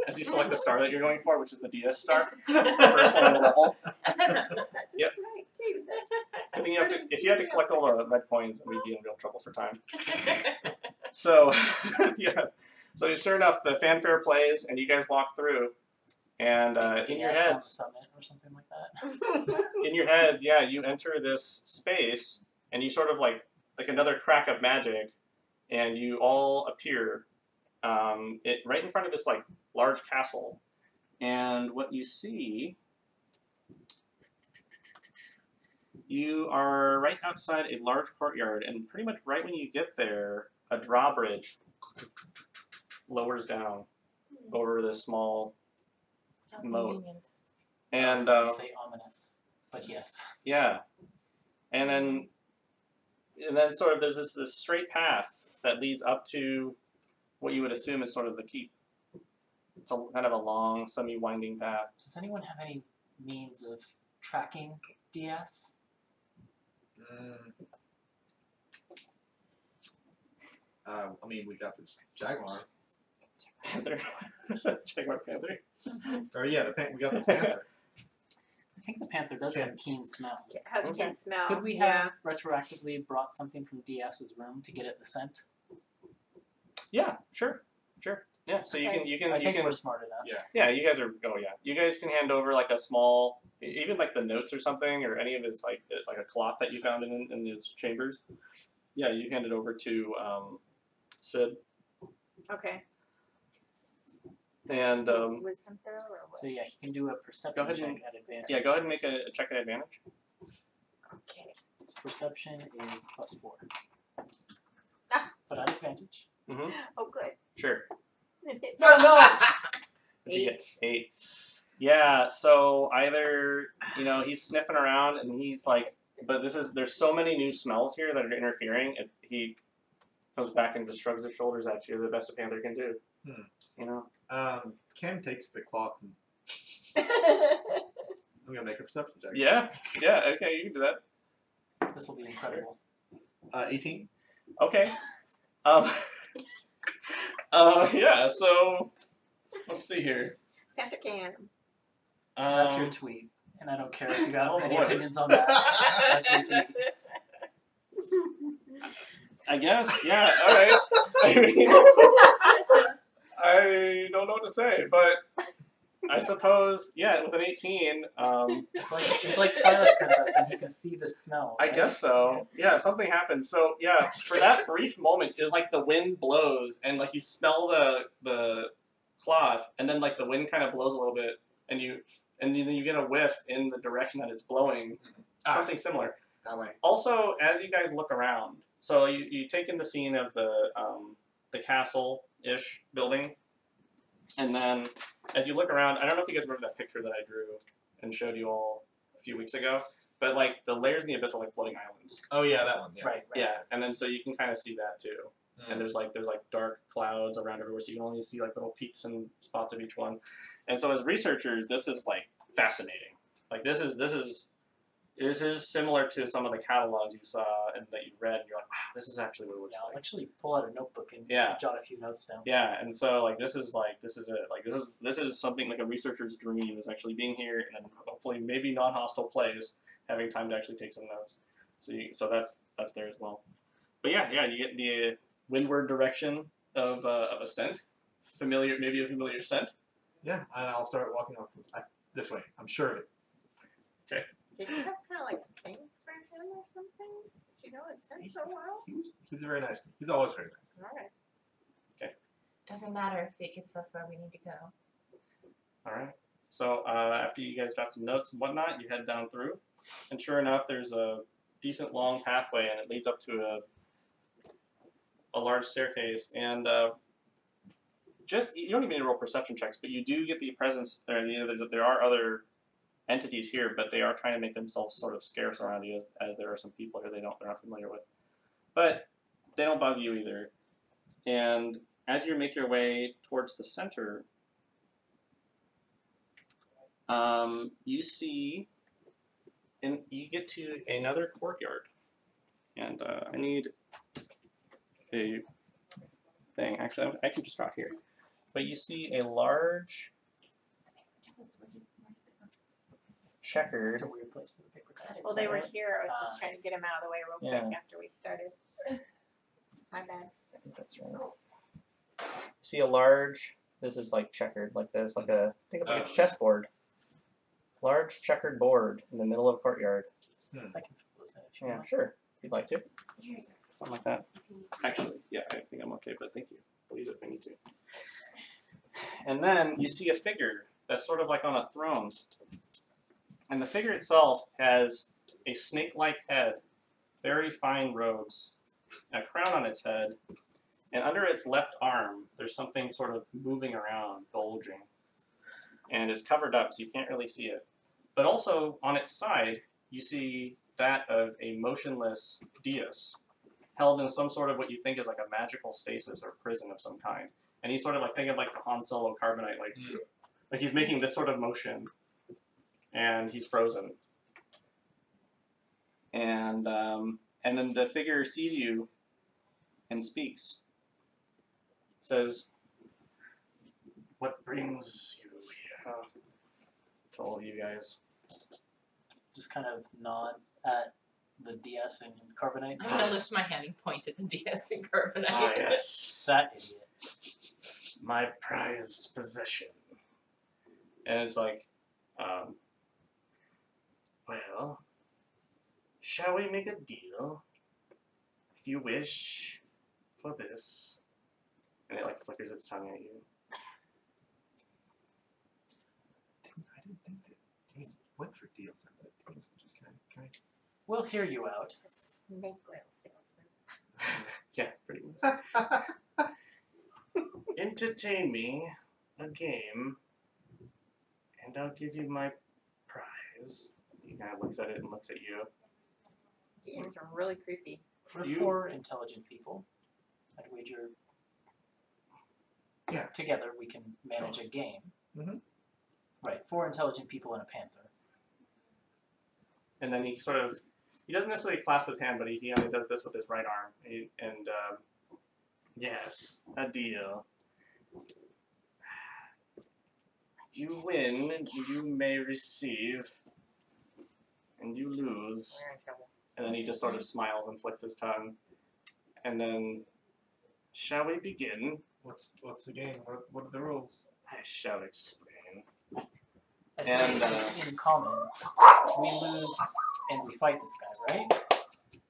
S3: As you select the star that you're going for, which is the DS star, first one on the level.
S5: That's
S3: Yep.
S5: right too.
S3: I think if you had to collect all the red coins, we'd be in real trouble for time. So, yeah. So sure enough, the fanfare plays, and you guys walk through, and in your
S4: DS on
S3: heads,
S4: Summit or something like that.
S3: in your heads, yeah, you enter this space, and you sort of like another crack of magic, and you all appear, right in front of this like large castle, and what you see. You are right outside a large courtyard, and pretty much right when you get there, a drawbridge lowers down over this small moat.
S4: I was
S3: And
S4: going to say ominous, but yes.
S3: yeah, and then sort of there's this straight path that leads up to what you would assume is sort of the keep. It's kind of a long, semi-winding path.
S4: Does anyone have any means of tracking DS?
S1: I mean, we got this jaguar.
S3: Panther. Jaguar Panther.
S1: Or yeah, we got this panther.
S4: I think the Panther does have a keen smell.
S5: It has a
S3: Okay.
S5: keen smell.
S4: Could we have retroactively brought something from DS's room to get at the scent?
S3: Yeah, sure. Yeah, so you
S5: Okay.
S3: can
S4: I think we're smart enough.
S1: Yeah.
S3: Yeah, you guys are. Oh yeah, you guys can hand over like a small, even like the notes or something, or any of his like a cloth that you found in his chambers. Yeah, you hand it over to Sid,
S5: Okay.
S3: and
S5: So wisdom throw or what?
S4: So yeah, he can do a perception
S3: Go ahead
S4: check
S3: and-
S4: at advantage.
S3: yeah, go ahead and make a check at advantage.
S5: Okay.
S4: His perception is +4.
S5: Ah.
S4: But at advantage.
S3: Mm-hmm.
S5: Oh, good.
S3: Sure.
S5: No.
S3: Did you get 8? Yeah. So either he's sniffing around and he's like, but there's so many new smells here that are interfering. He comes back and just shrugs his shoulders at you. The best a panther can do.
S1: Cam takes the cloth and I'm gonna make a perception check.
S3: Yeah. Okay, you can do that.
S4: This will be incredible.
S1: 18.
S3: Okay. Yeah. So let's see here.
S5: Panther can.
S4: That's your tweet. And I don't care if you got
S3: Oh,
S4: any
S3: boy.
S4: opinions on that. That's your tweet.
S3: I guess. Yeah. All right. I mean, I don't know what to say, but I suppose, yeah, with an 18,
S4: It's like Twilight Princess, and he can see the smell.
S3: I
S4: right?
S3: guess so. Yeah, something happens. So yeah, for that brief moment, it's like the wind blows, and like you smell the cloth, and then like the wind kind of blows a little bit, and then you get a whiff in the direction that it's blowing. Something similar.
S1: That way.
S3: Also, as you guys look around, so you take in the scene of the castle-ish building, and then as you look around, I don't know if you guys remember that picture that I drew and showed you all a few weeks ago, but like the layers in the abyss are like floating islands.
S1: Oh yeah, that one. Yeah.
S4: Right.
S3: Yeah, and then so you can kind of see that too. And there's like dark clouds around everywhere, so you can only see like little peaks and spots of each one. And so as researchers, this is like fascinating. Like this is similar to some of the catalogs you saw and that you read, and you're like, wow, this is actually what it looks
S4: Yeah, I'll
S3: like.
S4: actually pull out a notebook and
S3: Yeah.
S4: jot a few notes down.
S3: Yeah, and so like this is it. Like this is something like a researcher's dream, is actually being here in a hopefully maybe non-hostile place, having time to actually take some notes. So that's there as well. But yeah, you get the windward direction of a scent, maybe a familiar scent.
S1: Yeah, and I'll start walking off this way. I'm sure of it.
S5: Did you have kind of like a thing for him or something? Did you know his sense so well?
S1: He's very nice. He's always very nice.
S5: All right.
S2: Doesn't matter if it gets us where we need to go.
S3: All right. So after you guys jot some notes and whatnot, you head down through, and sure enough, there's a decent long pathway, and it leads up to a large staircase. And you don't even need to roll perception checks, but you do get the presence. There are other entities here, but they are trying to make themselves sort of scarce around you, as there are some people here they're not familiar with. But they don't bug you either. And as you make your way towards the center, you see, and you get to another courtyard. And I need a thing. Actually, I can just draw here. But you see a large checkered.
S4: It's a weird place for the paper cut.
S5: Well, they were here. I was just trying to get them out of the way real quick
S3: Yeah.
S5: after we started. My bad.
S3: I think that's right. See a large. This is like checkered, like this, like a think of like a chessboard. Large checkered board in the middle of a courtyard.
S4: I can fill those in if you
S3: Yeah,
S4: want.
S3: sure. If you'd like to. Something like that. Actually, yeah, I think I'm okay, but thank you. Please if I need to. And then you see a figure that's sort of like on a throne. And the figure itself has a snake-like head, very fine robes, a crown on its head, and under its left arm, there's something sort of moving around, bulging. And it's covered up, so you can't really see it. But also, on its side, you see that of a motionless dais, held in some sort of what you think is like a magical stasis or prison of some kind. And he's sort of like, think of like the Han Solo carbonite, like he's making this sort of motion, and he's frozen. And then the figure sees you and speaks. Says, "What brings you here?" To all of you guys.
S4: Just kind of nod at the DS and carbonite.
S2: I'm gonna lift my hand and point at the DS and carbonite.
S3: Ah, yes.
S4: That idiot.
S3: My prized possession. And it's like, well, shall we make a deal? If you wish for this. And it like flickers its tongue at you.
S1: I didn't think that he went for deals. I thought things were just kind of trying.
S4: We'll hear you out.
S5: It's a snake oil salesman.
S3: Yeah, pretty much. Entertain me a game, and I'll give you my prize. He kind of looks at it and looks at you.
S5: It's really creepy.
S4: For
S3: You-
S4: 4 intelligent people, I'd wager
S1: Yeah.
S4: together we can manage a game.
S1: Mhm.
S4: Right, 4 intelligent people and a panther.
S3: And then he sort of, he doesn't necessarily clasp his hand, but he only does this with his right arm. Yes, a deal. If you win, you may receive, and you lose.
S5: We're in trouble.
S3: And then he just sort of smiles and flicks his tongue. And then, shall we begin?
S1: What's the game? What are the rules?
S3: I shall explain.
S4: I
S3: And,
S4: say in common, we lose and we fight this guy, right?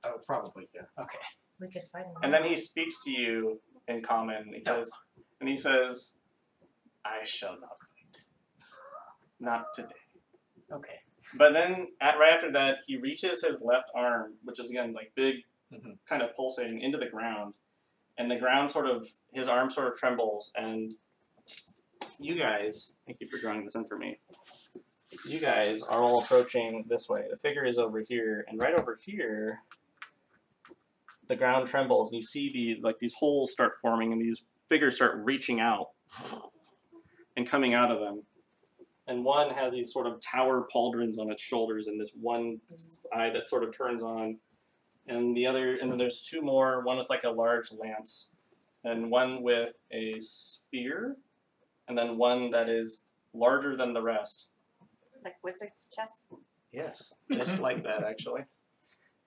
S1: Oh, probably, yeah.
S4: Okay.
S2: We could fight him.
S3: And then he speaks to you in common. He says, I shall not fight. Not today.
S4: Okay.
S3: But then, right after that, he reaches his left arm, which is again like big, kind of pulsating, into the ground. And the ground sort of, his arm sort of trembles. And you guys, thank you for drawing this in for me. You guys are all approaching this way. The figure is over here, and right over here, the ground trembles, and you see these holes start forming, and these figures start reaching out and coming out of them. And one has these sort of tower pauldrons on its shoulders, and this one eye that sort of turns on, and then there's 2 more, one with like a large lance, and one with a spear, and then one that is larger than the rest.
S5: Like wizard's chess.
S3: Yes, just like that actually.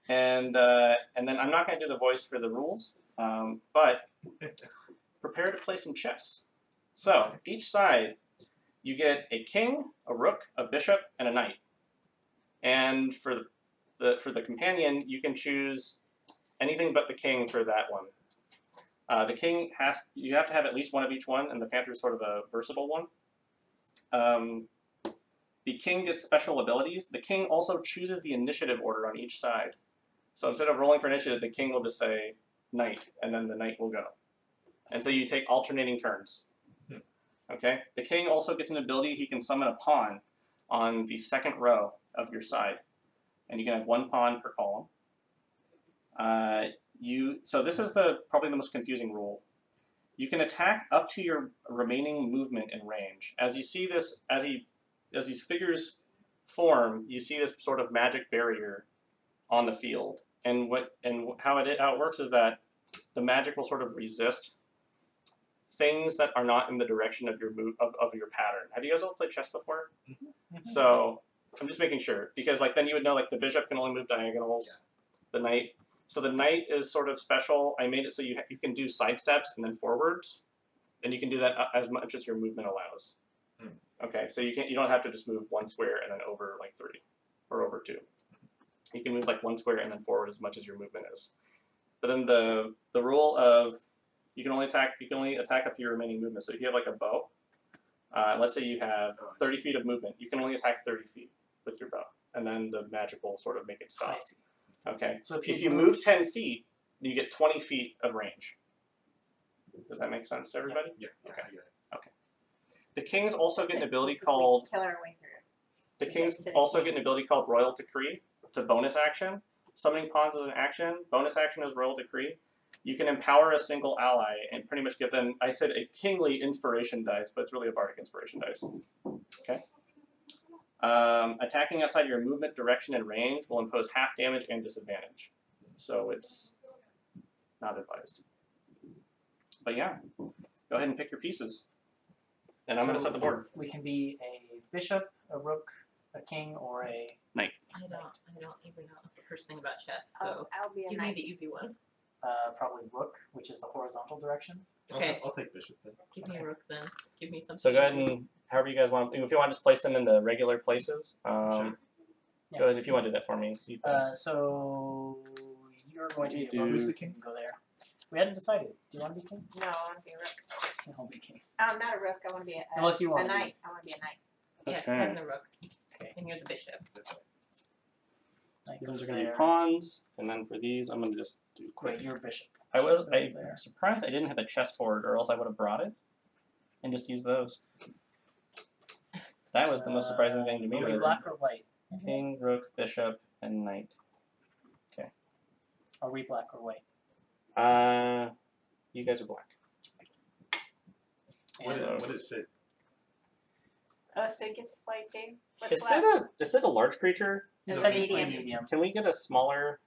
S3: And then I'm not going to do the voice for the rules, but prepare to play some chess. So each side, you get a king, a rook, a bishop, and a knight. And for the companion, you can choose anything but the king for that one. The king you have to have at least one of each one, and the panther is sort of a versatile one. The king gets special abilities. The king also chooses the initiative order on each side. So instead of rolling for initiative, the king will just say knight, and then the knight will go. And so you take alternating turns. Okay? The king also gets an ability. He can summon a pawn on the second row of your side. And you can have 1 pawn per column. So this is probably the most confusing rule. You can attack up to your remaining movement in range. As you see this, as these figures form, you see this sort of magic barrier on the field. And how it works is that the magic will sort of resist things that are not in the direction of your move of your pattern. Have you guys all played chess before? So I'm just making sure, because like then you would know like the bishop can only move diagonals, the knight. So the knight is sort of special. I made it so you can do side steps and then forwards, and you can do that as much as your movement allows. Okay, so you don't have to just move one square and then over like 3 or over 2. You can move like 1 square and then forward as much as your movement is. But then the rule of you can only attack up to your remaining movement. So if you have like a bow, let's say you have 30 feet of movement, you can only attack 30 feet with your bow, and then the magic will sort of make it stop. Okay. So if you move 10 feet, you get 20 feet of range. Does that make sense to everybody?
S1: Yeah.
S3: Okay.
S1: I get it.
S3: Okay. The kings also get an ability
S5: Basically
S3: called.
S5: kill our way through.
S3: The
S5: to
S3: kings
S5: get to the
S3: also
S5: king.
S3: get an ability called Royal Decree. It's a bonus action. Summoning pawns is an action. Bonus action is Royal Decree. You can empower a single ally and pretty much give them, I said a kingly inspiration dice, but it's really a bardic inspiration dice. Okay. Attacking outside your movement, direction, and range will impose half damage and disadvantage. So it's not advised. But yeah, go ahead and pick your pieces. And I'm going to set the board.
S4: We can be a bishop, a rook, a king, or a
S2: I don't even know the first thing about chess, so
S5: I'll be a
S2: give me
S5: knight.
S2: the easy one.
S4: probably rook, which is the horizontal directions.
S2: Okay.
S1: I'll take bishop then.
S2: Give me a rook then. Give me something.
S3: So go ahead and, however you guys want, if you want to just place them in the regular places,
S1: Sure.
S4: Yeah.
S3: go ahead if you want to do that for me.
S4: So you're going to be a
S3: Do-
S4: rook.
S1: Who's the
S4: You
S1: king?
S4: can go there. We hadn't decided. Do you want to be king?
S5: No, I want to be a rook.
S4: I'll be king.
S5: I'm not a rook. I want to be
S4: Unless you want
S5: a
S4: to be.
S5: knight. I want to be a knight.
S2: Yeah, 'cause
S3: Okay.
S2: I'm the rook.
S4: Okay.
S2: And you're the bishop.
S1: That's right.
S4: Knight
S3: Those
S4: goes
S3: are going to be
S4: there.
S3: pawns, and then for these, I'm going to just do quick.
S4: Wait, you're a bishop.
S3: I'm
S4: Goes there.
S3: surprised I didn't have a chessboard, or else I would have brought it and just used those. That was the most surprising thing to me.
S4: Are we
S3: really.
S4: black or white?
S3: King, rook, bishop, and knight.
S4: Are we black or white?
S3: You guys are black.
S1: What is Sid?
S5: Oh, Sid gets white too.
S3: Is
S5: What's
S3: Sid
S5: left?
S3: a large creature?
S4: It's
S5: a
S4: technically
S5: medium.
S4: medium.
S3: Can we get a smaller?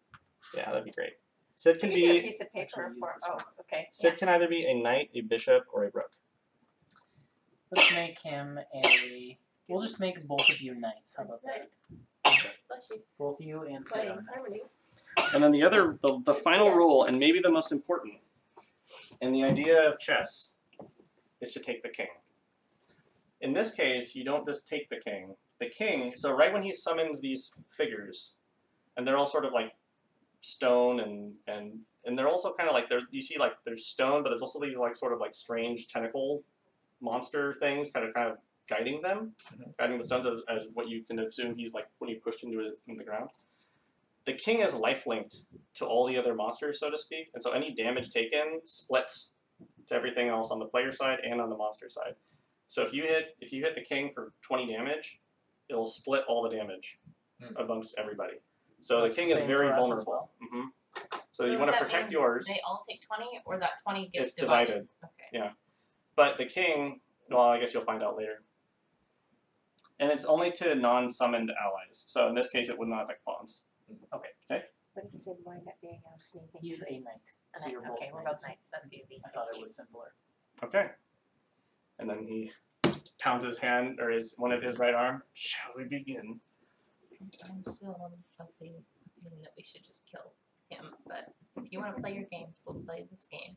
S3: Yeah, that'd be great. Sid can
S5: You can get a
S3: be.
S5: piece of paper
S4: Actually, use
S5: for.
S4: this
S5: Oh,
S4: one.
S5: okay.
S3: Sid can either be a knight, a bishop, or a rook.
S4: Let's make him a. We'll just make both of you knights. How about that?
S2: Bless you.
S4: Both you and Sid
S5: Playing
S4: are knights.
S3: And then the final rule, and maybe the most important, in the idea of chess, is to take the king. In this case, you don't just take the king. The king, so right when he summons these figures, and they're all sort of like stone and they're also kind of like, you see like there's stone, but there's also these like sort of like strange tentacle monster things kind of guiding them, guiding the stones as what you can assume he's like when he pushed into the ground. The king is life-linked to all the other monsters, so to speak, and so any damage taken splits to everything else on the player side and on the monster side. So if you hit the king for 20 damage, it'll split all the damage amongst everybody. So
S4: That's
S3: the king
S4: the
S3: is
S4: same
S3: very
S4: for us as
S3: vulnerable.
S4: well.
S3: So you
S2: does
S3: want to
S2: that
S3: protect
S2: mean
S3: yours.
S2: They all take 20, or that 20 gets
S3: It's divided.
S2: Okay.
S3: But the king, well, I guess you'll find out later. And it's only to non-summoned allies. So in this case, it would not affect pawns.
S5: What did Sid wind up being? I was sneezing.
S4: He's a knight.
S5: A
S4: So
S5: knight.
S4: you're both
S5: Okay, we're
S4: knights.
S5: both knights. That's easy.
S4: I thought
S5: Thank
S4: it
S5: you.
S4: was simpler.
S3: Okay. And then he pounds his hand, or one of his right arm. Shall we begin?
S2: I'm still of the opinion that we should just kill him, but if you want to play your games, we'll play this game.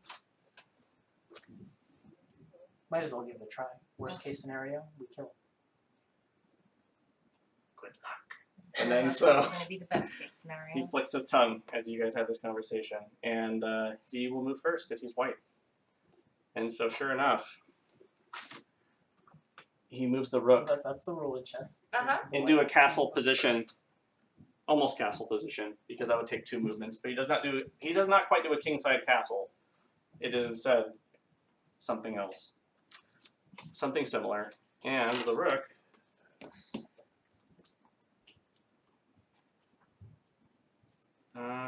S4: Might as well give it a try. Worst case scenario, we kill him.
S3: Good luck. And then
S2: That's
S3: so
S2: going to be the best case scenario.
S3: he flicks his tongue as you guys have this conversation, and he will move first because he's white. And so sure enough, he moves the rook
S4: But that's the rule in chess.
S3: into a castle position, almost castle position, because that would take 2 movements. But he does not quite do a kingside castle. It is instead something else, something similar. And the rook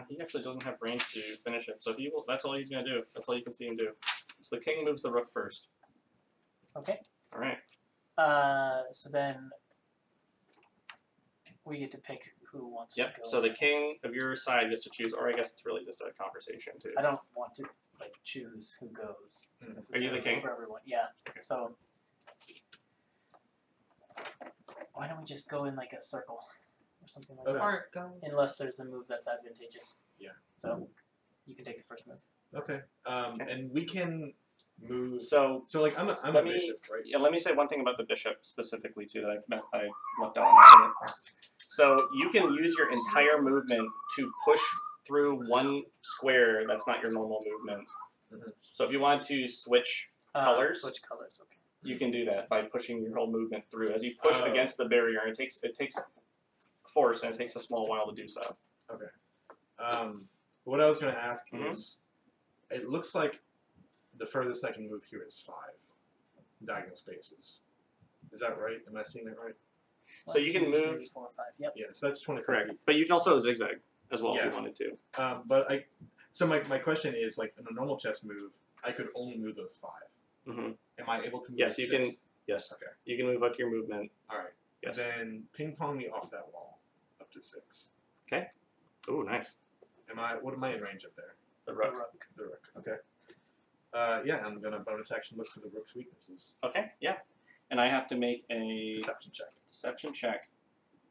S3: he actually doesn't have range to finish it, so that's all he's going to do. That's all you can see him do. So the king moves the rook first.
S4: Okay.
S3: All right.
S4: So then we get to pick who wants
S3: Yep.
S4: to go.
S3: So the king of your side gets to choose, or I guess it's really just a conversation too.
S4: I don't want to like choose who goes.
S3: Are you the
S4: necessarily
S3: king?
S4: For everyone, yeah.
S3: Okay.
S4: So why don't we just go in like a circle or something like
S1: Okay.
S4: that?
S2: Or go.
S4: Unless there's a move that's advantageous.
S1: Yeah.
S4: So you can take the first move.
S1: Okay.
S3: Okay.
S1: And we can move.
S3: So
S1: So like I'm a
S3: Let me-
S1: bishop, right?
S3: yeah, let me say one thing about the bishop specifically too that I left out on accident. So you can use your entire movement to push through one square that's not your normal movement.
S1: Mhm.
S3: So if you want to switch Colors?
S4: Switch colors. Okay.
S3: you can do that by pushing your whole movement through. As you push
S1: Oh.
S3: against the barrier, it takes force and it takes a small while to do so.
S1: What I was going to ask
S3: Mhm.
S1: is, it looks like the furthest I can move here is 5 diagonal spaces. Is that right? Am I seeing that right?
S3: So you can
S4: 1, 2,
S3: move-
S4: 3, 4, 5. Yep.
S1: Yeah, so that's 25
S3: Correct.
S1: feet.
S3: But you can also zigzag as well if
S1: Yeah.
S3: you wanted to.
S1: But so my question is, like, in a normal chess move, I could only move those 5.
S3: Mm-hmm.
S1: Am I able to move
S3: Yes, you
S1: 6?
S3: can. Yes.
S1: Okay.
S3: You can move up to your movement.
S1: All right.
S3: Yes.
S1: Then ping pong me off that wall up to 6.
S3: Ooh, nice.
S1: What am I in range up there?
S3: The
S4: The
S3: rook.
S4: rook.
S1: The rook. Okay. Yeah, I'm gonna bonus action look for the rook's weaknesses.
S3: Okay, yeah. And I have to make a
S1: Deception check.
S3: deception check.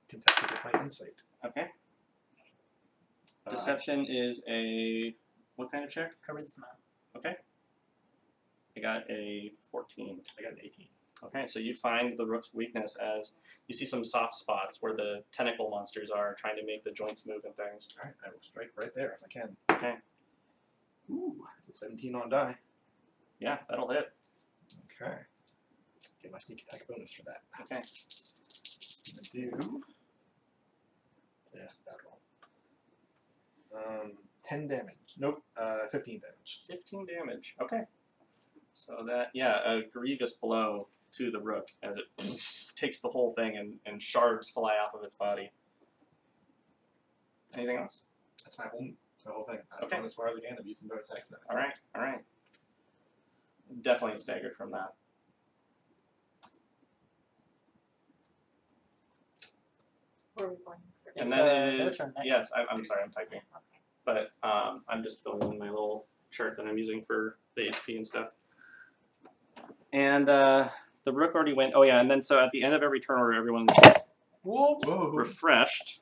S1: Contested with my insight.
S3: Okay.
S1: Uh,
S3: Deception is a what kind of check?
S4: Charisma.
S3: Okay. I got a 14.
S1: I got an 18.
S3: Okay, so you find the rook's weakness as you see some soft spots where the tentacle monsters are trying to make the joints move and things.
S1: All right, I will strike right there if I can.
S3: Okay.
S1: Ooh, it's a 17 on die.
S3: Yeah, that'll hit.
S1: Okay. Get my sneak attack bonus for that.
S3: Okay.
S1: I'm gonna do. Yeah, that roll. 10 damage. Nope. 15 damage.
S3: 15 damage. Okay. So that, yeah, a grievous blow to the rook as it takes the whole thing and shards fly off of its body. Anything else?
S1: That's my whole thing. I've
S3: Okay.
S1: gone as far as I can. I'm using bonus action.
S3: All right, all right. Definitely staggered from that.
S5: Where are we going?
S3: And
S4: It's,
S3: then
S4: their
S3: it is,
S4: turn next.
S3: yes, I'm sorry, I'm typing.
S5: Okay.
S3: But I'm just filling in my little chart that I'm using for the HP and stuff. And the rook already went. Oh yeah, and then so at the end of every turn order, everyone's
S4: Whoop.
S1: Whoa.
S3: refreshed,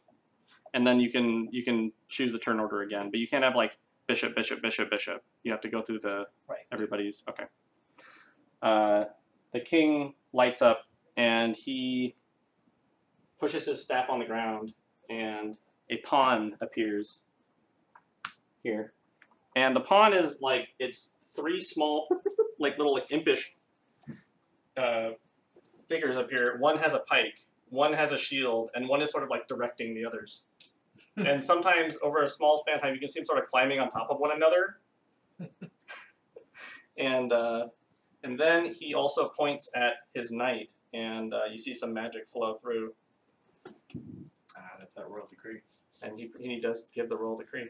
S3: and then you can choose the turn order again. But you can't have like bishop, bishop, bishop, bishop. You have to go through the
S4: Right.
S3: everybody's. Okay. The king lights up and he pushes his staff on the ground, and a pawn appears here. And the pawn is like, it's 3 small, like little like, impish figures up here. One has a pike, one has a shield, and one is sort of like directing the others. And sometimes over a small span of time, you can see them sort of climbing on top of one another. And then he also points at his knight, and you see some magic flow through.
S1: That's that royal decree.
S3: And he does give the royal decree,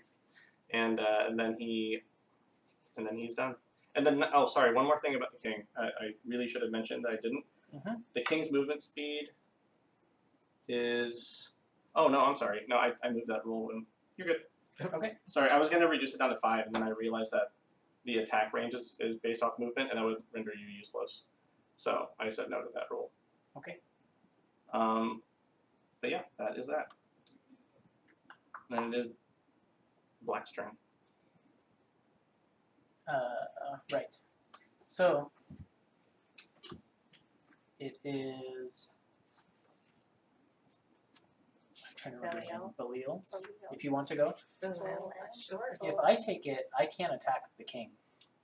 S3: and then he's done. And then oh sorry, one more thing about the king. I really should have mentioned that I didn't.
S4: Mhm.
S3: The king's movement speed is oh no I'm sorry no I moved that roll and you're good.
S4: Okay.
S3: Sorry, I was gonna reduce it down to 5, and then I realized that the attack range is based off movement, and that would render you useless. So I said no to that roll.
S4: Okay.
S3: But yeah, that is that. And it is Black's turn.
S4: Right. So it is. I'm trying to remember his name. Belial. If you want to go.
S2: Sure.
S4: If I take it, I can't attack the king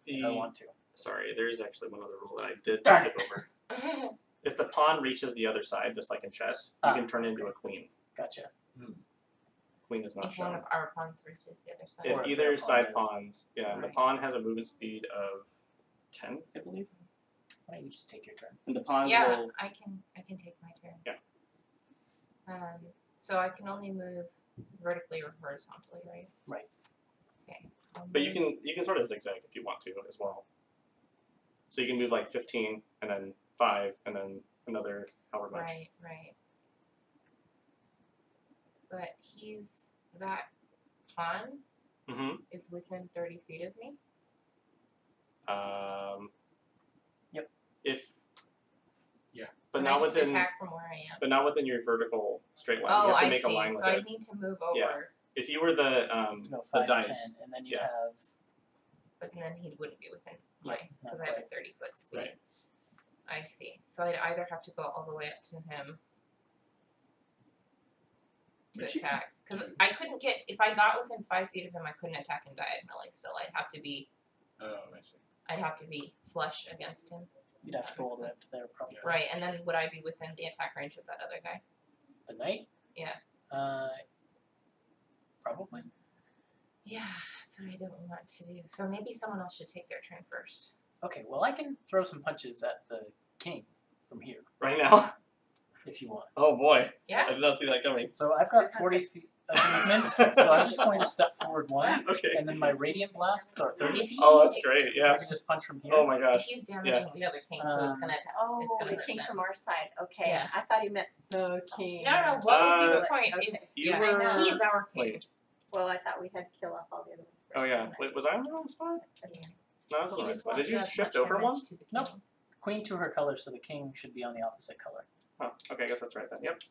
S4: if I want to.
S3: Sorry, there is actually one other rule that I did
S4: Darn
S3: skip over. If the pawn reaches the other side, just like in chess, you can turn into a queen.
S4: Gotcha.
S3: Queen is not
S2: If one
S3: shown.
S2: of our pawns reaches the other side.
S3: If
S4: Or if
S3: either
S4: their
S3: side
S4: pawn
S3: pawns, yeah, and the
S2: Right.
S3: pawn has a movement speed of 10, I believe.
S4: Why don't you just take your turn?
S3: And the pawns
S2: Yeah,
S3: will.
S2: I can take my turn.
S3: Yeah.
S2: So I can only move vertically or horizontally, right?
S4: Right.
S2: Okay.
S3: But you can sort of zigzag if you want to as well. So you can move like 15 and then 5 and then another however much.
S2: Right. But that pawn
S3: Mm-hmm.
S2: is within 30 feet of me.
S4: Yep.
S3: If.
S1: Yeah.
S3: But
S2: Can I
S3: not
S2: just
S3: within.
S2: attack from where I am?
S3: But not within your vertical straight line.
S2: Oh,
S3: You have to
S2: I
S3: make
S2: see.
S3: a line with
S2: so
S3: it.
S2: I need to move over.
S3: Yeah. If you were the
S4: No,
S3: the
S4: 5 to
S3: dice.
S4: 10, and then you
S3: Yeah.
S4: have.
S2: But then he wouldn't be within my,
S4: Yep,
S2: because
S4: not
S2: I have a
S4: quite.
S2: 30-foot speed.
S3: Right.
S2: I see. So I'd either have to go all the way up to him to
S1: But you can-
S2: attack. Because I couldn't get, if I got within 5 feet of him, I couldn't attack him diagonally still. I'd have to be flush against him.
S4: You'd have to go all the way up to there, probably.
S1: Yeah.
S2: Right, and then would I be within the attack range of that other guy?
S4: The knight?
S2: Yeah.
S4: Probably.
S2: Yeah, that's what I don't want to do. So maybe someone else should take their turn first.
S4: Okay, well, I can throw some punches at the king from here,
S3: Right now.
S4: if you want.
S3: Oh boy.
S2: Yeah?
S3: I did not see that coming.
S4: So I've got 40 feet of movement, so I'm just going to step forward 1,
S3: Okay.
S4: and then my radiant blasts are 30
S2: If
S4: feet.
S3: Oh, that's
S2: takes-
S3: great.
S4: So
S3: Yeah.
S4: I can just punch from here.
S3: Oh my gosh.
S2: He's damaging the other king, so it's gonna attack.
S5: Oh,
S2: it's gonna
S5: the
S2: hurt
S5: king
S2: them.
S5: from our side. Okay.
S2: Yeah.
S5: I thought he meant the king.
S2: No, what would be the point?
S5: Okay.
S2: If,
S3: You
S2: yeah,
S3: were.
S2: he is our king.
S3: Wait.
S5: Well, I thought we had to kill off all the other ones first.
S3: Oh yeah.
S5: didn't I?
S3: Wait, was I on the wrong spot?
S2: Yeah.
S3: No, I was on
S2: He
S3: the right
S2: just
S3: spot.
S2: wants
S3: Did you
S2: to have
S3: shift
S2: much
S3: over
S2: damage
S3: one?
S2: to the
S4: Nope.
S2: king.
S4: Queen to her color, so the king should be on the opposite color.
S3: Oh, okay, I guess that's right then. Yep.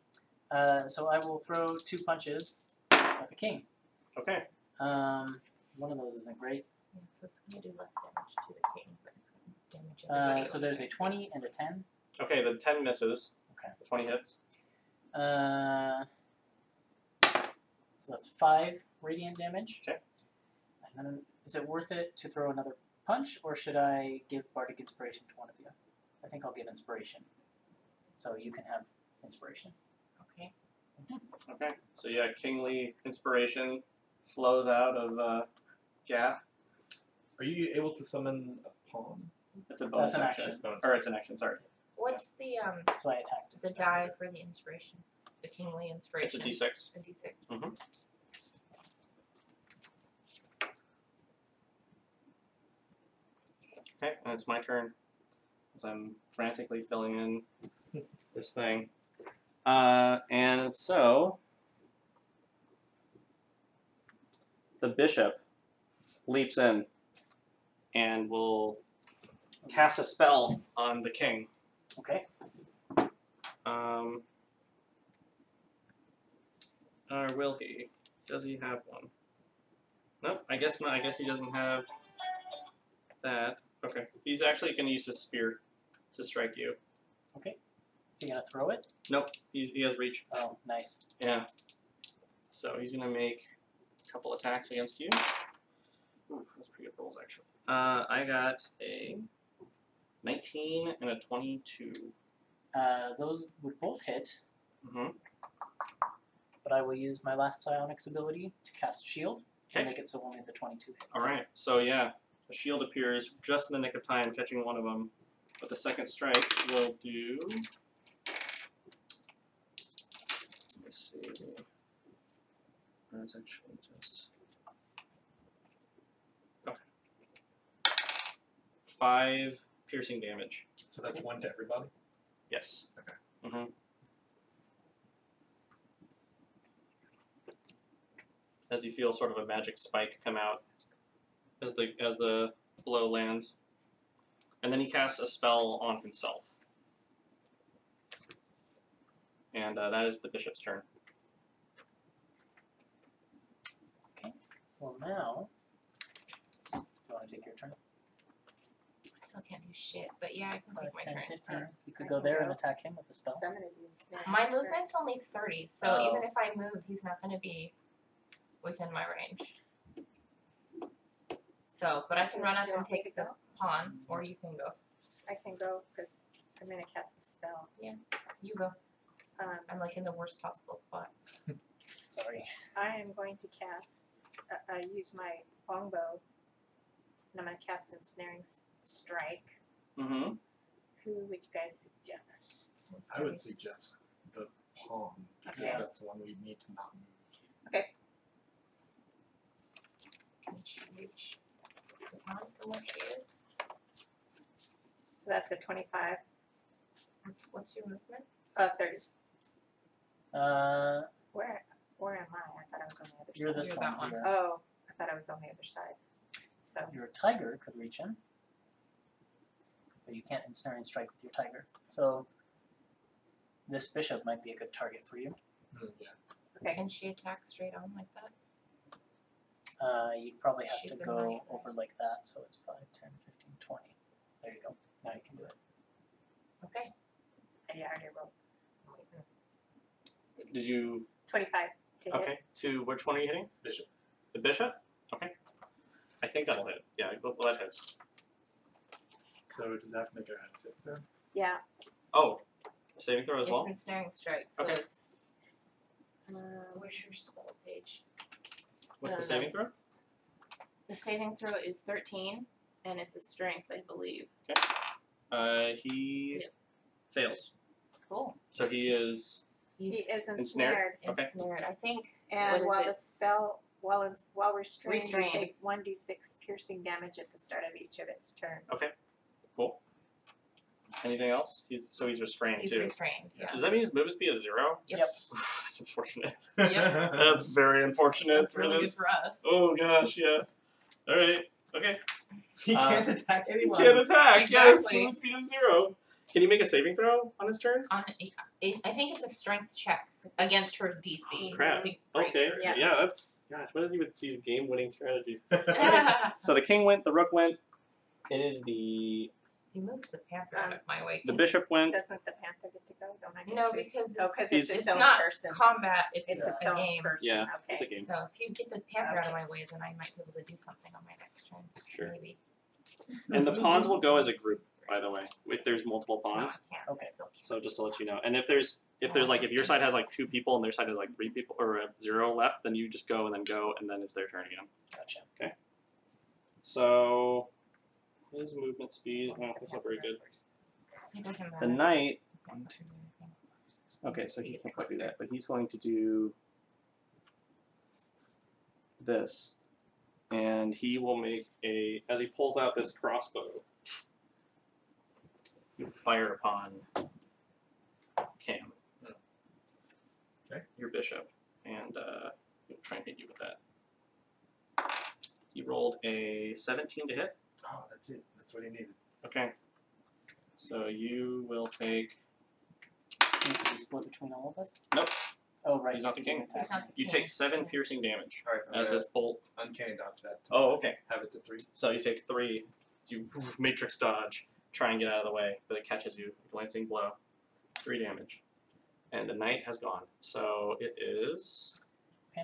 S4: So I will throw 2 punches at the king.
S3: Okay.
S4: One of those isn't great.
S2: Yeah, so it's gonna do less damage to the king, but it's gonna damage everybody.
S4: So
S2: else.
S4: there's a 20 and a 10.
S3: Okay, the 10 misses.
S4: Okay.
S3: The 20 hits.
S4: So that's 5 radiant damage.
S3: Okay.
S4: And then, is it worth it to throw another punch, or should I give Bardic Inspiration to one of you? I think I'll give Inspiration. So you can have Inspiration.
S2: Okay.
S3: Okay. So yeah, kingly inspiration flows out of Gath.
S1: Are you able to summon a pawn?
S3: It's a bonus
S4: That's an
S3: action.
S4: action.
S1: Bonus.
S3: Or it's an action, sorry.
S2: What's the
S4: So I attacked it.
S2: die for the inspiration? The kingly
S3: It's
S2: inspiration.
S3: a d6.
S2: A d6.
S3: Mm-hmm. Okay, and it's my turn. As I'm frantically filling in this thing. And so the bishop leaps in and will cast a spell on the king.
S4: Okay.
S3: Or will he? Does he have one? Nope, I guess not. I guess he doesn't have that. Okay. He's actually going to use his spear to strike you.
S4: Okay. Is he going to throw it?
S3: Nope, he has reach.
S4: Oh, nice.
S3: Yeah. So he's going to make a couple attacks against you. Ooh, that's pretty good rolls, actually. I got a 19 and a 22.
S4: Those would both hit,
S3: Mm-hmm.
S4: but I will use my last psionics ability to cast Shield to
S3: Okay.
S4: make it so only the 22 hits.
S3: Alright, so yeah, a shield appears just in the nick of time, catching one of them. But the second strike will do. Let me see. That's actually just. Okay. 5 piercing damage.
S1: So that's 1 to everybody?
S3: Yes.
S1: Okay.
S3: Mm-hmm. As you feel sort of a magic spike come out as the blow lands. And then he casts a spell on himself. And that is the bishop's turn.
S4: Well, now, do you want to take your turn?
S2: I still can't do shit, but yeah, I can
S4: 5,
S2: take my
S4: 10,
S2: turn.
S4: 15. You could
S5: I
S4: go
S5: can
S4: there
S5: go.
S4: and attack him with the spell.
S5: So I'm gonna do this now.
S2: My movement's only 30, so
S4: Oh.
S2: even if I move, he's not going to be within my range. So, but I can run up
S5: Do you
S2: and
S5: want me
S2: take
S5: to
S2: the
S5: go?
S2: pawn, or you can go.
S5: I can go because I'm gonna cast a spell.
S2: You go.
S5: Um,
S2: I'm like in the worst possible spot.
S4: Sorry.
S5: I am going to cast. Use my longbow, and I'm gonna cast ensnaring strike.
S3: Mm-hmm.
S5: Who would you guys suggest?
S1: I would suggest the pawn, because
S4: Yeah.
S1: that's the one we need to not move.
S2: Can she reach the pawn from where she is?
S5: So that's a 25.
S2: What's your movement?
S5: 30.
S4: Uh,
S5: Where
S4: You're this
S2: You're
S4: one
S2: that one.
S4: here.
S5: Oh, I thought I was on the other side. So
S4: Your tiger could reach him, but you can't ensnaring strike with your tiger. So this bishop might be a good target for you.
S1: Yeah.
S5: okay.
S2: Can she attack straight on like that?
S4: You'd probably have
S2: She's
S4: to
S2: in
S4: go
S2: my-
S4: over like that, so it's 5, 10, 15, 20. There you go. Now you can do it.
S2: Okay.
S5: Yeah, I already rolled.
S3: Did you?
S5: 25 to hit.
S3: Okay. To which one are you hitting?
S1: Bishop.
S3: The bishop. Okay. I think that'll hit. Yeah, well, that hits.
S1: So does that make a save throw?
S5: Yeah.
S3: Oh, a saving throw as
S2: It's
S3: well.
S2: ensnaring strike, so
S3: Okay.
S2: it's. Where's your spell page?
S3: What's the saving throw?
S2: The saving throw is 13, and it's a strength, I believe.
S3: He
S2: Yep.
S3: fails.
S2: Cool.
S3: So he is.
S5: He
S2: He's
S5: is
S3: Ensnared?
S5: ensnared.
S3: Okay.
S2: ensnared. I think.
S5: And
S2: what
S5: while
S2: is
S5: the
S2: it?
S5: spell, while restrained, you
S2: Restrained.
S5: take 1d6 piercing damage at the start of each of its turn.
S3: Cool. Anything else? He's restrained
S2: He's
S3: too.
S2: restrained. Yeah.
S3: Does that mean his movement speed is 0?
S2: Yep.
S3: That's unfortunate.
S2: Yep.
S3: That's very unfortunate
S2: That's
S3: for
S2: really good
S3: this.
S2: for us.
S3: Oh gosh, yeah. All right. Okay.
S1: He can't attack
S3: He
S1: anyone.
S3: can't attack. Yeah, his
S2: Exactly.
S3: movement speed is 0. Can you make a saving throw on his turns?
S2: I think it's a strength check against her DC.
S3: Crap.
S2: to break
S3: Okay.
S2: her.
S5: Yeah.
S3: That's gosh. What is he with these game-winning strategies?
S2: Yeah.
S3: So the king went. The rook went. It is the
S2: He moves the panther out of my way.
S3: the bishop went.
S5: Doesn't the panther get to go? Don't I get
S2: No,
S5: to?
S2: because
S5: Oh,
S2: it's,
S5: because
S3: He's-
S5: it's its
S2: it's
S5: own
S2: not
S5: person.
S2: combat. It's
S5: It's its
S2: a
S5: own
S2: game.
S5: person.
S3: Yeah,
S5: Okay.
S3: it's a game.
S2: So if you get the panther out of
S5: Okay.
S2: my way, then I might be able to do something on my next turn.
S3: Sure.
S2: Maybe.
S3: And the pawns will go as a group, by the way, if there's multiple
S2: It's not
S3: pawns.
S2: a can't,
S4: Okay.
S2: it's still can't.
S3: So just to let you know. And if there's like if your side has like 2 people and their side has like 3 people or 0 left, then you just go and then it's their turn again.
S4: Gotcha.
S3: So his movement speed, that's not very good.
S2: It doesn't matter.
S3: The knight.
S2: 1, 2, 3.
S3: Okay, so he can't quite do that, but he's going to do this, and he will make as he pulls out this crossbow. You fire upon Cam.
S1: Okay.
S3: Your bishop, and he'll try and hit you with that. He rolled a 17 to hit.
S1: Oh, that's it. That's what he needed.
S3: Okay. So you will take.
S4: Needs to be split between all of us?
S3: Nope.
S4: Oh, right.
S3: He's not the king.
S4: attack.
S2: He's not the
S3: You
S2: king.
S3: take 7 piercing damage
S1: All right. I'm
S3: as
S1: gonna
S3: this bolt.
S1: uncanny dodge that.
S3: Oh, okay.
S1: Have it to 3.
S3: So you take 3. You matrix dodge, try and get out of the way, but it catches you. Glancing blow. 3 damage. And the knight has gone. So it is.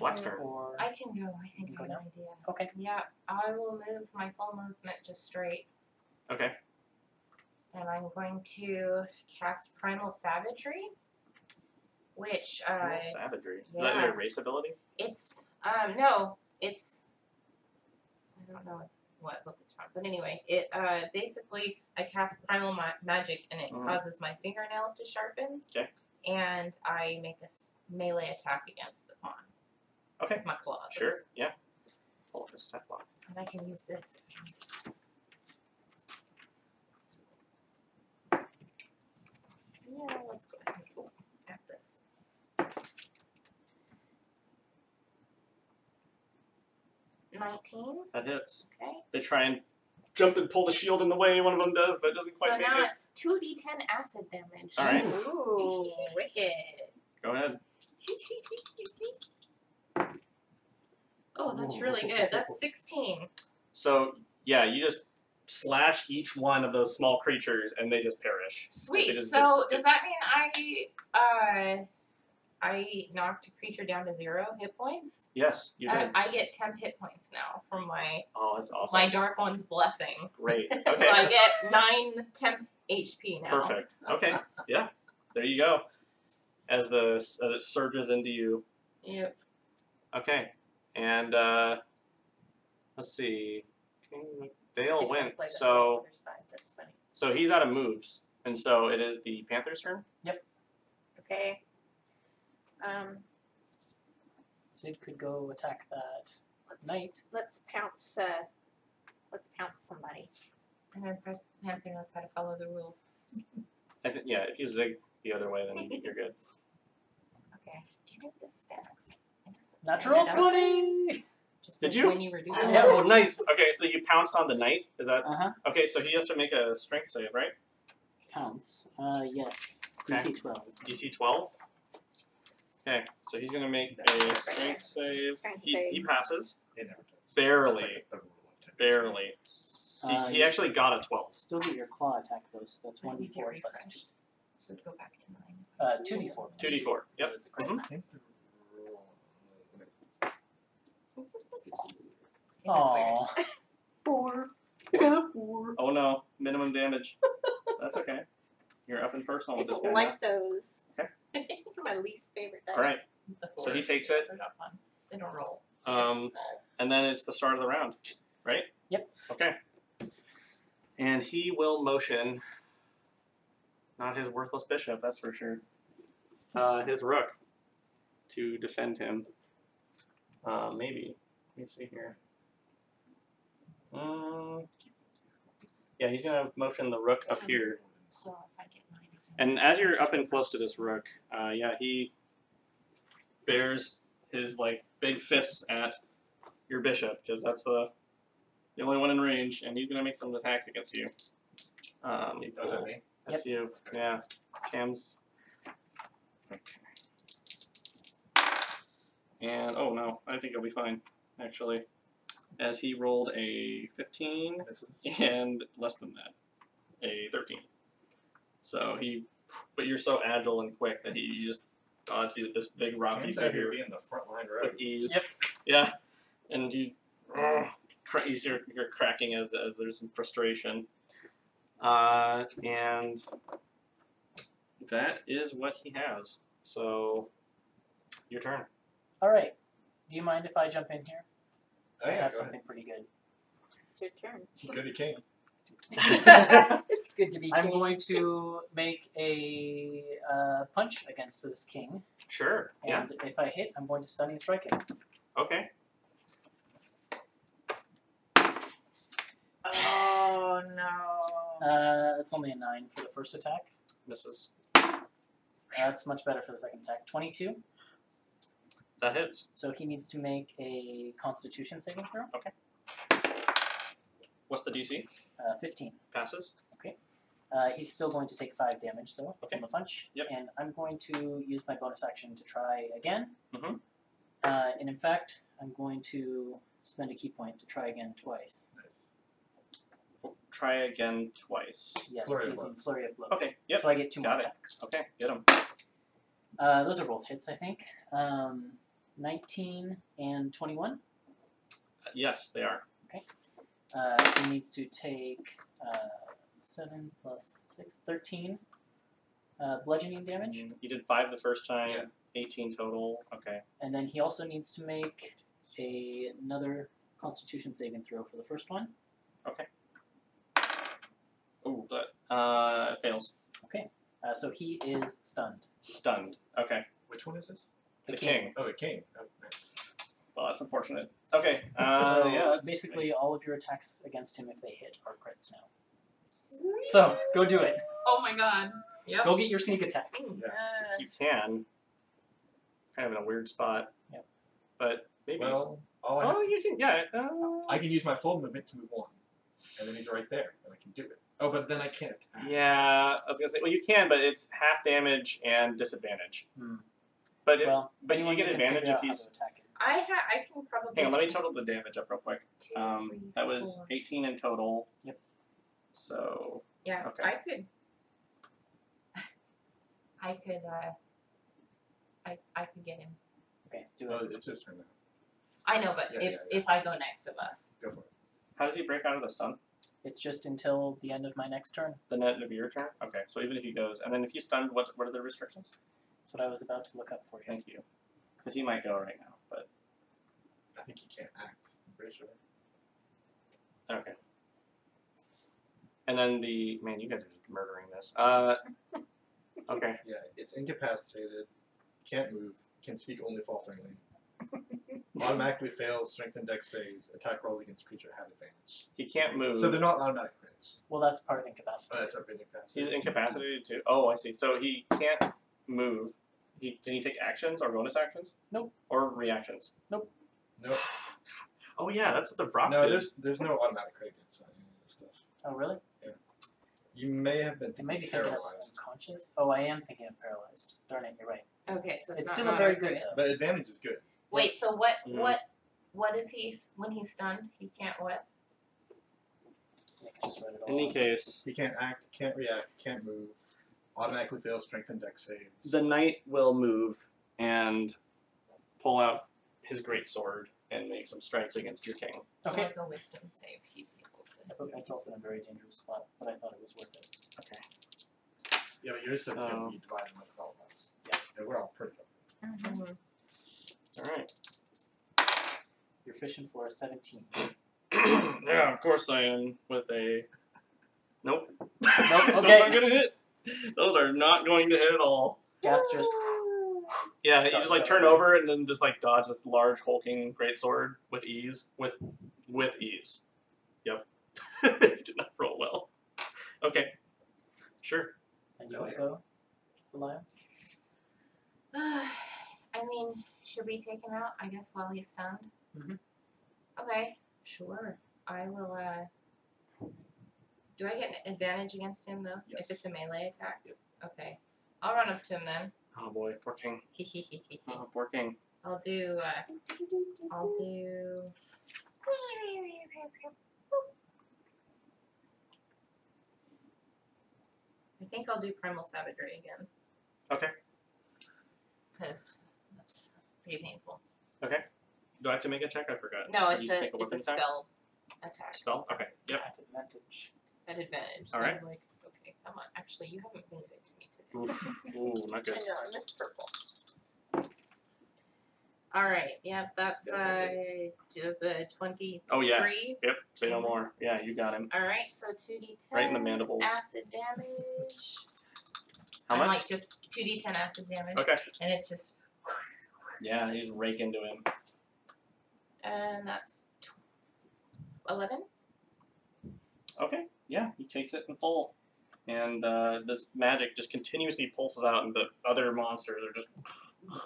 S3: Black's
S4: Panther
S3: turn.
S4: Or...
S2: I can go. I think
S4: You
S2: I
S4: go
S2: have
S4: now?
S2: an idea.
S4: Okay.
S2: Yeah, I will move my full movement just straight,
S3: Okay.
S2: and I'm going to cast Primal Savagery, which
S3: Primal Savagery. Is that
S2: yeah.
S3: your race ability?
S2: it's no, it's I don't know what book it's from, but anyway, it basically I cast Primal Magic and it
S3: Mhm.
S2: causes my fingernails to sharpen.
S3: Okay.
S2: And I make a melee attack against the pawn.
S3: Okay.
S2: With my claws.
S3: Sure. Yeah. Pull up the step block.
S2: And I can use this. Yeah, let's go ahead and go at this.
S3: That hits.
S2: Okay.
S3: They try and jump and pull the shield in the way. One of them does, but it doesn't quite
S2: So
S3: make
S2: now
S3: it.
S2: it's 2d10 acid damage.
S3: All right.
S5: Ooh, wicked.
S3: Go ahead.
S2: Oh, that's really good. That's 16.
S3: So yeah, you just slash each one of those small creatures, and they just perish. They
S2: Sweet.
S3: just
S2: So
S3: get-
S2: does that mean I knocked a creature down to 0 hit points?
S3: Yes, you did.
S2: I get 10 hit points now from my
S3: Oh, that's awesome.
S2: my Dark One's blessing.
S3: Great.
S2: So
S3: Okay.
S2: I get 9 temp HP now.
S3: Perfect. Okay. Yeah. There you go. As it surges into you.
S2: Yep.
S3: Okay. And let's see. They all
S5: He's gonna
S3: went.
S5: play the
S3: So
S5: other side. That's funny.
S3: so he's out of moves, and so it is the Panther's turn.
S5: Okay.
S4: Sid could go attack that
S5: Let's
S4: knight.
S5: let's pounce. Let's pounce somebody.
S2: And then press the Panther knows how to follow the rules.
S3: Yeah. If you zig the other way, then you're good.
S2: Okay. Do you think this stacks? It doesn't
S4: Natural 20!
S2: Just
S3: Did
S2: like
S3: you?
S2: When you reduce
S4: Yeah.
S3: Oh, nice. Okay, so you pounced on the knight. Is that
S4: Uh-huh.
S3: okay? So he has to make a strength save, right?
S4: Counts. Yes.
S3: Okay.
S4: DC 12.
S3: DC 12. Okay, so he's gonna make a strength save.
S5: Strength
S3: He
S5: save.
S3: passes
S1: It never does.
S3: barely,
S1: It's like a rule of 10.
S3: barely. He
S4: You
S3: actually got a 12.
S4: still get your claw attack though, so that's 1d4 plus
S2: refreshed. So it'd go back to 9.
S4: 2d4.
S3: 2d4. Yep.
S4: That's a crit.
S3: Mhm.
S1: I think the rule.
S4: Aww. 4. I got 4.
S3: Oh no, minimum damage. That's okay. You're up and personal
S5: I
S3: with this guy
S5: don't
S3: now.
S5: like those.
S3: Okay.
S5: These are my least favorite dice.
S3: All right. So he takes it.
S2: They're not fun. They don't roll.
S3: And then it's the start of the round, right?
S4: Yep.
S3: Okay. And he will motion, not his worthless bishop, that's for sure, his rook to defend him. Maybe. Let me see here. Yeah, he's going to motion the rook up here.
S2: So if I get 9 again.
S3: And as you're up and close to this rook, yeah, he bears his like big fists at your bishop because that's the only one in range, and he's gonna make some attacks against you.
S1: Oh, is that me?
S3: That's you. Yeah, Cam's. Okay. And oh no, I think he'll be fine actually, as he rolled a 15
S1: Misses.
S3: and less than that, a 13. So he, but you're so agile and quick that he just dodged this big rocky
S1: Cam's out here
S3: figure
S1: being the front line row.
S3: with ease.
S4: Yep.
S3: Yeah, and you see you're cracking as there's some frustration. And that is what he has. So, your turn.
S4: Alright. Do you mind if I jump in here?
S1: Oh
S4: I
S1: yeah,
S4: have
S1: go
S4: something pretty good.
S5: It's your turn.
S1: ahead. Goody king.
S5: It's good to be
S4: I'm
S5: king.
S4: going to make a punch against this king,
S3: Sure. Yeah.
S4: and if I hit, I'm going to stun and strike him.
S3: Okay.
S5: Oh no.
S4: That's only a 9 for the first attack.
S3: Misses.
S4: That's much better for the second attack. 22.
S3: That hits.
S4: So he needs to make a Constitution saving throw.
S3: What's the DC?
S4: 15.
S3: Passes.
S4: He's still going to take 5 damage though
S3: Okay.
S4: from the punch.
S3: Yep.
S4: And I'm going to use my bonus action to try again.
S3: Mhm.
S4: And in fact, I'm going to spend a key point to try again twice.
S1: Nice.
S3: Try again twice.
S4: Yes,
S1: Flurry of
S4: using
S1: blows.
S4: Flurry of Blows.
S3: Okay. Yep.
S4: So I get 2 more
S3: Got it.
S4: attacks.
S3: Okay. Get him.
S4: Those are both hits, I think. 19 and 21.
S3: Yes, they are.
S4: He needs to take 7 plus 6, 13 bludgeoning damage.
S3: You did 5 the first time.
S1: Yeah.
S3: 18 total. Okay.
S4: And then he also needs to make another Constitution saving throw for the first one.
S3: Ooh, but fails.
S4: So he is stunned.
S3: Stunned. Okay.
S1: Which one is this?
S3: The king.
S1: Oh, the king. Oh, nice.
S3: Well, that's unfortunate. Okay.
S4: So
S3: yeah. that's-
S4: basically, all of your attacks against him, if they hit, are crits now.
S5: Sweet.
S4: So go do it.
S2: Oh my god. Yep.
S4: Go get your sneak attack.
S3: you can. Kind of in a weird spot.
S4: Yep.
S3: But maybe.
S1: Well, all I have
S3: oh, you can. Yeah.
S1: I can use my full movement to move one, and then he's right there, and I can do it. Oh, but then I can't attack.
S3: Yeah. I was gonna say. Well, you can, but it's half damage and disadvantage.
S4: Hmm.
S3: But
S4: Well,
S3: but you
S4: anyone
S3: get
S4: can
S3: advantage
S4: figure
S3: if
S4: out how
S3: he's.
S4: to attack him.
S2: I can probably.
S3: Hang on. Let me total the damage up real quick.
S2: 2, 3,
S3: That was
S2: 4.
S3: 18 in total.
S4: Yep.
S3: So.
S2: Yeah,
S3: Okay.
S2: I could. I could. I could get him.
S4: Okay, do
S1: Oh,
S4: it.
S1: it's his turn now.
S2: I know, but
S1: Yeah,
S2: if I go next of us,
S1: Go for it.
S3: How does he break out of the stun?
S4: It's just until the end of my next turn.
S3: The net of your turn? Okay, so even if he goes, and then if he's stunned, what are the restrictions?
S4: That's what I was about to look up for you.
S3: Thank you. Because he might go right now, but
S1: I think he can't act. I'm pretty sure.
S3: okay. And then man, you guys are just murdering this. Okay.
S1: Yeah, it's incapacitated, can't move, can speak only falteringly. Automatically fails strength and dex saves. Attack rolls against creature have advantage.
S3: He can't move.
S1: So they're not automatic crits.
S4: Well, that's part of
S1: Oh,
S4: incapacity.
S1: that's up incapacitated.
S3: He's incapacitated too. Oh, I see. So he can't move. Can he take actions or bonus actions?
S4: Nope.
S3: Or reactions?
S1: Nope.
S3: Oh yeah, that's what the Vrock
S1: No,
S3: did.
S1: there's no automatic crit against any of this stuff.
S4: Oh, really?
S1: You may have been
S4: I may be thinking of
S1: paralyzed,
S4: unconscious. Oh, I am thinking of paralyzed. Darn it, you're right.
S2: Okay, so
S4: It's
S2: not
S4: still a very
S2: automatic
S4: good, though.
S1: but advantage is good.
S2: Wait, so what?
S3: Mhm.
S2: What is he when he's stunned? He can't what?
S4: I can just write it all
S3: In any
S4: out.
S3: case,
S1: He can't act, can't react, can't move. Automatically fails strength and dex saves.
S3: the knight will move and pull out his greatsword and make some strikes against your king.
S4: Okay.
S2: Like a wisdom save. He's able to.
S4: I put myself in a very dangerous spot, but I thought it was worth it.
S3: Okay.
S1: Yeah, but yours stuff's gonna be divided like all of us.
S4: Yeah.
S1: And we're all pretty good.
S2: Mhm.
S3: All right.
S4: You're fishing for a 17.
S3: Yeah, of course I am. With a nope.
S4: Nope,
S3: Those
S4: okay.
S3: aren't gonna hit. Those are not going to hit at all.
S4: Gath just.
S3: Yeah, you
S4: Dodge
S3: just like
S4: that
S3: turn
S4: away.
S3: over and then just like dodge this large hulking greatsword with ease. With ease. Yep. Did not roll well. Okay. Sure.
S4: And you
S1: Oh,
S4: let
S1: yeah.
S4: go, Delia?
S2: I mean, should we take him out? I guess while he's stunned.
S4: Mhm.
S2: Okay, sure. I will. Do I get an advantage against him though?
S1: Yes.
S2: If it's a melee attack.
S1: Yep.
S2: Okay. I'll run up to him then.
S3: Oh boy, poor king. Oh, poor king.
S2: I'll do. I'll do. I think I'll do primal savagery again.
S3: Okay.
S2: Because that's pretty painful.
S3: Do I have to make a check? I forgot.
S2: No,
S3: You
S2: it's
S3: just
S2: a
S3: make
S2: it's a
S3: weapon attack?
S2: spell attack
S3: Spell? Okay. Yep.
S4: At advantage.
S2: at advantage.
S3: All
S2: so
S3: right.
S2: I'm like, okay, come on. Actually, you haven't been good to me today.
S3: Oof. Ooh, not good.
S5: I know, I miss purple.
S2: All right. Yep, that's
S1: That's
S2: 23.
S3: Oh yeah. Yep. Say no more. Yeah, you got him.
S2: All right, so 2d10
S3: Right in the mandibles.
S2: acid damage.
S3: How
S2: I'm
S3: much?
S2: like just 2d10 acid damage,
S3: Okay.
S2: and it's just,
S3: Yeah, you just rake into him.
S2: and that's 11.
S3: Okay. Yeah, he takes it in full. And this magic just continuously pulses out, and the other monsters are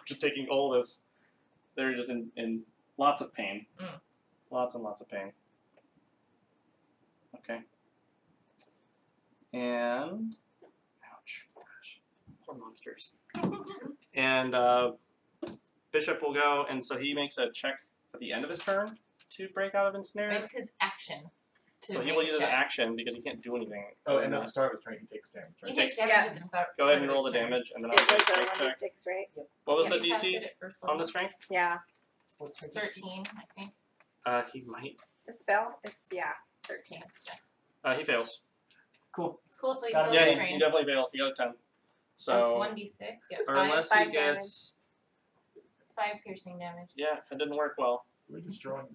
S3: just taking all this. They're just in lots of pain.
S2: Mm.
S3: Lots and lots of pain. Okay. And ouch, gosh, poor monsters. And Bishop will go, and so he makes a check at the end of his turn to break out of ensnare.
S2: It's his action. To
S3: So he
S2: make
S3: will
S2: a
S3: use his
S2: check.
S3: action because he can't do anything.
S1: Oh, and at the start of his turn, he takes damage.
S2: He
S1: Right?
S2: takes
S3: takes-
S2: damage at the start.
S3: Go ahead and
S2: start of
S3: roll the
S2: his turn.
S3: damage, and then
S5: It
S3: I'll do a
S5: was a
S3: strength check.
S5: 1d6, right?
S3: What was
S2: Yeah,
S3: the
S2: he tested
S3: DC
S2: it first
S3: on
S2: level.
S3: the strength?
S5: Yeah.
S4: What's her DC?
S2: 13, I think.
S3: He might.
S5: The spell is, 13.
S3: He fails.
S4: Cool.
S2: Cool, so he's
S4: Got
S2: still
S4: him.
S3: Yeah, he
S2: trained.
S3: definitely fails. He got a 10. So,
S2: That's 1d6. Yeah,
S3: or
S2: 5,
S3: unless
S5: five
S3: he gets.
S2: 5 piercing damage.
S3: Yeah, that didn't work well.
S1: We're destroying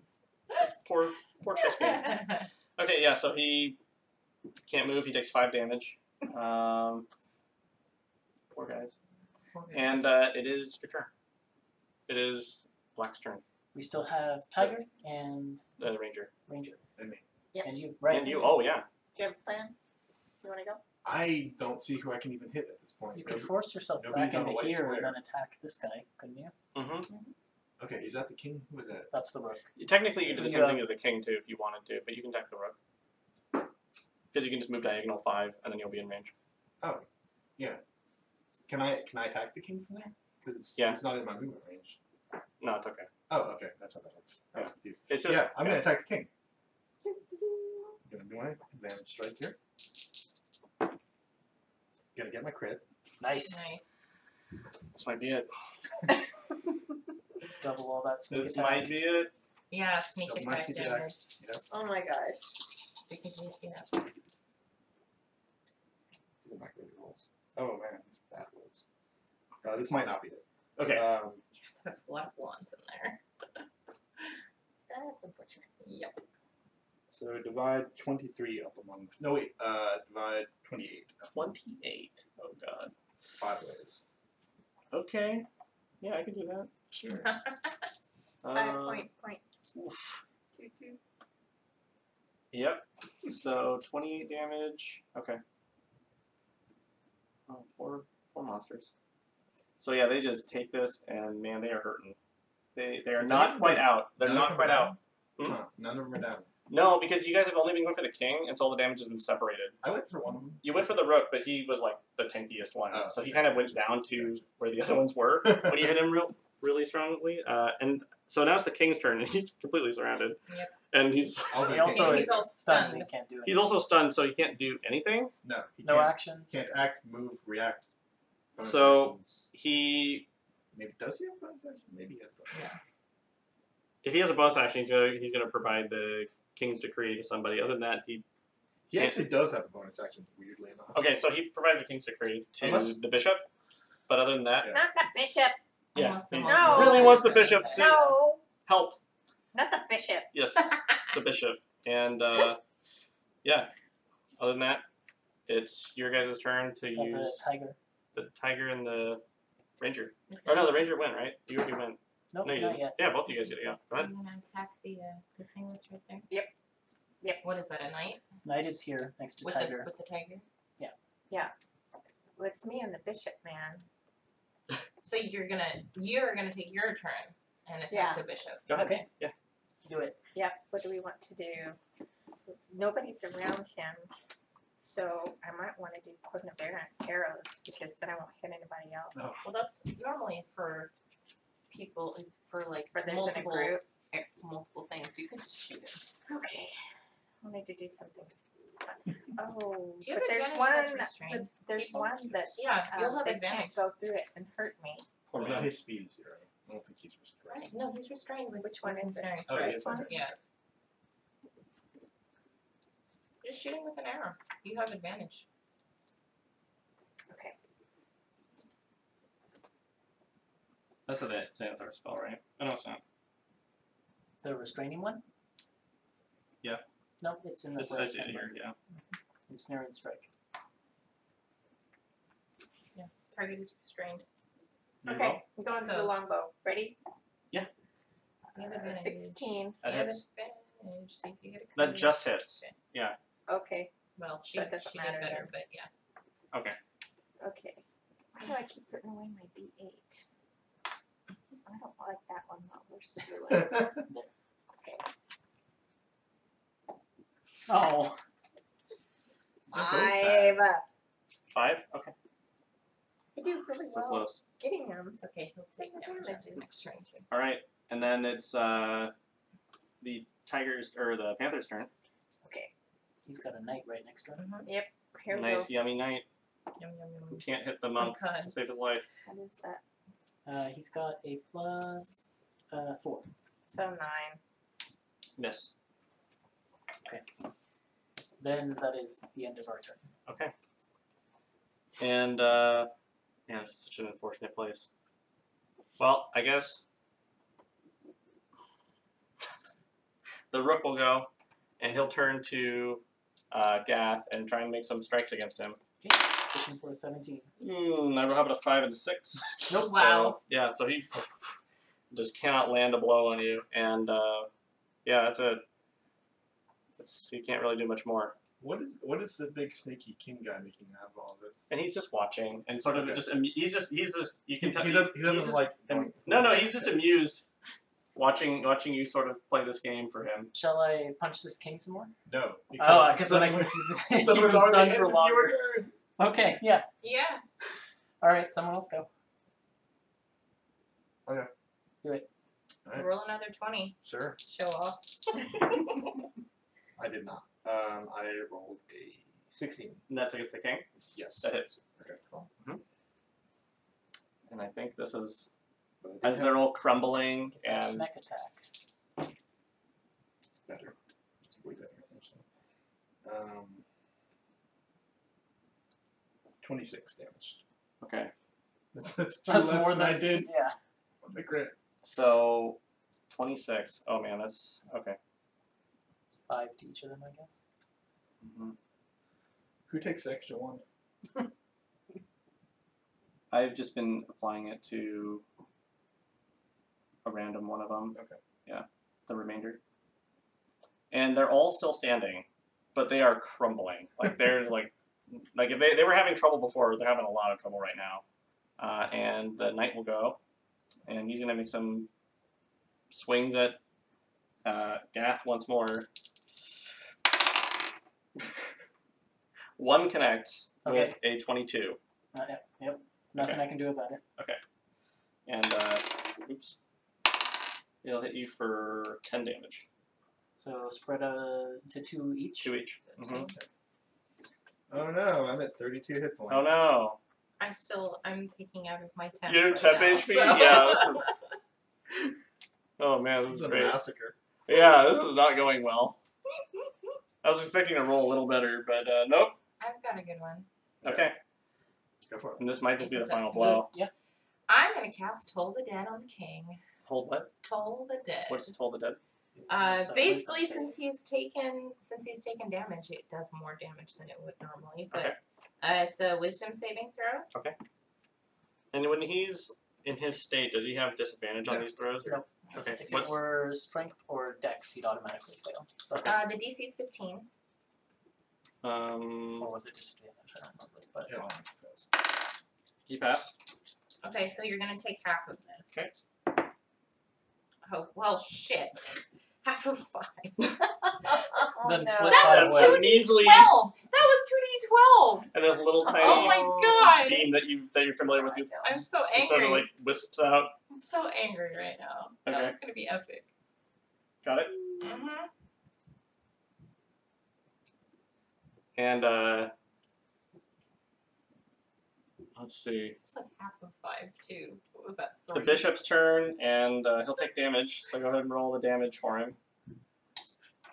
S1: this.
S3: Poor chess game. Okay, yeah, so he can't move. He takes 5 damage. Poor guys. And it is your turn. It is Black's turn.
S4: We still have Tiger and
S3: The Ranger.
S4: Ranger.
S1: And me.
S5: Yep.
S4: And you, right?
S3: And you. Oh, yeah.
S5: Do you have a plan? You want to go?
S1: I don't see who I can even hit at this point.
S4: You could force yourself
S1: Nobody's
S4: back
S1: on a
S4: into
S1: white
S4: here
S1: square.
S4: and then attack this guy, couldn't you?
S3: Mm-hmm.
S1: Okay, is that the king? Who is that?
S4: That's the rook.
S3: Technically, you could do the same
S4: Yeah.
S3: thing to the king, too, if you wanted to, but you can attack the rook. Because you can just move diagonal 5, and then you'll be in range.
S1: Oh, yeah. Can I attack the king from there? Because
S3: Yeah.
S1: it's not in my movement range.
S3: No, it's okay.
S1: Oh, okay, that's how that works. I was
S3: Yeah.
S1: confused.
S3: It's just.
S1: Yeah, I'm gonna attack the king. I'm gonna do my advantage strike here. Gotta get my crit.
S4: Nice.
S2: Nice.
S3: This might be it.
S4: Double all that sneak
S3: This
S4: attack.
S3: might be it.
S2: Yeah, sneak
S1: So my
S2: attack
S1: sneak attack.
S2: damage.
S5: Oh my gosh.
S2: Because you,
S1: The mic really rolls. Oh man, that rolls. This might not be it.
S3: Okay.
S2: There's a lot of wands in there.
S5: That's unfortunate.
S2: Yep.
S1: So divide 23 up among. No wait. Divide 28. Up
S3: 28. Oh, God.
S1: 5 ways.
S3: Okay. Yeah, I can do that. Sure.
S5: 5 point.
S3: Oof.
S5: 2, 2.
S3: Yep. So 28 damage. Okay. Oh, poor monsters. So yeah, they just take this, and man, they are hurting. They are
S1: Is
S3: not
S1: anyone
S3: quite
S1: good?
S3: out. They're
S1: None of
S3: not
S1: them
S3: quite
S1: are
S3: out.
S1: down?
S3: Hmm?
S1: Huh, none of them are down.
S3: No, because you guys have only been going for the king, and so all the damage has been separated.
S1: I went for one of them.
S3: You went for the rook, but he was like the tankiest one,
S1: Oh,
S3: so he
S1: okay,
S3: kind of went
S1: gotcha,
S3: down to
S1: gotcha.
S3: where the other ones were when you hit him really strongly. And so now it's the king's turn, and he's completely surrounded.
S2: Yep.
S3: And he's
S4: He also
S2: He's
S4: is
S2: all
S4: stunned.
S2: stunned.
S4: He can't do it.
S3: he's also stunned, so he can't do anything.
S1: No, he
S4: No
S1: can't,
S4: actions.
S1: can't act, move, react. Bonus
S3: So-
S1: actions.
S3: He,
S1: Maybe does he have bonus action? Maybe he has bonus.
S2: Yeah.
S3: if he has a bonus action, he's gonna provide the king's decree to somebody. Other than that, he.
S1: He actually does have a bonus action, weirdly enough.
S3: Okay, so he provides the king's decree to
S1: Unless-
S3: the bishop, but other than that,
S1: Yeah.
S5: Not the bishop.
S3: yeah,
S2: Almost the
S3: he
S2: most
S5: No.
S3: really wants the bishop to
S5: No,
S3: help.
S5: not the bishop.
S3: Yes, the bishop, and yeah. Other than that, it's your guys' turn to
S4: Got the
S3: use
S4: tiger.
S3: the tiger and the ranger. Or no, the ranger went, right? You already went.
S4: Nope,
S3: No, you
S4: not
S3: didn't.
S4: yet.
S3: Yeah, both of you guys get to go. Go ahead.
S2: I'm gonna attack the thing that's right there.
S5: Yep. Yep.
S2: What is that? A knight
S4: Knight is here next to
S2: with
S4: tiger.
S2: the tiger.
S5: Well, it's me and the bishop, man.
S2: So you're gonna take your turn and attack
S5: Yeah.
S2: the bishop.
S3: Go ahead.
S4: Okay.
S3: Yeah.
S4: Do it.
S5: Yep. What do we want to do? Nobody's around him, so I might want to do Antiheroes because then I won't hit anybody else.
S1: Oh.
S2: Well, that's normally for people for like
S5: For there's in a
S2: multiple
S5: group.
S2: multiple things. You could just shoot him.
S5: Okay. I need to do something. Oh,
S2: Do you have
S5: but there's
S2: advantage
S5: one.
S2: against restrained
S5: There's
S2: people?
S5: one that's
S2: Yeah, you'll have
S5: they
S2: advantage.
S5: can't go through it and hurt me.
S3: Poor
S1: Well,
S3: man.
S1: his speed is 0. I don't think he's restrained.
S2: Right? No, he's restrained with
S5: Which one
S2: with
S5: is it?
S2: ensnaring
S3: Oh,
S2: strike.
S5: This one?
S2: Yeah. Just shooting with an arrow. You have advantage.
S5: Okay.
S3: That's a Xanathar spell, right? Oh, no, it's not.
S4: The restraining one?
S3: Yeah.
S4: Nope, it's in the
S3: I see it here, yeah.
S4: Ensnaring strike.
S2: Target is restrained.
S3: You
S5: Okay.
S3: roll.
S5: I'm going to
S2: So-
S5: the longbow. Ready?
S3: Yeah.
S2: You have advantage.
S5: 16.
S3: That
S2: You have
S3: hits.
S2: advantage. See if you get a
S3: That
S2: crit.
S3: just hits.
S5: Okay.
S2: Well, she,
S5: that doesn't
S2: she
S5: matter
S2: did better,
S5: then.
S2: but yeah.
S3: Okay.
S5: Okay. Why do I keep putting away my D8? I don't like that one. Not where's the blue one? Okay.
S4: Oh.
S5: 5.
S3: 5? Okay.
S5: I do really
S3: So
S5: well
S3: close.
S5: getting them.
S2: It's okay. He'll take
S5: The
S2: damage on
S5: damage
S2: his
S5: is
S2: next turn.
S5: just-
S3: Alright, and then it's the tiger's, or the panther's turn.
S5: Okay.
S4: He's got a knight right next to him.
S5: Yep. Here we
S3: Nice,
S5: go.
S3: yummy night.
S2: Yum, yum, yum.
S3: Can't hit the monk
S2: Okay.
S3: to save his life.
S5: What is that?
S4: He's got a plus 4.
S5: So 9.
S3: Miss.
S4: Then that is the end of our turn.
S3: Okay. And, yeah, it's such an unfortunate place. Well, I guess the rook will go, and he'll turn to Gath and try and make some strikes against him.
S4: Okay. Pushing for a 17.
S3: I will have a 5 and a 6.
S4: Nope.
S2: Wow.
S3: So, yeah, so he just cannot land a blow on you, and yeah, that's it. He can't really do much more.
S1: What is the big snaky king guy making out of all this?
S3: And he's just watching, and sort of
S1: Okay.
S3: just he's just you can tell
S1: He
S3: he's
S1: doesn't
S3: just-
S1: like.
S3: no, he's just amused watching you sort of play this game for him.
S4: Shall I punch this king some more?
S1: No.
S4: Oh, because then I can keep him stunned for longer. Okay, yeah.
S2: Yeah.
S4: Alright, someone else go.
S1: Alright.
S2: Roll another 20.
S1: Sure.
S2: Show off.
S1: I did not. I rolled a 16.
S3: And that's against the king.
S1: Yes.
S3: That hits.
S1: Okay.
S2: Cool.
S3: And I think this is
S1: But I did
S3: as
S1: have
S3: they're all crumbling and
S4: Smack attack.
S1: better. It's way better actually. 26 damage.
S3: okay.
S1: That's
S4: That's
S1: less
S4: more
S1: than
S4: than
S1: I did
S4: Yeah.
S1: on the crit.
S3: So 26. Oh man, that's okay.
S4: It's 5 to each of them, I guess.
S1: Who takes the extra one?
S3: I've just been applying it to a random one of them.
S1: Okay.
S3: Yeah, the remainder. And they're all still standing, but they are crumbling. Like there's like if they were having trouble before, they're having a lot of trouble right now. and the knight will go, and he's gonna make some swings at Gath once more. One connects with a 22.
S4: Yep. Nothing I can do about it.
S3: Okay. And oops. It'll hit you for 10 damage.
S4: So spread to 2 each.
S3: 2 each. Mm-hmm.
S1: Oh no, I'm at 32 hit points.
S3: Oh no.
S2: I'm taking out of my 10.
S3: You're
S2: right
S3: 10
S2: now,
S3: HP?
S2: so-
S3: Yeah, this is. Oh man, this
S1: This
S3: is
S1: is a
S3: great.
S1: massacre.
S3: Yeah, this is not going well. I was expecting to roll a little better, but nope.
S2: I've got a good one.
S3: Okay.
S1: Go for it.
S3: And this might just be the
S2: What's that
S3: final
S2: to
S3: blow.
S4: Yeah.
S2: I'm gonna cast Toll the Dead on the king.
S3: Hold what?
S2: Toll the Dead.
S3: What's Toll the Dead?
S2: Basically,
S4: wisdom
S2: since he's taken damage, it does more damage than it would normally. But
S3: Okay.
S2: it's a Wisdom saving throw.
S3: And when he's in his state, does he have disadvantage on
S1: Yeah.
S3: these throws?
S4: No.
S3: Okay.
S4: If it
S3: What's
S4: were strength or dex, he'd automatically fail. But,
S2: The DC is 15.
S4: or was it disadvantage? I don't remember. But
S1: Yeah, almost goes.
S3: he passed?
S2: Okay, so you're gonna take half of this.
S3: Okay.
S2: Oh well, shit. Half of 5.
S4: then
S5: no.
S4: split
S2: That
S4: 5
S2: was
S3: That's
S4: ways.
S2: 2d12.
S3: measly.
S2: That was 2d12.
S3: And there's a little tiny
S2: Oh my god.
S3: beam that you're familiar with. You
S2: I'm so
S3: it sort of
S2: angry.
S3: like wisps out.
S2: I'm so angry right now.
S3: Okay.
S2: That was gonna be epic.
S3: Got it?
S2: Mm-hmm.
S3: And let's see.
S2: It's like half of 5 too. What was that?
S3: The
S2: 3?
S3: bishop's turn, and he'll take damage. So go ahead and roll the damage for him.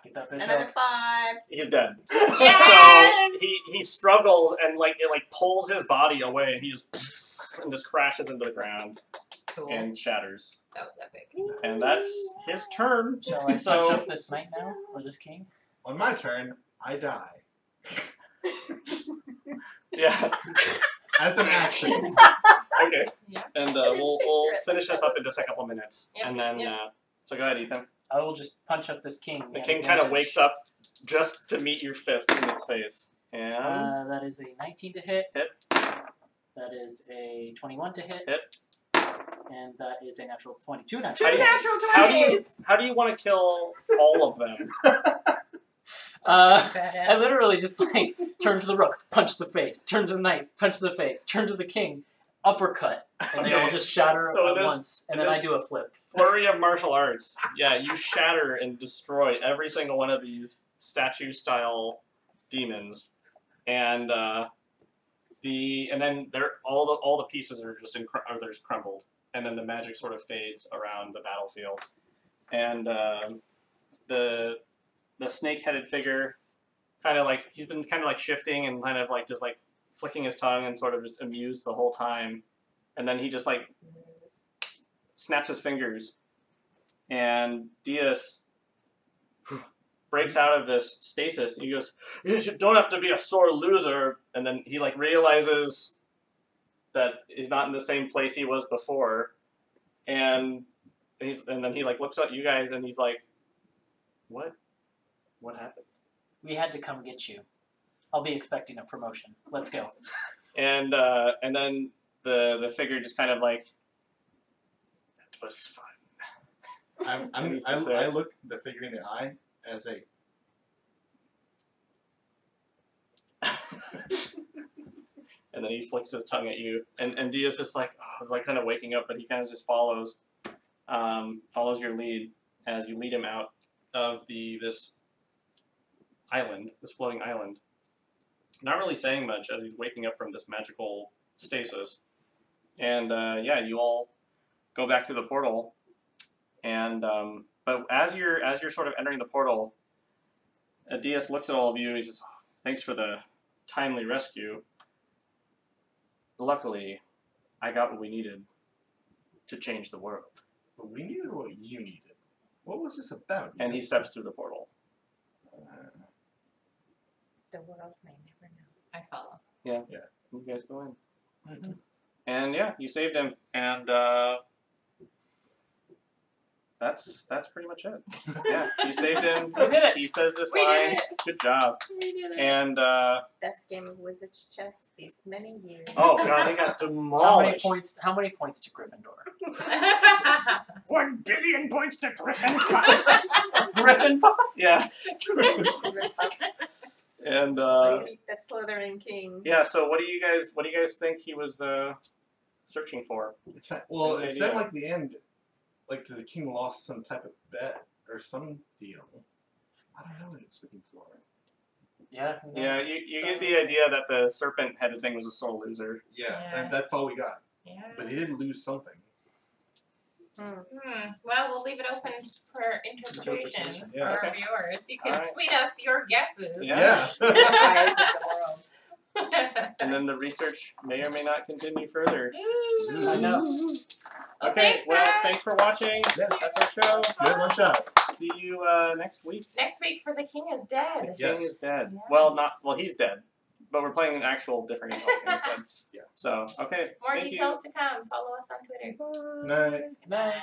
S4: Get that
S5: Another
S4: bishop.
S5: 5.
S3: He's dead.
S2: Yes!
S3: So he struggles and it pulls his body away, and he just crashes into the ground
S2: Cool.
S3: and shatters.
S2: That was epic.
S3: And that's his turn.
S4: Shall I
S3: So-
S4: touch up this knight now? Or this king?
S1: On my turn, I die.
S3: Yeah.
S1: As an action.
S3: Okay.
S2: Yeah.
S3: And
S5: I didn't
S3: we'll
S5: picture it.
S3: finish this up in just a couple minutes,
S2: Yep,
S3: and then
S2: yep.
S3: so go ahead, Ethan.
S4: I will just punch up this king.
S3: The
S4: at
S3: king kind of
S4: advantage.
S3: wakes up just to meet your fists in its face, and
S4: That is a 19 to hit.
S3: Hit.
S4: That is a 21 to hit.
S3: Hit.
S4: And that is a natural 20. 2 natural
S3: How do you-
S4: 20s.
S5: Natural 20s!
S3: how do you want to kill all of them?
S4: I
S2: Badass.
S4: literally just like turn to the rook, punch the face, turn to the knight, punch the face, turn to the king, uppercut, and they all
S3: Okay.
S4: just shatter
S3: So
S4: at
S3: it is-
S4: once, and
S3: it
S4: then
S3: is-
S4: I do a flip.
S3: Flurry of martial arts. Yeah, you shatter and destroy every single one of these statue-style demons, and then all the pieces are just they're just crumbled, and then the magic sort of fades around the battlefield, and the snake-headed figure, he's been kind of like shifting and kind of like just like flicking his tongue and sort of just amused the whole time, and then he just like snaps his fingers, and Diaz breaks out of this stasis, and he goes, "You don't have to be a sore loser," and then he like realizes that he's not in the same place he was before, and then he like looks at you guys and he's like, what happened?
S4: We had to come get you. I'll be expecting a promotion. Let's go.
S3: And then the figure just kind of like, it was fun.
S1: I look the figure in the eye as a.
S3: And then he flicks his tongue at you, and Diaz just like is like kind of waking up, but he kind of just follows your lead as you lead him out of this floating island. Not really saying much as he's waking up from this magical stasis, and you all go back to the portal, and but as you're sort of entering the portal, Diaz looks at all of you and he says, "Oh, thanks for the timely rescue. Luckily, I got what we needed to change the world."
S1: But we needed what you needed. What was this about?
S3: And he steps through the portal.
S5: The world may never know.
S2: I follow.
S3: You guys go in.
S4: Mhm.
S3: And yeah, you saved him. And that's pretty much it. Yeah, you saved him.
S4: We did it.
S3: He says this
S2: We did
S3: line.
S2: it.
S3: Good job.
S2: We did it.
S3: And
S5: Best game of Wizard's Chess these many years.
S3: oh god, they got
S4: How many
S3: demolished.
S4: points? How many points to Gryffindor?
S3: 1 billion points to Gryffindor.
S4: Griffin Puff.
S3: Yeah. And
S5: So you beat the Slytherin King.
S3: yeah. So what do you guys think he was searching for?
S1: Well,
S3: Any
S1: it sounded
S3: idea?
S1: like the end, like the king lost some type of bet or some deal. I don't know what he was looking for.
S4: Yeah. who
S3: Yeah,
S4: knows?
S3: you get the idea that the serpent-headed thing was a sore loser.
S1: Yeah,
S2: Yeah.
S1: that's all we got.
S2: Yeah.
S1: But he did lose something.
S2: Well, we'll leave it open for interpretation
S1: Yeah.
S2: for our viewers. You can
S3: Alright.
S2: tweet us your guesses.
S3: Yeah.
S5: Eyes of the world.
S3: And then the research may or may not continue further.
S2: Ooh.
S4: I know.
S3: Okay,
S2: Thanks,
S3: well,
S2: Zach.
S3: thanks for watching.
S1: Yeah.
S3: That's our show.
S1: Good one shot.
S3: See you next week.
S2: Next week for The King is
S3: The
S2: Dead.
S1: Yes.
S3: king is dead.
S2: Yeah.
S3: Well, he's dead. But we're playing an actual different game. called King is Dead.
S1: Yeah.
S3: So, okay.
S2: More
S3: thank
S2: details to come. Follow us on Twitter.
S1: Night.
S4: Good night.
S2: Bye.